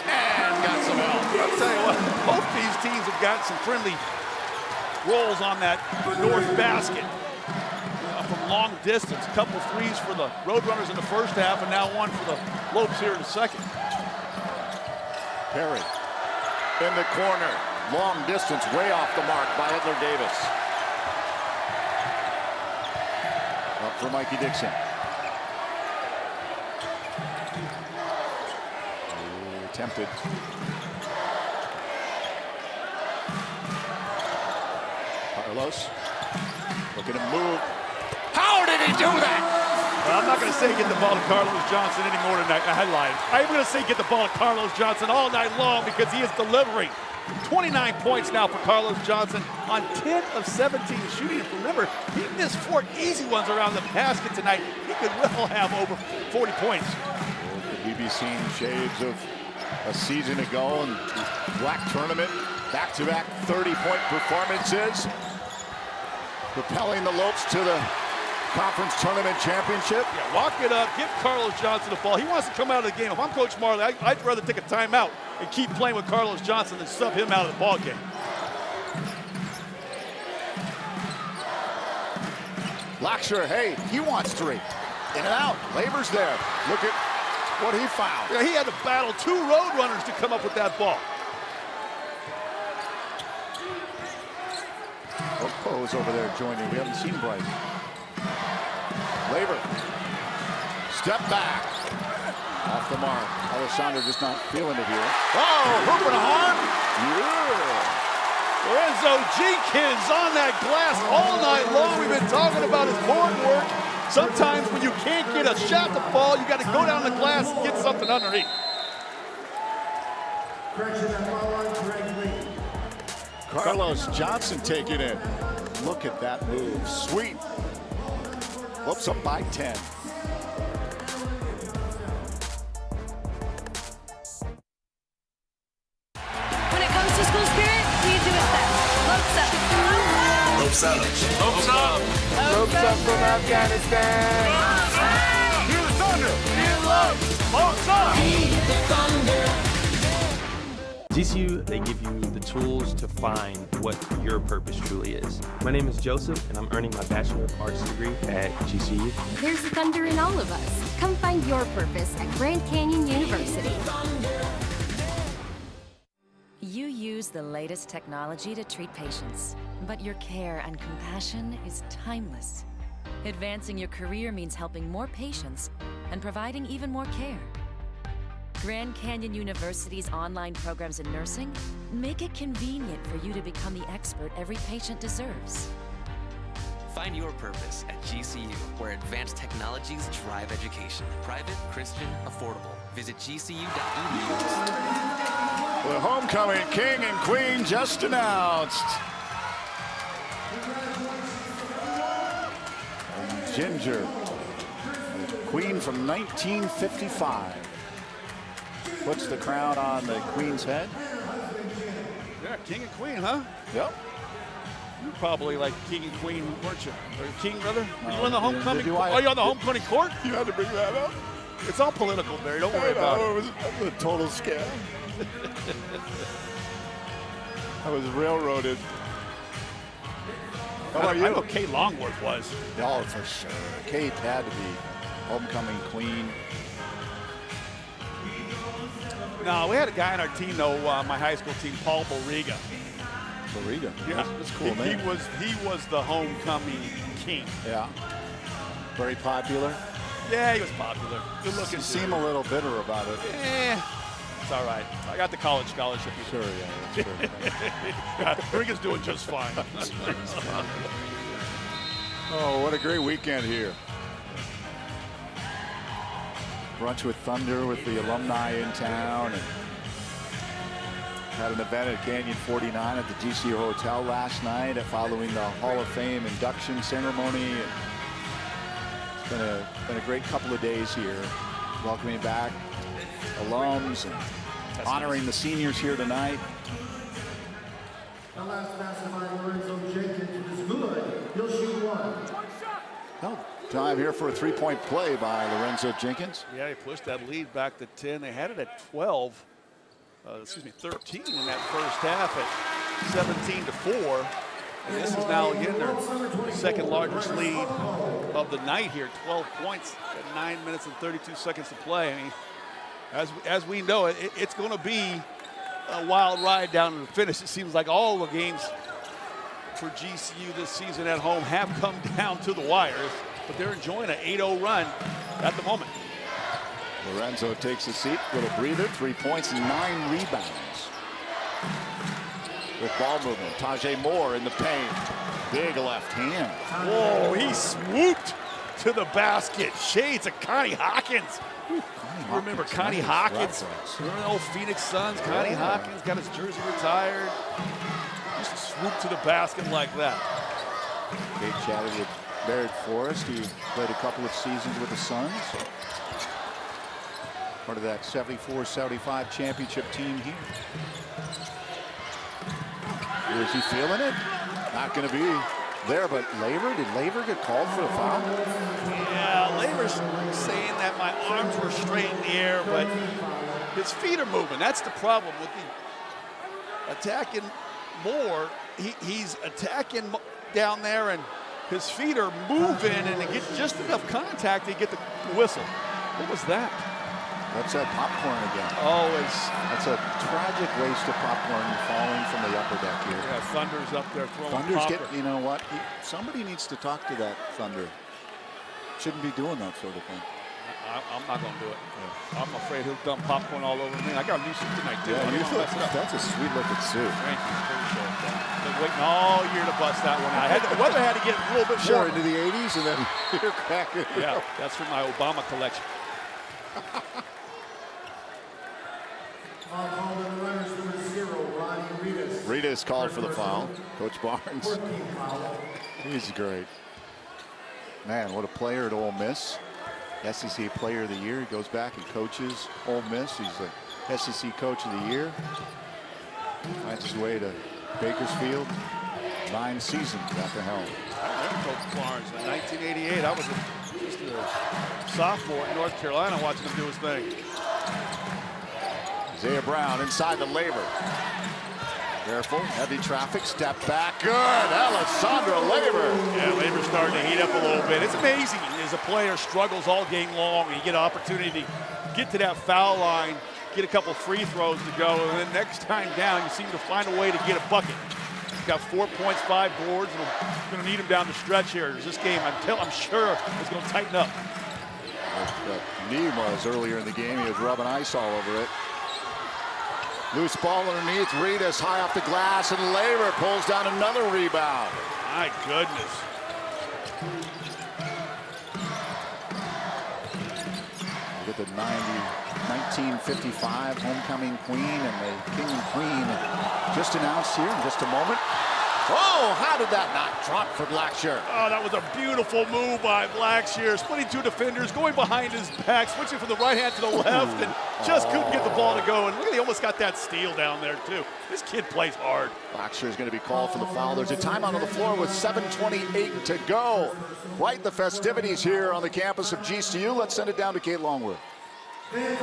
and got some help. I'll tell you what, both these teams have got some friendly rolls on that north basket. From long distance, a couple threes for the Roadrunners in the first half, and now one for the Lopes here in the second. Perry in the corner, long distance, way off the mark by Edler Davis. Up for Mikey Dixon. Tempted. Carlos looking to move. How did he do that? Well, I'm not going to say get the ball to Carlos Johnson anymore tonight. I lied. I'm going to say get the ball to Carlos Johnson all night long because he is delivering. 29 points now for Carlos Johnson on 10 of 17 shooting. And remember, he missed 4 easy ones around the basket tonight. He could well have over 40 points. Could we be seeing shades of a season ago in the black tournament? Back-to-back 30-point performances, propelling the Lopes to the conference tournament championship. Yeah, walk it up, give Carlos Johnson the ball. He wants to come out of the game. If I'm Coach Marley, I'd rather take a timeout and keep playing with Carlos Johnson than sub him out of the ball game. Laxer, hey, he wants 3. In and out, Labor's there. Look at what he found. Yeah, he had to battle 2 Roadrunners to come up with that ball. Poe's over there joining. We haven't seen Bryce. Labor. Step back. Off the mark. Alessandro just not feeling it here. Oh, hoop and a harm. Yeah. Lorenzo Jenkins on that glass all night long. We've been talking about his board work. Sometimes when you can't get a shot to fall, you got to go down the glass and get something underneath. Carlos Johnson taking it. Look at that move. Sweet. Lopes up by 10. When it comes to school spirit, we do it best. Lopes up. Lopes up. Lopes up. Lopes up from Afghanistan. Hear the thunder. Hear Lopes. Lopes up. Hear the thunder. GCU, they give you the tools to find what your purpose truly is. My name is Joseph, and I'm earning my Bachelor of Arts degree at GCU. There's the thunder in all of us. Come find your purpose at Grand Canyon University. You use the latest technology to treat patients, but your care and compassion is timeless. Advancing your career means helping more patients and providing even more care. Grand Canyon University's online programs in nursing make it convenient for you to become the expert every patient deserves. Find your purpose at GCU, where advanced technologies drive education. Private, Christian, affordable. Visit gcu.edu. The homecoming king and queen just announced. Ginger, the queen from 1955. Puts the crown on the queen's head. Yeah, king and queen, huh? Yep. You're probably like king and queen, weren't you? Or king, brother? Were you No, on the homecoming? are you on the homecoming court? You had to bring that up. It's all political, Barry. Don't worry about it. It was a total scam. I was railroaded. How about you? I know Kate Longworth was. Oh, for sure. Kate had to be homecoming queen. No, we had a guy on our team, though, my high school team, Paul Boriga. Boriga? Yeah. That's a cool name. He was the homecoming king. Yeah. Very popular. Yeah, he was popular. Good looking. You seem a little bitter about it. It's all right. I got the college scholarship. Sure, yeah, that's true. Boriga's doing just fine. Oh, what a great weekend here. Brunch with Thunder with the alumni in town, and had an event at Canyon 49 at the GCU Hotel last night following the Hall of Fame induction ceremony. It's been a great couple of days here, welcoming back alums and honoring the seniors here tonight. The last basket by Lorenzo Jenkins is good. He'll shoot one. Oh, time here for a three-point play by Lorenzo Jenkins. Yeah, he pushed that lead back to 10. They had it at 13 in that first half at 17-4. And this is now, again, their second largest lead of the night here, 12 points at 9 minutes and 32 seconds to play. I mean, as we know, it's going to be a wild ride down to the finish. It seems like all the games for GCU this season at home have come down to the wires, but they're enjoying an 8-0 run at the moment. Lorenzo takes a seat, little breather, 3 points and 9 rebounds. With ball movement, Tajay Moore in the paint. Big left hand. Whoa, he swooped to the basket. Shades of Connie Hawkins. Remember Connie Hawkins? Remember the old Phoenix Suns? Connie Hawkins got his jersey retired. Just swooped to the basket like that. Big chatted with Barrett Forrest, who played a couple of seasons with the Suns. Part of that 74-75 championship team here. Is he feeling it? Not going to be there, but Laver, did Laver get called for a foul? Yeah, Laver's saying that my arms were straight in the air, but his feet are moving. That's the problem with the attacking Moore. He's attacking down there, and his feet are moving, and to get just enough contact to get the whistle. What was that? That's that popcorn again. Oh, that's a tragic waste of popcorn falling from the upper deck here. Yeah, Thunder's up there throwing Thunder's popcorn. you know what? Somebody needs to talk to that Thunder. Shouldn't be doing that sort of thing. I'm not going to do it. Yeah. I'm afraid he'll dump popcorn all over me. I got a new suit tonight, too. Yeah, that's a sweet-looking suit. Thank you. Appreciate that. Been waiting all year to bust that one out. The weather had to get a little bit sure, warm. into the 80s, and then you're cracking. Yeah, that's from my Obama collection. Rita's called for the foul. Coach Barnes. He's great. Man, what a player at Ole Miss. SEC Player of the Year. He goes back and coaches Ole Miss. He's the SEC Coach of the Year. Finds his way to Bakersfield. 9 seasons at the helm. Coach Barnes in 1988. I was just a sophomore in North Carolina watching him do his thing. Isaiah Brown inside the Laver. Careful, heavy traffic, step back, good, Alessandro Laver. Yeah, Laver's starting to heat up a little bit. It's amazing as a player struggles all game long and you get an opportunity to get to that foul line, get a couple free throws to go, and then next time down you seem to find a way to get a bucket. He's got 4 points, 5 boards, and we're going to need him down the stretch here. This game, I'm sure, is going to tighten up. That knee was earlier in the game. He was rubbing ice all over it. Loose ball underneath. Reedus high off the glass, and Laver pulls down another rebound. My goodness. Look at the 1955 homecoming queen, and the king and queen just announced here in just a moment. Oh, how did that not drop for Blackshear? Oh, that was a beautiful move by Blackshear. Splitting two defenders, going behind his back, switching from the right hand to the left, and just couldn't get the ball to go. And look at, he almost got that steal down there, too. This kid plays hard. Blackshear is going to be called for the foul. There's a timeout on the floor with 7:28 to go. Quite the festivities here on the campus of GCU. Let's send it down to Kate Longworth.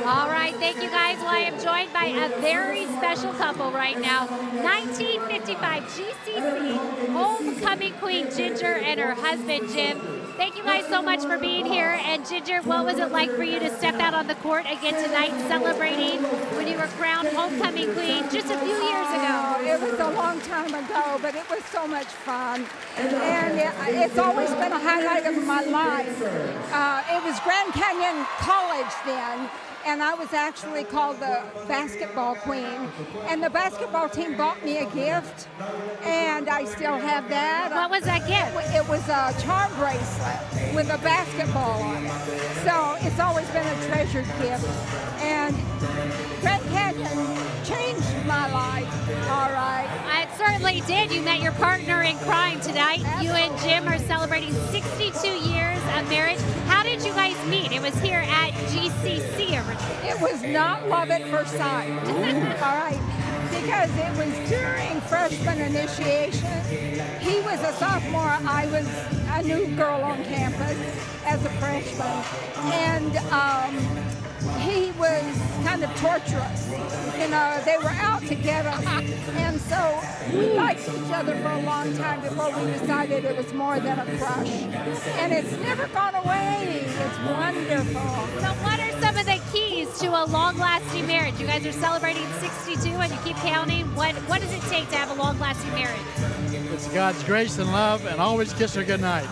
All right, thank you guys. Well, I am joined by a very special couple right now. 1955 GCC homecoming queen Ginger and her husband Jim. Thank you guys so much for being here. And Ginger, what was it like for you to step out on the court again tonight celebrating when you were crowned homecoming queen just a few years ago? It was a long time ago, but it was so much fun. And it's always been a highlight of my life. It was Grand Canyon College then. And I was actually called the basketball queen. And the basketball team bought me a gift, and I still have that. What was that gift? It was a charm bracelet with a basketball on it. So it's always been a treasured gift. And Grand Canyon changed my life, all right. It certainly did. You met your partner in crime tonight. Absolutely. You and Jim are celebrating 62 years of marriage. How did you guys meet? It was here at GCC originally. It was not love at first sight, all right, because it was during freshman initiation. He was a sophomore. I was a new girl on campus as a freshman, and he was kind of torturous. You know, they were out together, and so we liked each other for a long time before we decided it was more than a crush. And it's never gone away. It's wonderful. So what are some of the keys to a long-lasting marriage? You guys are celebrating 62 and you keep counting. What does it take to have a long-lasting marriage? It's God's grace and love, and always kiss her goodnight.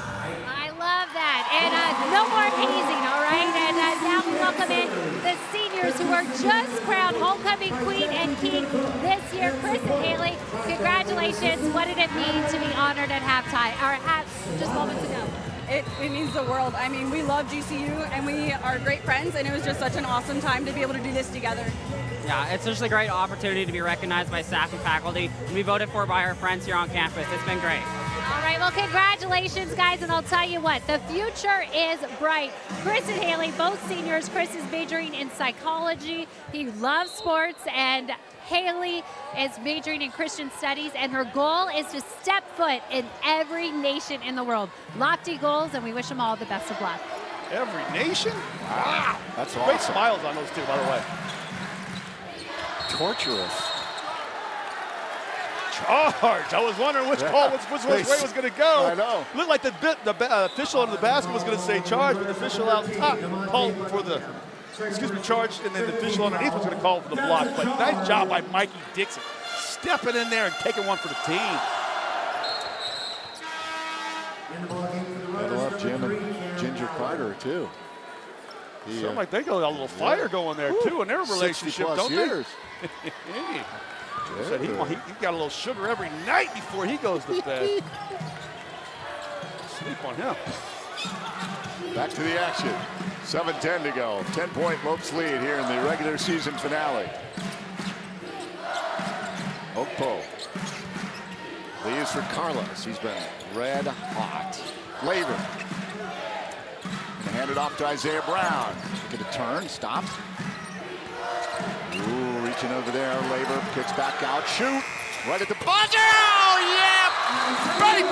I love that. And no more hazing, all right? And now we welcome in the seniors who are just crowned homecoming queen and king this year. Chris and Haley, congratulations. What did it mean to be honored at halftime, or at just moments ago? It means the world. I mean, we love GCU, and we are great friends, and it was just such an awesome time to be able to do this together. Yeah, it's just a great opportunity to be recognized by staff and faculty, and be voted for by our friends here on campus. It's been great. All right, well, congratulations, guys, and I'll tell you what, the future is bright. Chris and Haley, both seniors. Chris is majoring in psychology. He loves sports, and Haley is majoring in Christian studies, and her goal is to step foot in every nation in the world. Lofty goals, and we wish them all the best of luck. Every nation? Wow. That's awesome. Great smiles on those two, by the way. Torturous. Charge. I was wondering which call, which way it was going to go. I know. Looked like the official under the basket was going to say charge, but the official out top called for the, charge, and then the official underneath was going to call for the block. But nice job by Mikey Dixon, stepping in there and taking one for the team. I love Jim and Ginger Carter, too. Sound like they got a little fire going there, too, in their relationship, don't years. they? Said he got a little sugar every night before he goes to bed. Sleep on him. Back to the action. 7:10 to go. 10-point Lopes lead here in the regular season finale. Okpo leaves for Carlos. He's been red hot. Laver. Hand it off to Isaiah Brown. Look at a turn. Stopped. Ooh, reaching over there. Laver kicks back out. Shoot. Right at the buzzer. Oh, yeah. Baby.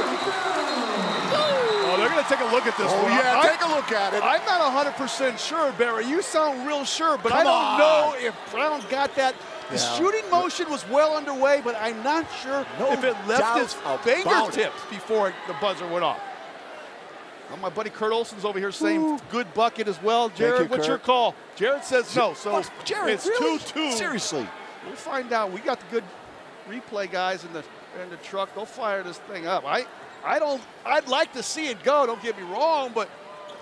Oh, they're going to take a look at this one. Yeah, take a look at it. I'm not 100% sure, Barry. You sound real sure, but I don't know if Brown got that. The shooting motion was well underway, but I'm not sure if it left his fingertips before the buzzer went off. Well, my buddy Kurt Olson's over here saying good bucket as well. Jared, what's your call? Jared says no, so Jared, it's really? 2-2. Seriously. We'll find out. We got the good replay guys in the truck. They'll fire this thing up. I'd like to see it go, don't get me wrong, but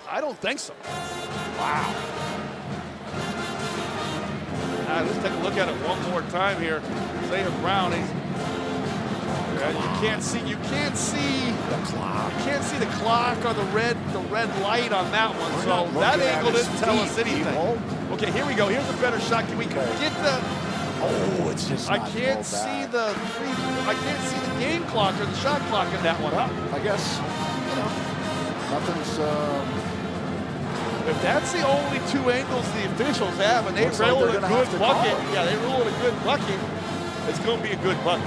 I don't think so. Wow. Let's take a look at it one more time here. Isaiah Brown, you can't see the clock. You can't see the clock or the red light on that one, so that angle didn't tell us anything. Okay, here we go. Here's a better shot. Can we get the? Oh, it's just. I can't see the game clock or the shot clock in that one. Well, I guess nothing's. If that's the only two angles the officials have, and they rule it a good bucket, they rule it a good bucket, it's going to be a good bucket.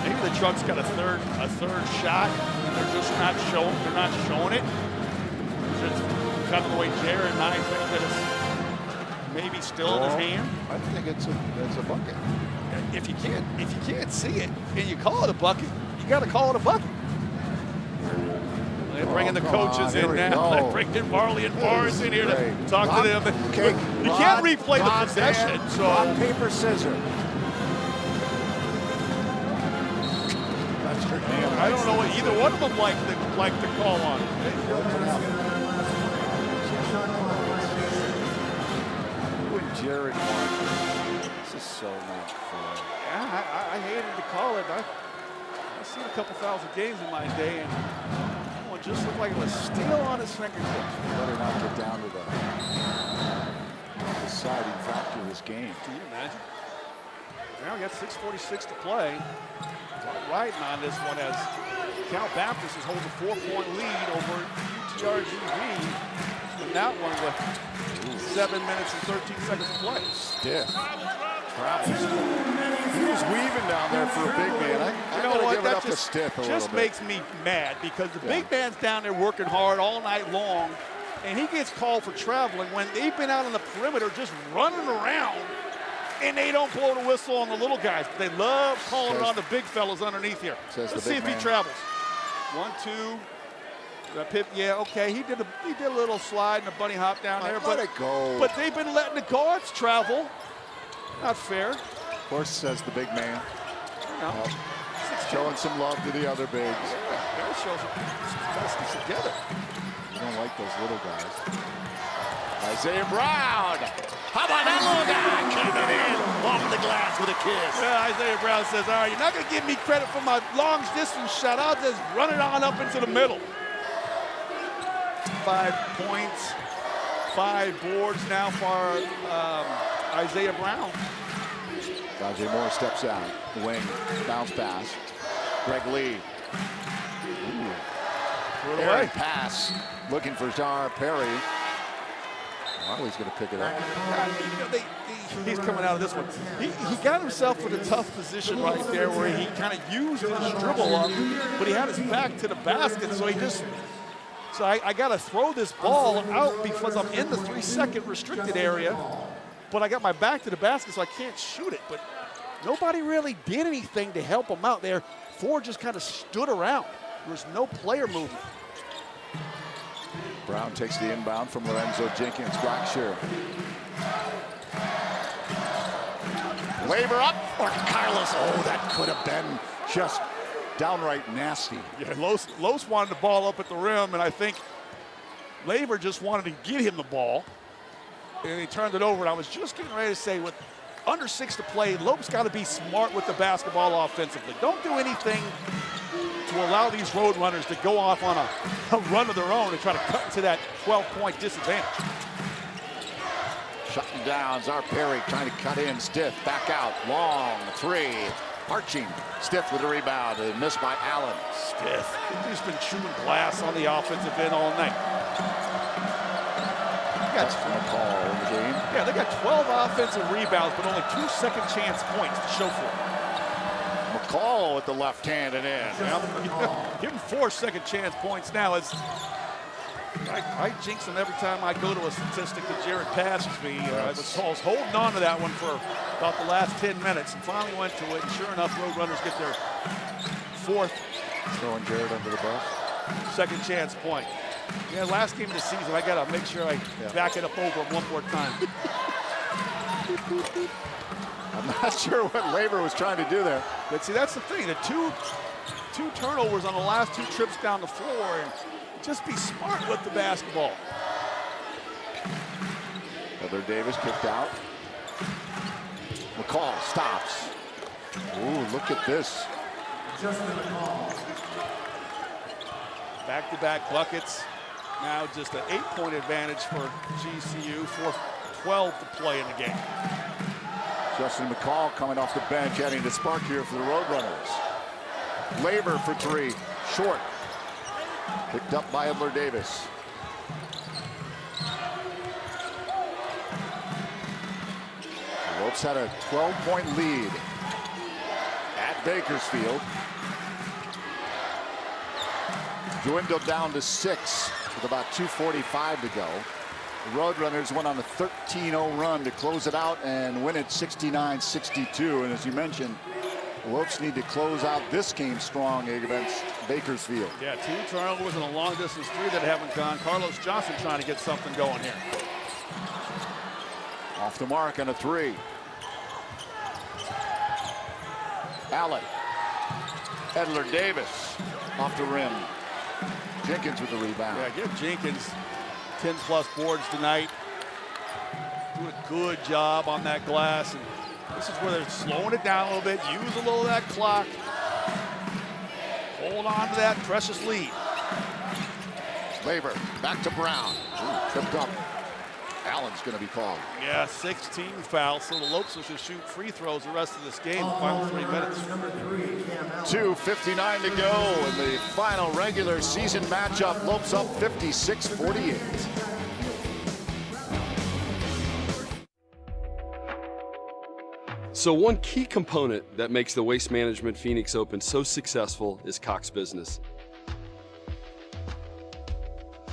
Maybe the truck's got a third shot, and they're just not showing. They're not showing it. Just kind of the way Jared and I think that it's maybe still in his hand. I think it's a bucket. If you can't see it and you call it a bucket, you got to call it a bucket. They're bringing the coaches in now. They're bringing Marley and Forrest in here to talk to them. Okay, you can't replay the possession. So rock, paper, scissors. I don't know what either one of them like to call on. Jared won. This is so much fun. Yeah, I hated to call it. I've seen a couple thousand games in my day, and one just looked like it was steel on his fingertips. Better not get down to the deciding factor of this game. Can you imagine? Now we got 6:46 to play. Riding on this one as Cal Baptist is holding a 4-point lead over UTRGV. And that one with 7 minutes and 13 seconds to play. Stiff. He was weaving down there for a big man. I gotta give it up to Stiff a little bit. Just makes me mad because the big man's down there working hard all night long, and he gets called for traveling when they've been out on the perimeter just running around, and they don't blow the whistle on the little guys. But they love calling it on the big fellas underneath here. Let's see if he travels. 1, 2. Yeah, okay. He did a little slide and a bunny hop down there, let it go. But they've been letting the guards travel. Not fair. Of course, says the big man. Showing some love to the other bigs. That shows us together. You don't like those little guys. Isaiah Brown. How about that little guy coming in off the glass with a kiss? Yeah, Isaiah Brown says, all right, you're not going to give me credit for my long distance shot. I'll just run it on up into the middle. 5 points, 5 boards now for Isaiah Brown. Rajay Moore steps out. The wing, bounce pass. Greg Lee. Airy pass. Looking for Jar Perry. Marley's going to pick it up. He's coming out of this one. He got himself in a tough position right there where he kind of used his dribble up, but he had his back to the basket, so he just... So I got to throw this ball out because I'm in the 3-second restricted area, but I got my back to the basket, so I can't shoot it. But nobody really did anything to help him out there. Ford just kind of stood around. There was no player movement. Brown takes the inbound from Lorenzo Jenkins. Blackshear. Labor up for Carlos. Oh, that could have been just downright nasty. Yeah, Los wanted the ball up at the rim, and I think Labor just wanted to get him the ball. And he turned it over, and I was just getting ready to say, with under 6 to play, Lope's got to be smart with the basketball offensively. Don't do anything to allow these road runners to go off on a run of their own and try to cut into that 12-point disadvantage. Shutting down, Czar Perry trying to cut in, Stiff, back out, long 3. Arching, Stiff with a rebound, and missed by Allen. Stiff, he's been chewing glass on the offensive end all night. That's from a call in the game. Yeah, they got 12 offensive rebounds, but only 2 second-chance points to show for it. McCall with the left hand and in. Well, give him 4 second-chance points now. I jinx him every time I go to a statistic that Jared passes me. I was holding on to that one for about the last 10 minutes and finally went to it. And sure enough, Roadrunners get their 4th. Throwing Jared under the bus. Second-chance point. Yeah, last game of the season, I got to make sure I back it up over him one more time. I'm not sure what Labor was trying to do there. But see, that's the thing. The two turnovers on the last 2 trips down the floor. And just be smart with the basketball. Heather Davis kicked out. McCall stops. Ooh, look at this. Back-to-back buckets. Now just an 8-point advantage for GCU. 4:12 to play in the game. Justin McCall coming off the bench, adding the spark here for the Roadrunners. Labor for three, short. Picked up by Edler Davis. The Lopes had a 12-point lead at Bakersfield. Dwindled down to 6 with about 2:45 to go. The Roadrunners went on a 13-0 run to close it out and win it 69-62. And as you mentioned, the Lopes need to close out this game strong against Bakersfield. Yeah, 2 turnovers and a long-distance 3 that haven't gone. Carlos Johnson trying to get something going here. Off the mark on a 3. Allen. Edler Davis off the rim. Jenkins with the rebound. Yeah, give Jenkins 10+ boards tonight. Doing a good job on that glass. And this is where they're slowing it down a little bit. Use a little of that clock. Hold on to that precious lead. Labor back to Brown. Ooh, tripped up. Allen's going to be called. Yeah, 16 fouls. So the Lopes will just shoot free throws the rest of this game. The final 3 minutes. 2:59 to go in the final regular season matchup. Lopes up 56-48. So one key component that makes the Waste Management Phoenix Open so successful is Cox Business.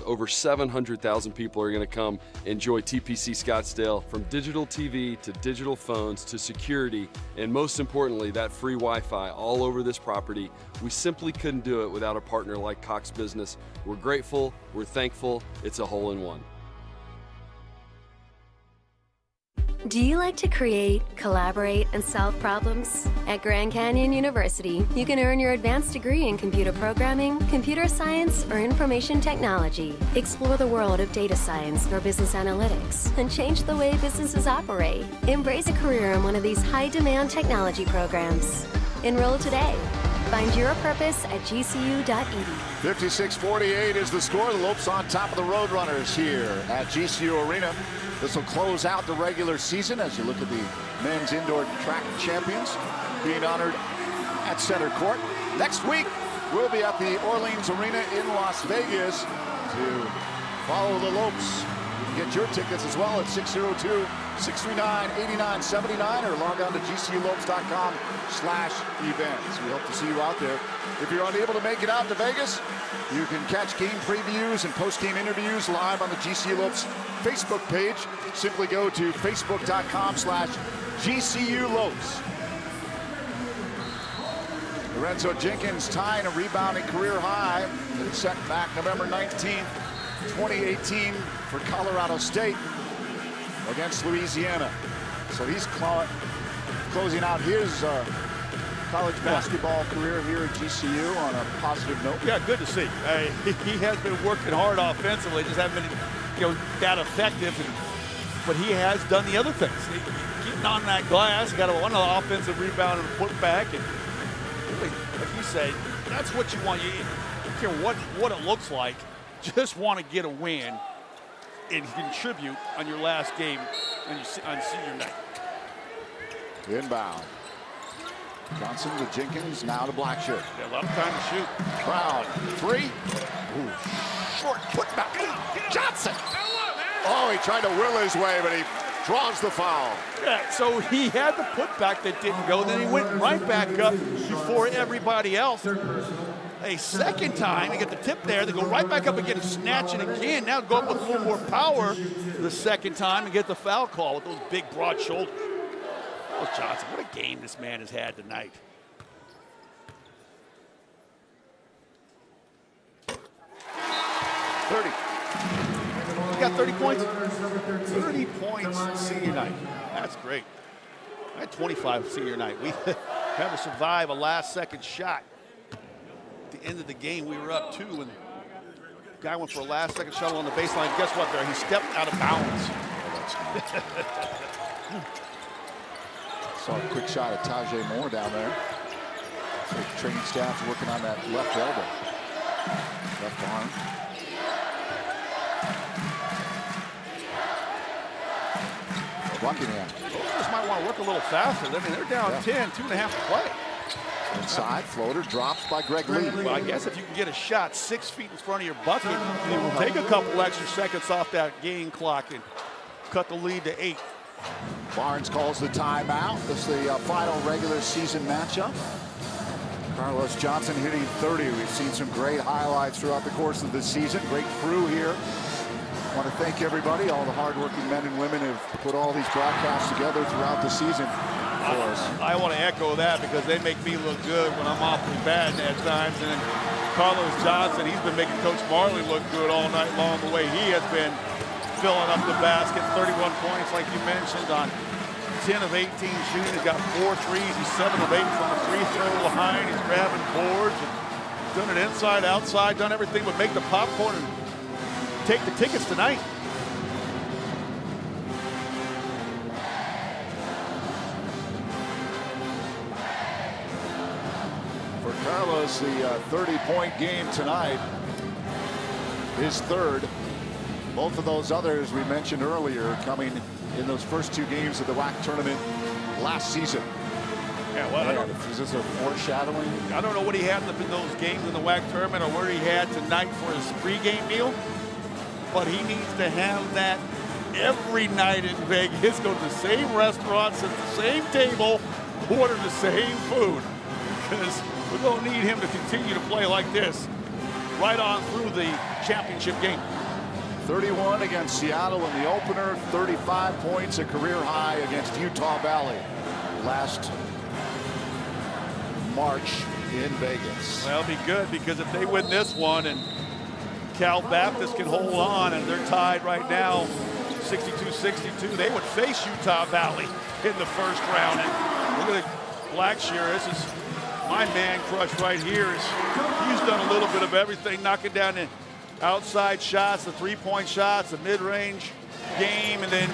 Over 700,000 people are going to come enjoy TPC Scottsdale, from digital TV to digital phones to security, and most importantly, that free Wi-Fi all over this property. We simply couldn't do it without a partner like Cox Business. We're grateful, we're thankful, it's a hole-in-one. Do you like to create, collaborate, and solve problems? At Grand Canyon University, you can earn your advanced degree in computer programming, computer science, or information technology. Explore the world of data science or business analytics and change the way businesses operate. Embrace a career in one of these high-demand technology programs. Enroll today. Find your purpose at gcu.edu. 56-48 is the score. The Lopes on top of the Roadrunners here at GCU Arena. This will close out the regular season as you look at the men's indoor track champions being honored at center court. Next week, we'll be at the Orleans Arena in Las Vegas to follow the Lopes. You can get your tickets as well at 602-639-8979 or log on to gculopes.com/events. We hope to see you out there. If you're unable to make it out to Vegas, you can catch game previews and post-game interviews live on the GCU Lopes Facebook page. Simply go to facebook.com/GCU Lopes. Lorenzo Jenkins tying a rebounding career high that set back November 19th, 2018 for Colorado State against Louisiana. So he's closing out his college basketball career here at GCU on a positive note. Yeah, good to see. He has been working hard offensively, just haven't been, that effective. But he has done the other things. Keeping on that glass, got one offensive rebound and a putback, and really, like you say, that's what you want. You don't care what it looks like. Just want to get a win and contribute on your last game on senior night. Inbound. Johnson to Jenkins, now to Blackshirt. Yeah, a lot of time to shoot. Brown, 3. Ooh, short putback. Johnson. Oh, he tried to will his way, but he draws the foul. Yeah, so he had the putback that didn't go, then he went right back up before everybody else. A second time, they get the tip there, they go right back up again and snatch it again. Now go up with a little more power the second time and get the foul call with those big, broad shoulders. Oh, Johnson, what a game this man has had tonight. He got 30 points? 30 points senior night. That's great. I had 25 senior night. We had to survive a last-second shot. At the end of the game, we were up 2, and the guy went for a last-second shot on the baseline. Guess what, there? He stepped out of bounds. Saw a quick shot at Tajay Moore down there. So the training staff's working on that left elbow. Left arm. Buckingham. Just might want to work a little faster. I mean, they're down 10, 2.5 to play. Inside, floater drops by Greg Lee. Well, I guess if you can get a shot 6 feet in front of your bucket, it will take a couple extra seconds off that game clock and cut the lead to 8. Barnes calls the timeout. This is the final regular season matchup. Carlos Johnson hitting 30. We've seen some great highlights throughout the course of this season. Great crew here. I want to thank everybody, all the hardworking men and women who've put all these broadcasts together throughout the season for us. I want to echo that because they make me look good when I'm awfully bad at times. And then Carlos Johnson, he's been making Coach Marley look good all night long, the way he has been filling up the basket. 31 points, like you mentioned, on 10 of 18 shooting. He's got 4 threes. He's 7 of 8 from the free throw line. He's grabbing boards and done it inside, outside, done everything but make the popcorn and take the tickets tonight. For Carlos, the 30-point game tonight, his third. Both of those others we mentioned earlier coming in those first 2 games of the WAC tournament last season. Yeah, well, is this a foreshadowing? I don't know what he had in those games in the WAC tournament or where he had tonight for his pregame meal, but he needs to have that every night in Vegas. Go to the same restaurants, at the same table, order the same food, because we're going to need him to continue to play like this right on through the championship game. 31 against Seattle in the opener, 35 points, a career high against Utah Valley last March in Vegas. Well, it'll be good because if they win this one and Cal Baptist can hold on and they're tied right now 62-62, they would face Utah Valley in the first round. And look at Blackshear. This is my man crush right here. He's done a little bit of everything, knocking down the outside shots, the three-point shots, the mid-range game, and then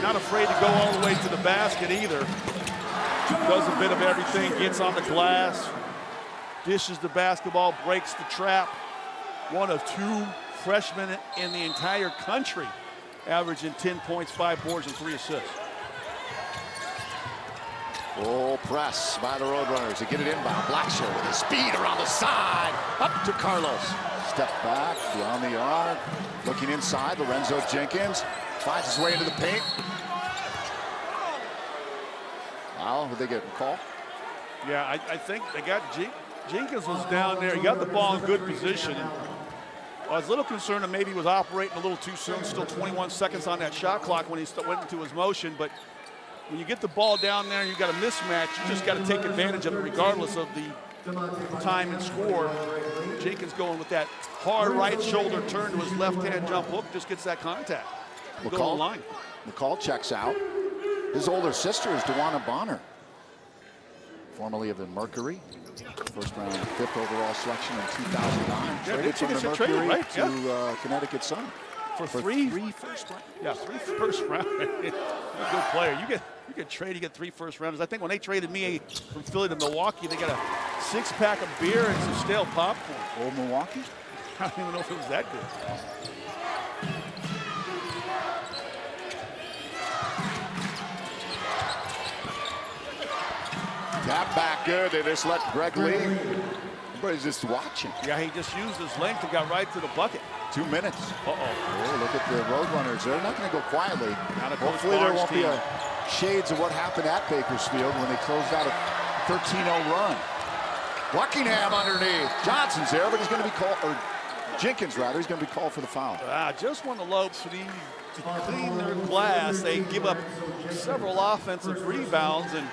not afraid to go all the way to the basket either. Does a bit of everything, gets on the glass, dishes the basketball, breaks the trap. One of 2 freshmen in the entire country averaging 10 points, 5 boards, and 3 assists. Full press by the Roadrunners to get it inbound. Blackshear with his speed around the side. Up to Carlos. Step back, beyond the arc. Looking inside, Lorenzo Jenkins finds his way into the paint. Wow, did they get a call? Yeah, I think they got Jenkins was down there. He got the ball in good position. And I was a little concerned that maybe he was operating a little too soon. Still 21 seconds on that shot clock when he went into his motion. But when you get the ball down there and you've got a mismatch, you just got to take advantage of it regardless of the time and score. Jenkins going with that hard right shoulder turn to his left-hand jump hook, just gets that contact. McCall checks out. His older sister is Dewana Bonner, formerly of the Mercury. First round 5th overall selection in 2009. Traded from the Mercury to Connecticut Sun. For three first round. Yeah, 3 first round. A good player. You get traded, you get 3 first rounders. I think when they traded me from Philly to Milwaukee, they got a 6-pack of beer and some stale popcorn. Old Milwaukee? I don't even know if it was that good. Tap back good. They just let Greg Lee. Everybody's just watching. Yeah, he just used his length and got right to the bucket. 2 minutes. Uh-oh. Oh, look at the Roadrunners. They're not going to go quietly. Hopefully there won't be shades of what happened at Bakersfield when they closed out a 13-0 run. Buckingham underneath. Johnson's there, but he's going to be called, or Jenkins rather, he's going to be called for the foul. Just when the Lopes need to clean their glass, they give up several offensive rebounds, and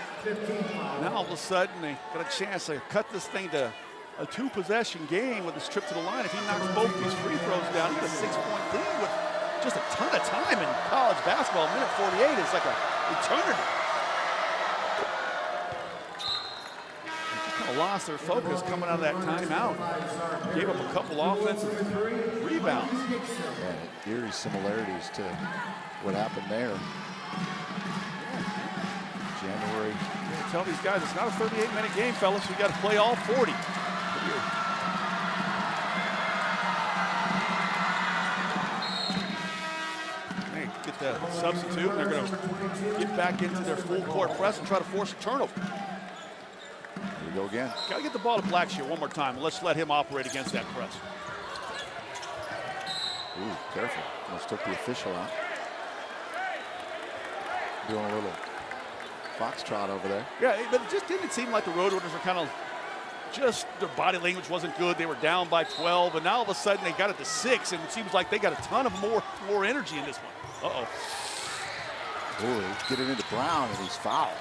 now all of a sudden they got a chance to cut this thing to a 2-possession game with this trip to the line. If he knocks both these free throws down, he got a 6-point lead with just a ton of time in college basketball. Minute 48 is like an eternity. They just kind of lost their focus coming out of that timeout. Gave up a couple offensive rebounds. Yeah, eerie similarities to what happened there. January tell these guys it's not a 38-minute game, fellas. We got to play all 40. Hey, get that substitute. They're going to get back into their full court press and try to force a turnover. Here we go again. Got to get the ball to Blackshear one more time, and let's let him operate against that press. Ooh, careful. Almost took the official out. Doing a little foxtrot over there. Yeah, but it just didn't seem like the Roadrunners were kind of just, their body language wasn't good. They were down by 12, and now all of a sudden they got it to 6, and it seems like they got a ton of more energy in this one. Uh-oh. Ooh, get it into Brown, and he's fouled.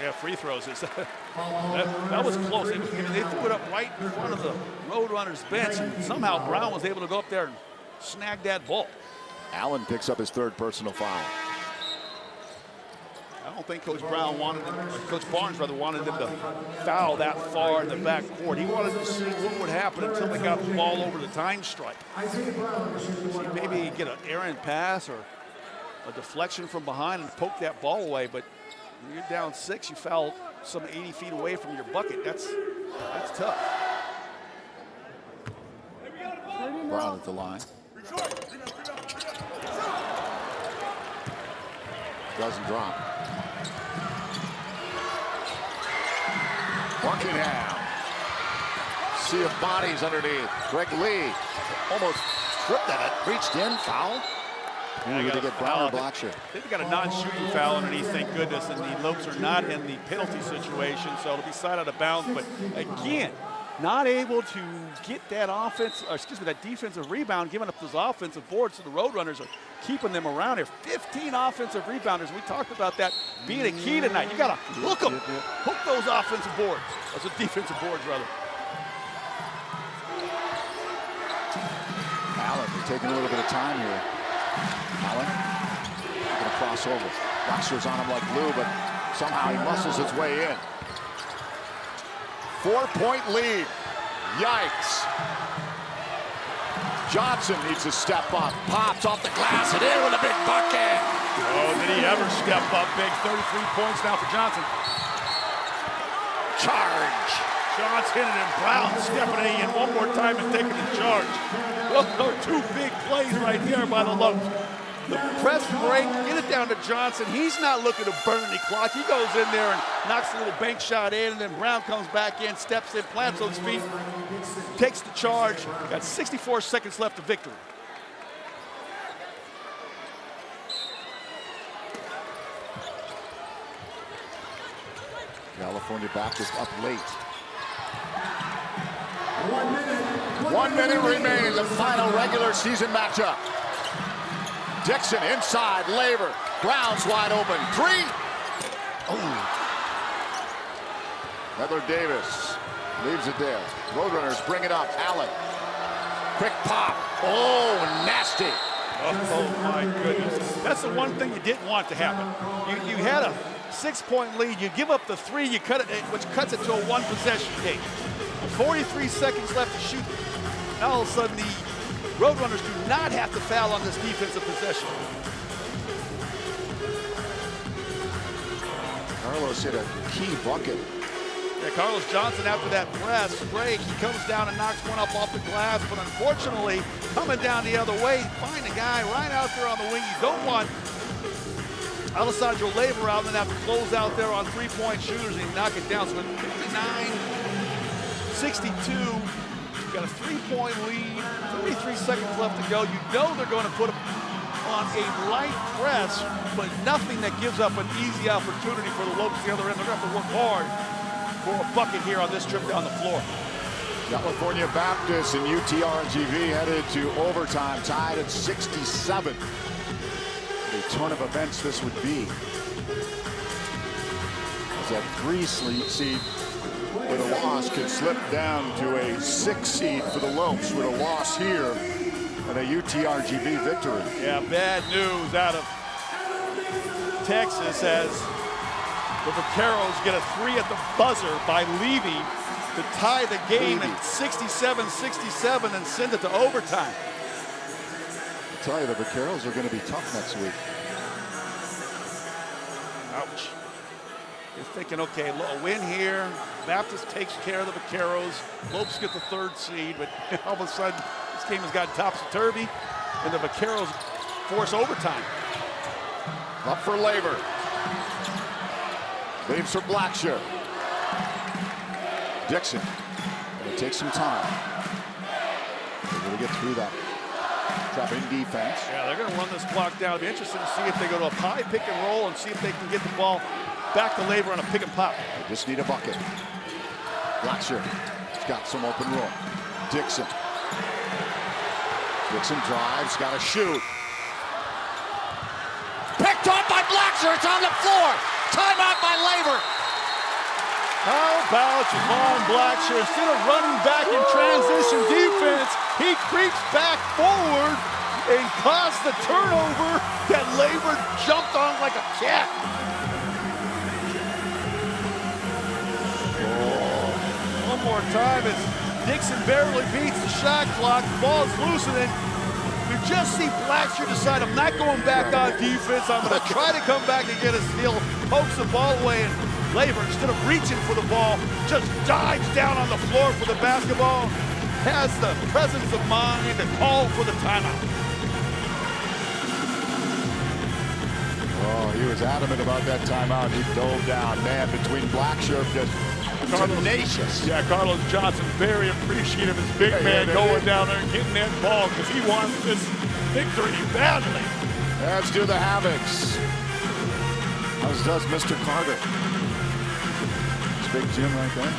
Yeah, free throws. That was close. I mean, they threw it up right in front of the Roadrunners bench, and somehow Brown was able to go up there and snag that ball. Allen picks up his 3rd personal foul. I don't think Coach Brown wanted them, or Coach Barnes rather wanted them to foul that far in the backcourt. He wanted to see what would happen until they got the ball over the time stripe. See, maybe get an errant pass or a deflection from behind and poke that ball away, but when you're down 6, you foul some 80 feet away from your bucket. That's tough. Brown at the line. Doesn't drop. Buckingham. Sea of bodies underneath. Greg Lee almost tripped at it. Reached in, foul. Yeah, to get Brown or Blackshear. They've got a non-shooting foul underneath, thank goodness, and the Lopes are not in the penalty situation, so it'll be side out of bounds. But again, not able to get that that defensive rebound, giving up those offensive boards, so the Roadrunners are keeping them around here. 15 offensive rebounders. We talked about that being a key tonight. You got to hook them, hook those offensive boards, or the defensive boards rather. Allen is taking a little bit of time here. Allen going to cross over. Blackshear's on him like glue, but somehow he muscles his way in. 4-point lead. Yikes. Johnson needs to step up. Pops off the glass and in with a big bucket. Oh, did he ever step up big? 33 points now for Johnson. Charge. Johnson and Brown stepping in one more time and taking the charge. Those are 2 big plays right there by the Lopes. The press break, get it down to Johnson. He's not looking to burn any clock. He goes in there and knocks a little bank shot in, and then Brown comes back in, steps in, plants on his feet, takes the charge. Got 64 seconds left to victory. California Baptist up late. 1 minute remaining, the final regular season matchup. Dixon inside, Labor. Brown's wide open. 3. Oh. Heather Davis leaves it there. Roadrunners bring it up. Allen. Quick pop. Oh, nasty. Oh my goodness. That's the one thing you didn't want to happen. You had a 6-point lead. You give up the 3, you cut it, which cuts it to a 1-possession game. 43 seconds left to shoot. Now all of a sudden the Roadrunners do not have to foul on this defensive possession. Carlos hit a key bucket. Yeah, Carlos Johnson, after that press break, he comes down and knocks one up off the glass, but unfortunately, coming down the other way, find a guy right out there on the wing. You don't want Alessandro Labor out and then have to close out there on 3-point shooters and knock it down. So 59-62. Got a 3-point lead, 33 seconds left to go. You know they're going to put them on a light press, but nothing that gives up an easy opportunity for the Lopes the other end. They're going to have to work hard for a bucket here on this trip down the floor. California Baptist and UTRGV headed to overtime, tied at 67. A turn of events this would be. As that 3 seed with a loss could slip down to a 6 seed for the Lopes with a loss here and a UTRGV victory. Yeah, bad news out of Texas as the Vaqueros get a 3 at the buzzer by Levy to tie the game at 67-67 and send it to overtime. I tell you, the Vaqueros are going to be tough next week. Ouch. You're thinking, okay, a win here. Baptist takes care of the Vaqueros. Lopes get the 3rd seed, but all of a sudden, this game has gotten topsy-turvy, and the Vaqueros force overtime. Up for Laver. Leaves for Blackshear. Dixon. It'll take some time. They're going to get through that dropping defense. Yeah, they're going to run this clock down. It'll be interesting to see if they go to a high pick and roll and see if they can get the ball back to Laver on a pick and pop. They just need a bucket. Blackshear. He's got some open room. Dixon. Dixon drives, got to shoot. Picked up by Blackshear. It's on the floor. Timeout by Laver. How about Javon Blackshear? Instead of running back in transition defense, he creeps back forward and caused the turnover that Laver jumped on like a cat. One more time as Dixon barely beats the shot clock. The ball's loose, and then you just see Blackshear decide, I'm not going back on defense. I'm going to try to come back and get a steal. Pokes the ball away, and Laver, instead of reaching for the ball, just dives down on the floor for the basketball. Has the presence of mind to call for the timeout. Oh, he was adamant about that timeout. He dove down. Man, between Blackshear, just tenacious. Yeah, Carlos Johnson very appreciative of his big man going down there and getting that ball because he wants this victory badly. As do the Havocs. As does Mr. Carter. Big Jim right there.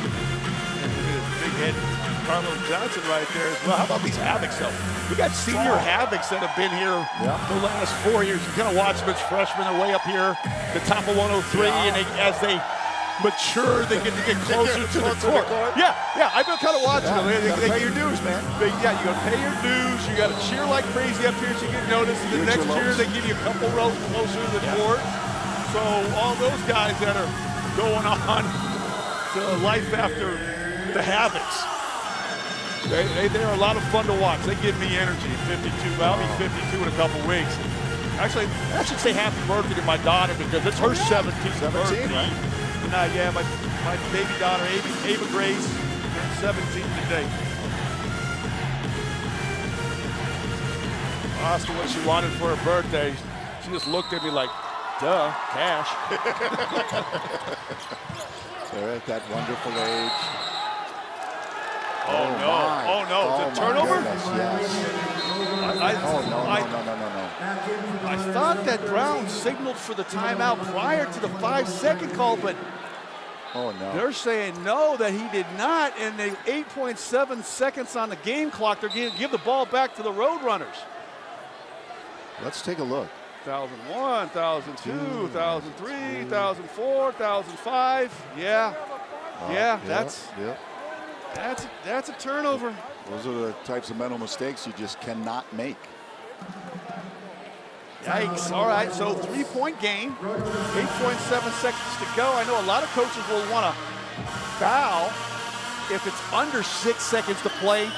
Big head Carlos Johnson right there as well. How about these Havocs, though? We got senior Havocs that have been here the last 4 years. You kind of watch them as freshmen. They're way up here, the top of 103, and as they mature, they get closer to the court. Yeah, I've been kind of watching them. They pay your dues, man. You got to pay your dues. You got to cheer like crazy up here so you get noticed. And the next year, they give you a couple rows closer to the court. So all those guys that are going on to life after the Havocs, they're a lot of fun to watch. They give me energy. 52. I'll be 52 in a couple weeks. Actually, I should say happy birthday to my daughter because it's her 17th birthday. Right? Tonight, yeah, my baby daughter, Ava Grace, turned 17 today. I asked her what she wanted for her birthday. She just looked at me like, duh, cash. They're at that wonderful age. Oh no, the turnover? Yes. I thought that Brown signaled for the timeout prior to the 5-second call, but they're saying no, that he did not, and they 8.7 seconds on the game clock. They're going to give the ball back to the Roadrunners. Let's take a look. 1001, 1002, 1003, 1004, 1005. Yeah, that's a turnover. Those are the types of mental mistakes you just cannot make. Yikes. All right, so 3-point game, 8.7 seconds to go. I know a lot of coaches will want to foul if it's under 6 seconds to play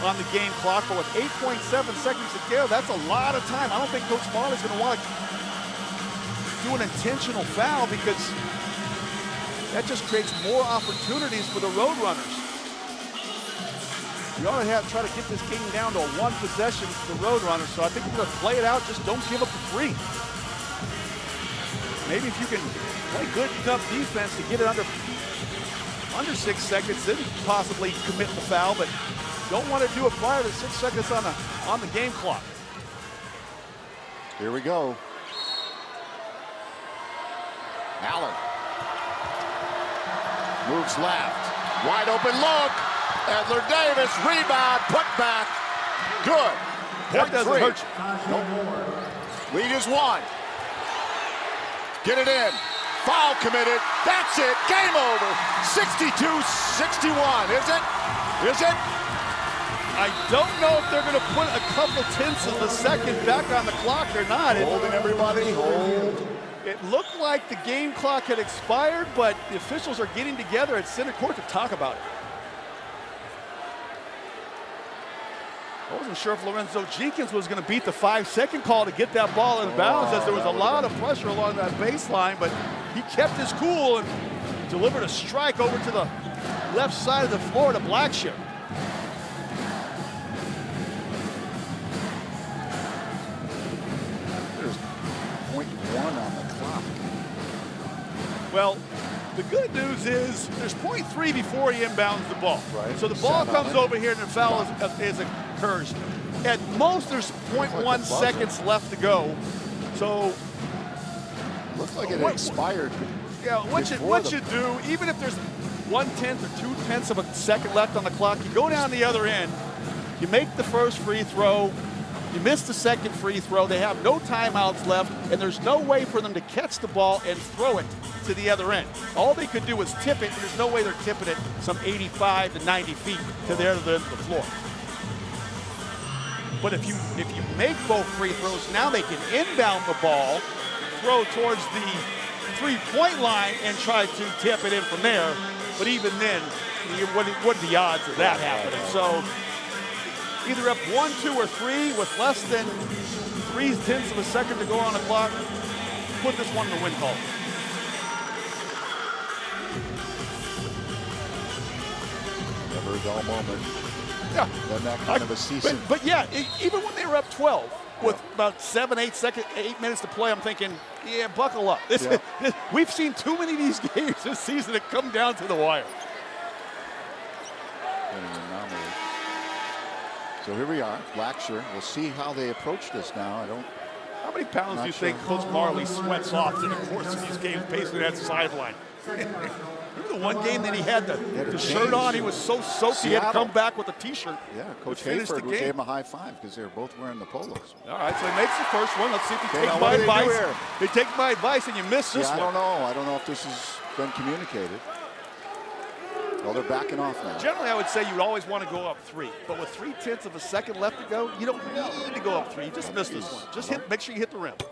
on the game clock, but with 8.7 seconds to go, that's a lot of time. I don't think Coach Marley's going to want to do an intentional foul because that just creates more opportunities for the Roadrunners. You ought to try to get this game down to a 1 possession for the Roadrunners, so I think we're going to play it out. Just don't give up a 3. Maybe if you can play good enough defense to get it under 6 seconds, then possibly commit the foul, but don't want to do it prior to 6 seconds on the game clock. Here we go. Allen moves left. Wide open look. Edler Davis, rebound, put back. Good. That doesn't hurt you. Nope. Lead is 1. Get it in. Foul committed. That's it. Game over. 62-61. Is it? Is it? I don't know if they're going to put a couple tenths of the second back on the clock or not. Holding everybody. Hold. It looked like the game clock had expired, but the officials are getting together at center court to talk about it. I wasn't sure if Lorenzo Jenkins was going to beat the 5-second call to get that ball in bounds, as there was a lot of pressure along that baseline, but he kept his cool and delivered a strike over to the left side of the floor to Blackshear. There's 0.1 on the clock. Well, the good news is there's 0.3 before he inbounds the ball. Right. So the ball comes over here and the foul occurs. At most, there's 0.1 seconds left to go. So looks like it expired. Yeah, what you do, even if there's 1/10 or 2/10 of a second left on the clock, you go down the other end, you make the first free throw, you miss the second free throw, they have no timeouts left, and there's no way for them to catch the ball and throw it to the other end. All they could do is tip it, and there's no way they're tipping it some 85 to 90 feet to the other end of the floor. But if you make both free throws, now they can inbound the ball, throw towards the three-point line, and try to tip it in from there. But even then, what are the odds of that happening? So either up 1, 2, or 3 with less than 0.3 of a second to go on the clock, put this one in the win column. Never a dull moment. Yeah. Then that kind of a season. But yeah, even when they were up 12 with about 8 minutes to play, I'm thinking, yeah, buckle up. We've seen too many of these games this season that come down to the wire. So here we are, Blackshear. We'll see how they approach this now. How many pounds do you think Coach Marley sweats off in the course of these games pacing that sideline? Remember the one game that he had the shirt on? He was so soaked he had to come back with a T-shirt. Yeah, Coach Hayford gave him a high five because they were both wearing the polos. All right, so he makes the first one. Let's see if he takes my advice. They take my advice and you miss this one. I don't know. I don't know if this has been communicated. Well, they're backing off now. Generally, I would say you'd always want to go up 3, but with 0.3 of a second left to go, you don't need to go up 3. You just miss this one. Just make sure you hit the rim. Oh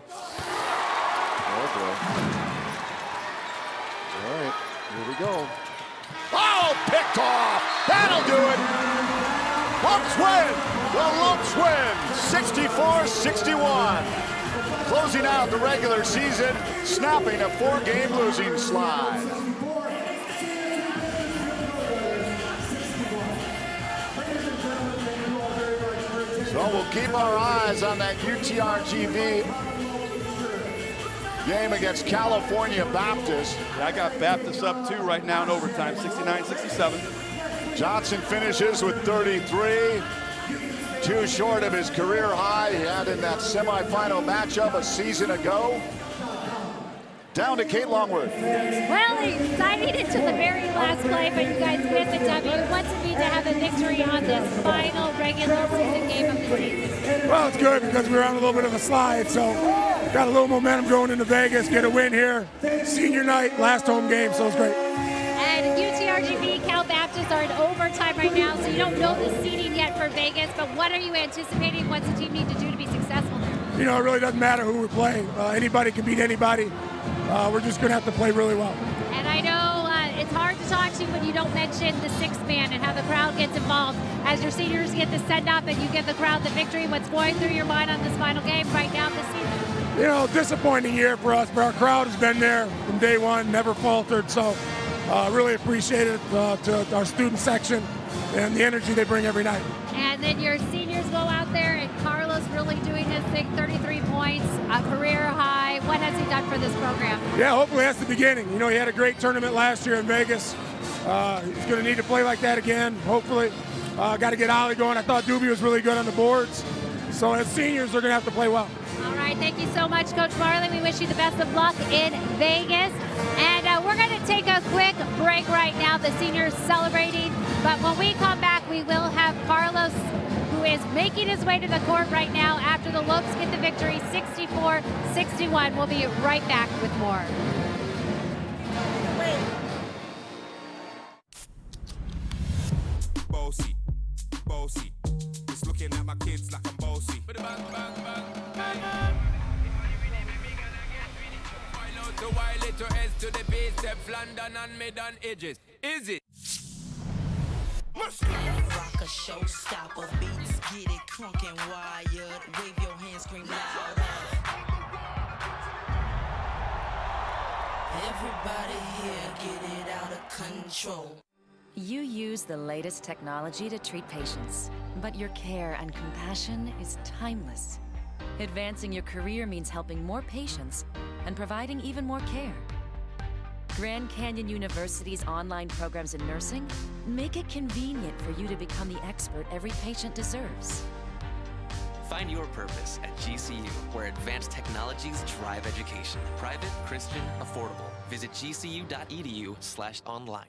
boy! All right, here we go. Oh, picked off. That'll do it. Lumps win. The Lumps win. 64-61. Closing out the regular season, snapping a 4-game losing slide. So we'll keep our eyes on that UTRGV game against California Baptist. Yeah, I got Baptist up 2 right now in overtime, 69-67. Johnson finishes with 33. 2 short of his career high he had in that semifinal matchup a season ago. Down to Kate Longworth. Well, exciting into the very last play, but you guys with the W. What's it mean to have a victory on this final regular season game of the season? Well, it's good because we were on a little bit of a slide, so got a little momentum going into Vegas, get a win here. Senior night, last home game, so it's great. And UTRGV, Cal Baptist are in overtime right now, so you don't know the seeding yet for Vegas, but what are you anticipating? What's the team need to do to be successful there? You know, it really doesn't matter who we're playing. Anybody can beat anybody. We're just going to have to play really well. And I know it's hard to talk to when you don't mention the 6th man and how the crowd gets involved. As your seniors get the send-off and you give the crowd the victory, what's going through your mind on this final game right now this season? You know, disappointing year for us, but our crowd has been there from day one, never faltered. So really appreciate it to our student section and the energy they bring every night. And then your seniors go out there, and Carlos really doing his thing, 33 points, a career high. What has he done for this program? Yeah, hopefully that's the beginning. You know, he had a great tournament last year in Vegas. He's going to need to play like that again, hopefully. Got to get Ollie going. I thought Doobie was really good on the boards. So as seniors, they're going to have to play well. All right, thank you so much, Coach Marley. We wish you the best of luck in Vegas. And we're going to take a quick break right now. The seniors celebrating. But when we come back, we will have Carlos, who is making his way to the court right now after the Lopes get the victory, 64-61. We'll be right back with more. Bossy, bossy. Just looking at my kids like I'm bossy. To Y, letter S to the base, step London and mid on edges. Is it? showstopper. Beats get it crunk and wired. Wave your hands, scream louder. Everybody here, get it out of control. You use the latest technology to treat patients, but your care and compassion is timeless. Advancing your career means helping more patients and providing even more care. Grand Canyon University's online programs in nursing make it convenient for you to become the expert every patient deserves. Find your purpose at GCU, where advanced technologies drive education. Private, Christian, affordable. Visit gcu.edu/online.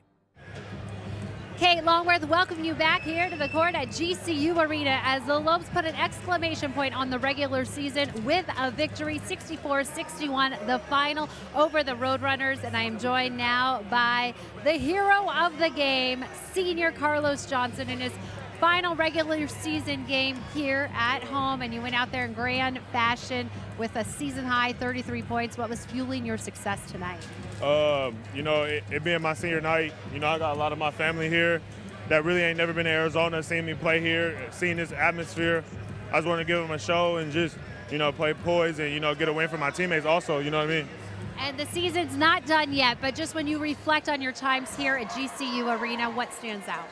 Kate Longworth welcoming you back here to the court at GCU Arena as the Lobes put an exclamation point on the regular season with a victory, 64-61, the final over the Roadrunners. And I am joined now by the hero of the game, senior Carlos Johnson, in his final regular season game here at home. And you went out there in grand fashion with a season high 33 points. What was fueling your success tonight? You know, it being my senior night, you know, I got a lot of my family here that really ain't never been to Arizona, seeing me play here, seeing this atmosphere. I just wanted to give them a show and just, you know, play poise and, you know, get a win for my teammates also, you know what I mean? And the season's not done yet, but just when you reflect on your times here at GCU Arena, what stands out?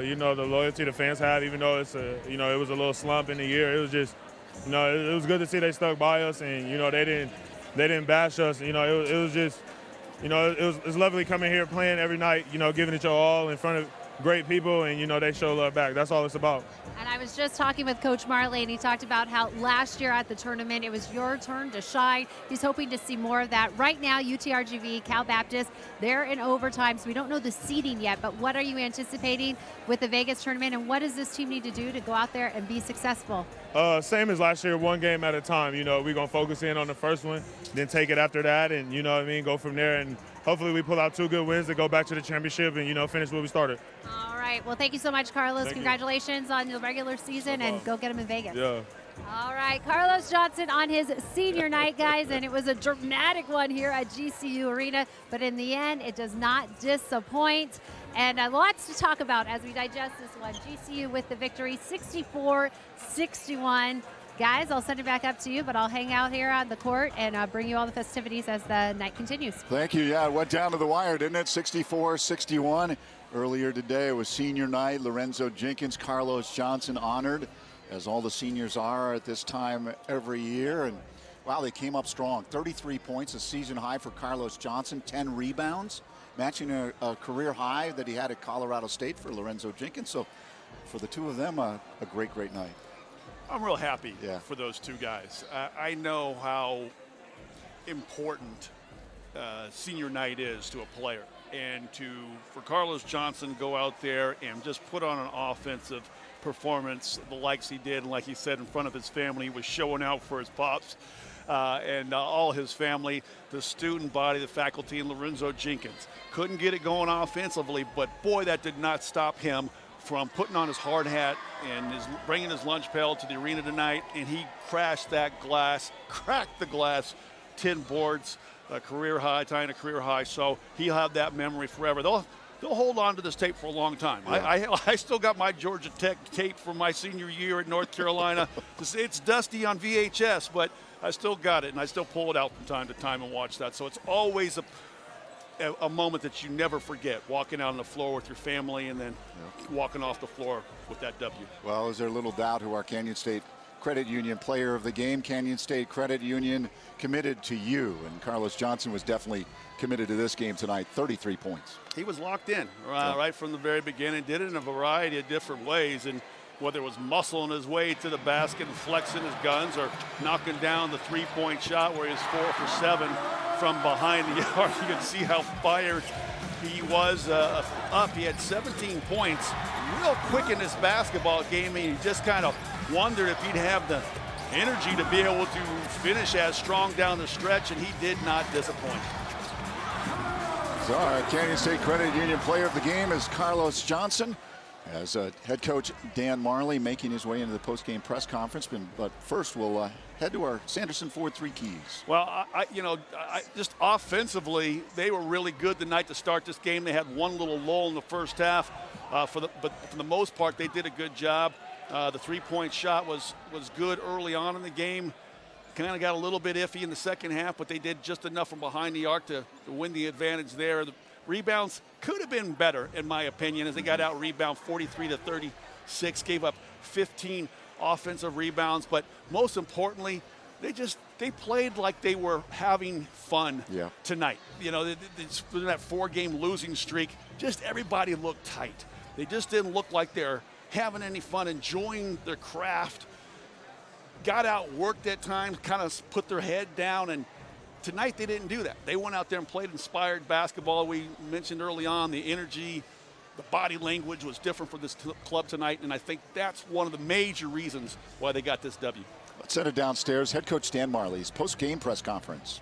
You know, the loyalty the fans have, even though it's you know, it was a little slump in the year. It was just, you know, it was good to see they stuck by us, and you know, they didn't bash us. You know, it was just, you know, it was lovely coming here, playing every night. You know, giving it your all in front of great people, and you know, they show love back. That's all it's about. And I was just talking with Coach Marley, and he talked about how last year at the tournament, it was your turn to shine. He's hoping to see more of that. Right now, UTRGV, Cal Baptist, they're in overtime, so we don't know the seeding yet, but what are you anticipating with the Vegas tournament, and what does this team need to do to go out there and be successful? Same as last year, one game at a time. You know, we're going to focus in on the first one, then take it after that, and, you know what I mean, go from there. And hopefully we pull out 2 good wins to go back to the championship and, you know, finish where we started. All right. Well, thank you so much, Carlos. Congratulations on the regular season, and go get them in Vegas. Yeah. All right. Carlos Johnson on his senior night, guys, and it was a dramatic one here at GCU Arena. But in the end, it does not disappoint. And lots to talk about as we digest this one. GCU with the victory, 64-61. Guys, I'll send it back up to you, but I'll hang out here on the court and bring you all the festivities as the night continues. Thank you. Yeah, it went down to the wire, didn't it? 64-61. Earlier today, it was senior night. Lorenzo Jenkins, Carlos Johnson honored, as all the seniors are at this time every year. And, wow, they came up strong. 33 points, a season high for Carlos Johnson, 10 rebounds, matching a career high that he had at Colorado State for Lorenzo Jenkins. So for the two of them, a great, great night. I'm real happy for those two guys. I know how important senior night is to a player, and for Carlos Johnson to go out there and just put on an offensive performance the likes he did, and like he said, in front of his family, he was showing out for his pops and all his family, the student body, the faculty, and Lorenzo Jenkins. Couldn't get it going offensively, but boy, that did not stop him from putting on his hard hat and bringing his lunch pail to the arena tonight, and he crashed that glass, cracked the glass, 10 boards, a career high, tying a career high. So he'll have that memory forever. They'll hold on to this tape for a long time. Yeah. I still got my Georgia Tech tape from my senior year at North Carolina. It's dusty on VHS, but I still got it, and I still pull it out from time to time and watch that. So it's always a moment that you never forget, walking out on the floor with your family and then walking off the floor with that W. Well, is there little doubt who our Canyon State Credit Union player of the game? Canyon State Credit Union committed to you, and Carlos Johnson was definitely committed to this game tonight. 33 points. He was locked in right from the very beginning, did it in a variety of different ways, and whether it was muscling his way to the basket and flexing his guns or knocking down the three-point shot where he was 4 for 7 from behind the arc. You can see how fired he was up. He had 17 points real quick in this basketball game, and he just kind of wondered if he'd have the energy to be able to finish as strong down the stretch, and he did not disappoint. So our Canyon State Credit Union player of the game is Carlos Johnson, as head coach Dan Marley making his way into the post-game press conference. But first, we'll head to our Sanderson 4-3 keys. Well, just offensively, they were really good tonight to start this game. They had one little lull in the first half, but for the most part, they did a good job. The three-point shot was good early on in the game. Kind of got a little bit iffy in the second half, but they did just enough from behind the arc to win the advantage there. The rebounds could have been better, in my opinion, as they got out rebound 43-36, gave up 15 offensive rebounds, but most importantly, they played like they were having fun tonight. You know, that 4-game losing streak, just everybody looked tight. They just didn't look like they're having any fun, enjoying their craft. Got out, worked at times, kind of put their head down, and tonight they didn't do that. They went out there and played inspired basketball. We mentioned early on the energy, the body language was different for this club tonight, and I think that's one of the major reasons why they got this W. Let's send it downstairs. Head coach Stan Marley's post-game press conference.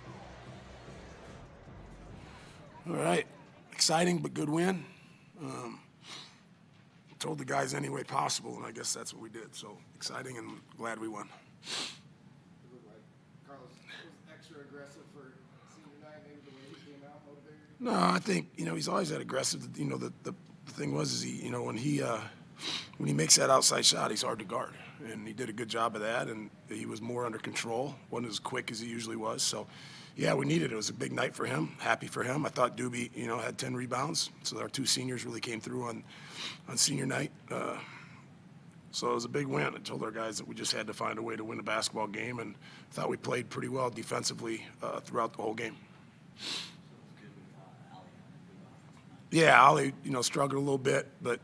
All right, exciting but good win. Told the guys any way possible, and I guess that's what we did. So exciting and glad we won. Carlos, was extra aggressive for senior night, maybe the way he came out motivated? No, I think he's always that aggressive. The thing was he when he makes that outside shot, he's hard to guard, and he did a good job of that. And he was more under control, wasn't as quick as he usually was. So, yeah, we needed it. It was a big night for him. Happy for him. I thought Doobie, had 10 rebounds. So our two seniors really came through on senior night. So it was a big win. I told our guys that we just had to find a way to win a basketball game, and thought we played pretty well defensively throughout the whole game. Yeah, Ollie, struggled a little bit, but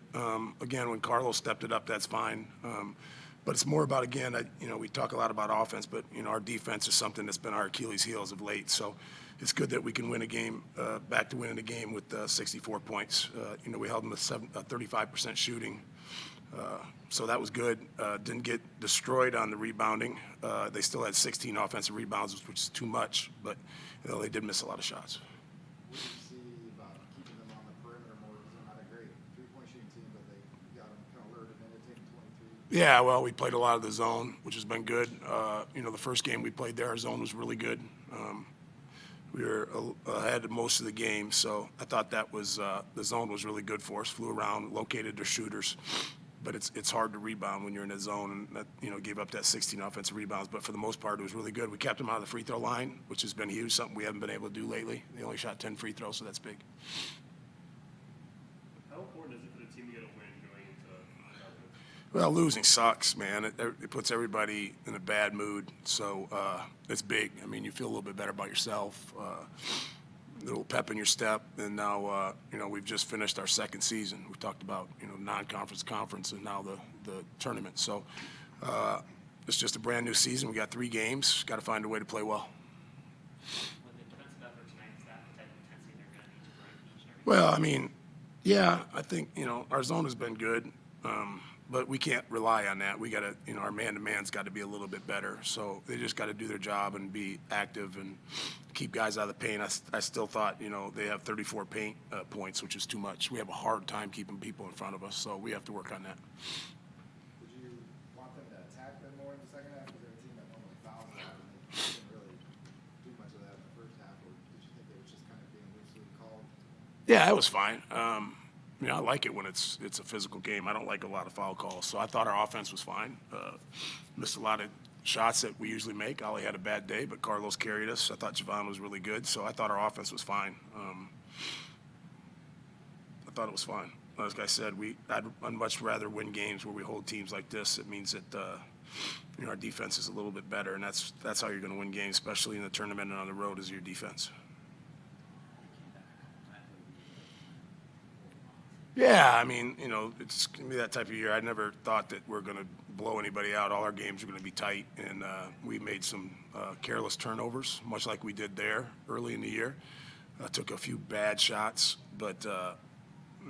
again, when Carlos stepped it up, that's fine. But it's more about, again, we talk a lot about offense, but our defense is something that's been our Achilles' heels of late. So it's good that we can win a game, back to winning a game with 64 points. We held them to 35% shooting. So that was good. Didn't get destroyed on the rebounding. They still had 16 offensive rebounds, which is too much, but they did miss a lot of shots. What did you see about keeping them on the perimeter more? They're not a great three-point shooting team, but they got them kind of lured into taking 23. Yeah, well, we played a lot of the zone, which has been good. The first game we played there, our zone was really good. We were ahead of most of the game, so I thought that was the zone was really good for us. Flew around, located their shooters. But it's hard to rebound when you're in a zone, and that gave up that 16 offensive rebounds. But for the most part, it was really good. We kept them out of the free throw line, which has been huge, something we haven't been able to do lately. They only shot 10 free throws, so that's big. How important is it for the team to get a win going into? Well, losing sucks, man. It puts everybody in a bad mood. So it's big. I mean, you feel a little bit better about yourself. A little pep in your step, and now we've just finished our second season. We've talked about non-conference, conference, and now the tournament. So it's just a brand new season. We got 3 games. Got to find a way to play well. Well, I mean, yeah, I think our zone has been good, but we can't rely on that. We got to, our man-to-man's got to be a little bit better. So they just got to do their job and be active and keep guys out of the paint. I still thought, they have 34 paint points, which is too much. We have a hard time keeping people in front of us, so we have to work on that. Did you want them to attack them more in the second half? Because they're a team that normally fouls a lot, and they didn't really do much of that in the first half. Or did you think they were just kind of being loosely called? Yeah, it was fine. I like it when it's a physical game. I don't like a lot of foul calls. So I thought our offense was fine. Missed a lot of shots that we usually make. Ollie had a bad day, but Carlos carried us. I thought Javon was really good. So I thought our offense was fine. I thought it was fine. Like I said, I'd much rather win games where we hold teams like this. It means that our defense is a little bit better, and that's how you're going to win games, especially in the tournament and on the road, is your defense. Yeah, I mean, it's going to be that type of year. I never thought that we're going to blow anybody out. All our games are going to be tight, and we made some careless turnovers, much like we did there early in the year. Took a few bad shots, but,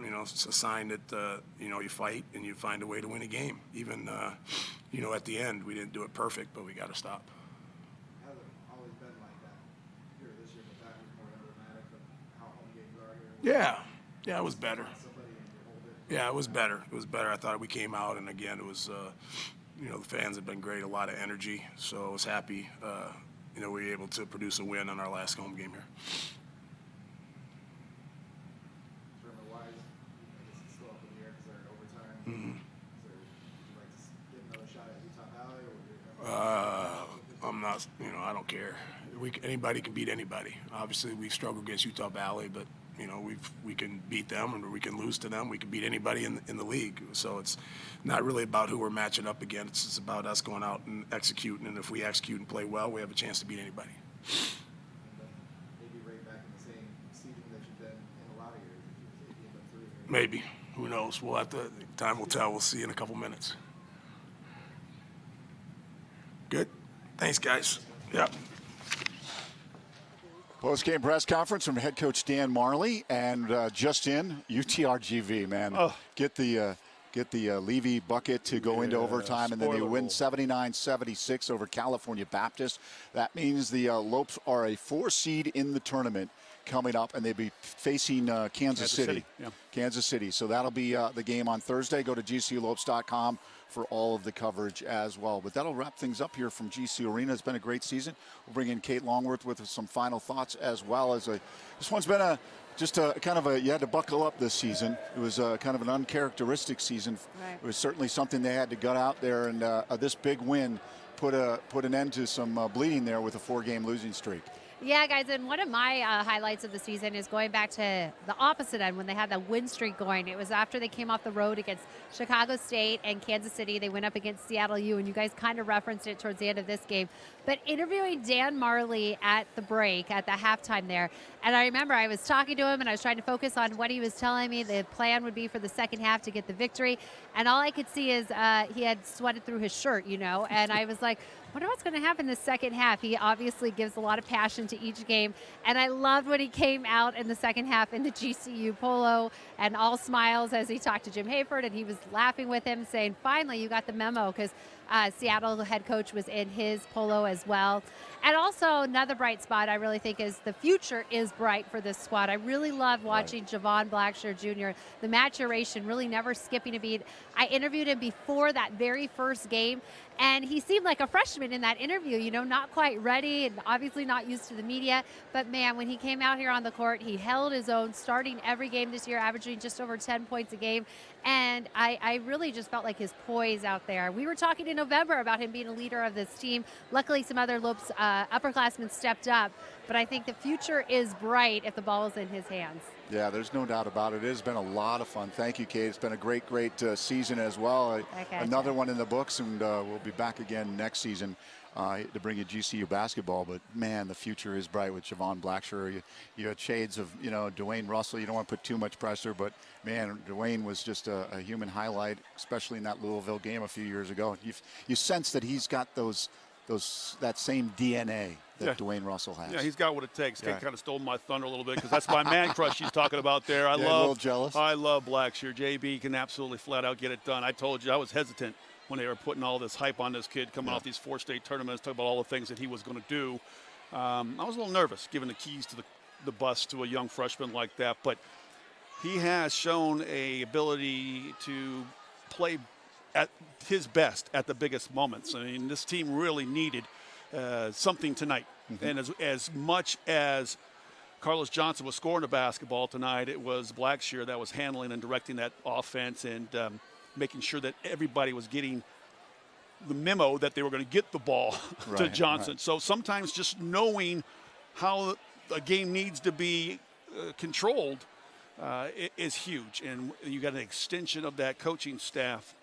it's a sign that, you fight and you find a way to win a game. Even, at the end, we didn't do it perfect, but we got to stop. Has it always been like that here this year, but that was more emblematic of how home games are here? Yeah, it was better. Yeah, it was better. It was better. I thought we came out, and again, it was, the fans have been great, a lot of energy. So I was happy, we were able to produce a win on our last home game here. Tournament-wise, I guess it's still up in the air because they're in overtime. Would you like to get another shot at Utah Valley? I'm not, I don't care. Anybody can beat anybody. Obviously, we've struggled against Utah Valley, but we can beat them and we can lose to them. We can beat anybody in the league. So it's not really about who we're matching up against. It's about us going out and executing. And if we execute and play well, we have a chance to beat anybody. Maybe right back in the same season that you've been in a lot of years. If you end up through here. Maybe. Who knows? We'll have to. Time will tell. We'll see in a couple minutes. Good. Thanks, guys. Yeah. Post-game press conference from head coach Dan Marley, and just in UTRGV, man. Oh. Get the Levy bucket to go into overtime, and then they win 79-76 over California Baptist. That means the Lopes are a 4 seed in the tournament coming up, and they'll be facing Kansas City. Yeah. Kansas City. So that'll be the game on Thursday. Go to GCULopes.com for all of the coverage as well. But that'll wrap things up here from GCU Arena. It's been a great season. We'll bring in Kate Longworth with some final thoughts as well. This one's been you had to buckle up this season. It was kind of an uncharacteristic season. Right. It was certainly something they had to gut out there, and this big win put an end to some bleeding there with a 4-game losing streak. Yeah, guys, and one of my highlights of the season is going back to the opposite end when they had that win streak going. It was after they came off the road against Chicago State and Kansas City. They went up against Seattle U, and you guys kind of referenced it towards the end of this game. But interviewing Dan Marley at the break, at the halftime there, and I remember I was talking to him, and I was trying to focus on what he was telling me the plan would be for the second half to get the victory. And all I could see is he had sweated through his shirt, and I was like, wonder what's going to happen this second half. He obviously gives a lot of passion to each game, and I loved when he came out in the second half in the GCU polo and all smiles as he talked to Jim Hayford, and he was laughing with him saying, finally, you got the memo, because Seattle head coach was in his polo as well. And also another bright spot I really think is the future is bright for this squad. I really love watching Javon Blackshear Jr., the maturation, really never skipping a beat. I interviewed him before that very first game, and he seemed like a freshman in that interview, not quite ready and obviously not used to the media. But, man, when he came out here on the court, he held his own, starting every game this year, averaging just over 10 points a game. And I really just felt like his poise out there. We were talking in November about him being a leader of this team. Luckily, some other Lopes upperclassmen stepped up. But I think the future is bright if the ball is in his hands. Yeah, there's no doubt about it. It has been a lot of fun. Thank you, Kate. It's been a great season as well. Another one in the books, and we'll be back again next season to bring you GCU basketball. But, man, the future is bright with Javon Blackshear. You had shades of, Dwayne Russell. You don't want to put too much pressure, but, man, Dwayne was just a human highlight, especially in that Louisville game a few years ago. You sense that he's got that same DNA that Dwayne Russell has. Yeah, he's got what it takes. Kate kind of stole my thunder a little bit because that's my man crush she's talking about there. A little jealous. I love Blackshear. JB can absolutely flat out get it done. I told you I was hesitant when they were putting all this hype on this kid coming off these 4 state tournaments, talking about all the things that he was going to do. I was a little nervous giving the keys to the bus to a young freshman like that, but he has shown a ability to play at his best at the biggest moments. I mean, this team really needed something tonight. And as much as Carlos Johnson was scoring the basketball tonight, it was Blackshear that was handling and directing that offense and making sure that everybody was getting the memo that they were going to get the ball to Johnson. So sometimes just knowing how a game needs to be controlled is huge. And you got an extension of that coaching staff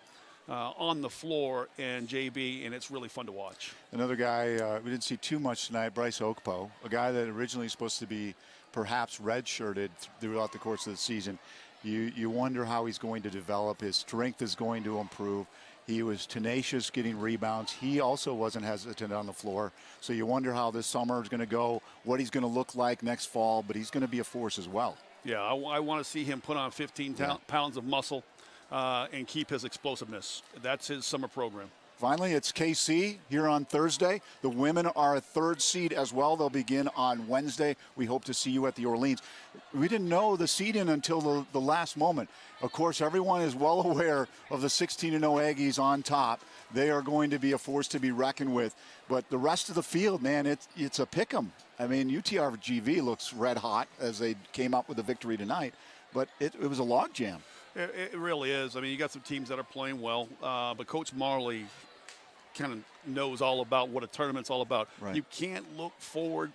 on the floor and JB, and it's really fun to watch. Another guy we didn't see too much tonight, Bryce Okpo, a guy that originally was supposed to be perhaps redshirted throughout the course of the season. You wonder how he's going to develop. His strength is going to improve. He was tenacious getting rebounds. He also wasn't hesitant on the floor. So you wonder how this summer is going to go, what he's going to look like next fall, but he's going to be a force as well. Yeah, I want to see him put on 15 pounds of muscle and keep his explosiveness. That's his summer program. Finally, it's KC here on Thursday. The women are a 3rd seed as well. They'll begin on Wednesday. We hope to see you at the Orleans. We didn't know the seeding until the last moment. Of course, everyone is well aware of the 16-0 Aggies on top. They are going to be a force to be reckoned with. But the rest of the field, man, it's a pick-em. I mean, UTRGV looks red hot as they came up with a victory tonight. But it was a logjam. It really is. I mean, you got some teams that are playing well, but Coach Marley kind of knows all about what a tournament's all about. Right. You can't look forward.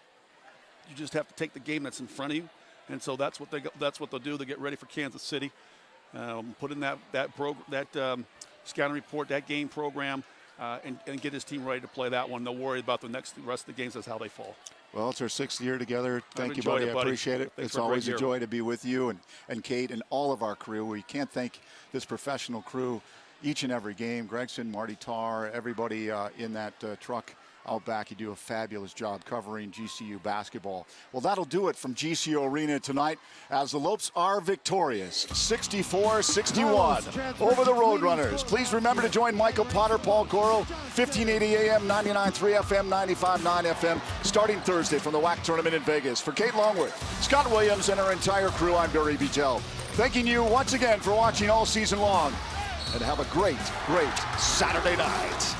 You just have to take the game that's in front of you, and so that's what they'll do. They get ready for Kansas City, put in that scouting report, that game program, and get his team ready to play that one. They'll worry about the rest of the games as how they fall. Well, it's our 6th year together. Thank you, buddy. I appreciate it. Thanks It's always a year. joy to be with you and Kate and all of our crew. We can't thank this professional crew each and every game. Gregson, Marty Tarr, everybody in that truck out back. You do a fabulous job covering GCU basketball. Well, that'll do it from GCU Arena tonight as the Lopes are victorious, 64-61 over the Roadrunners. Please remember to join Michael Potter, Paul Goro, 1580 AM, 99.3 FM, 95.9 FM, starting Thursday from the WAC tournament in Vegas. For Kate Longworth, Scott Williams, and our entire crew, I'm Barry Bejel. Thanking you once again for watching all season long, and have a great, great Saturday night.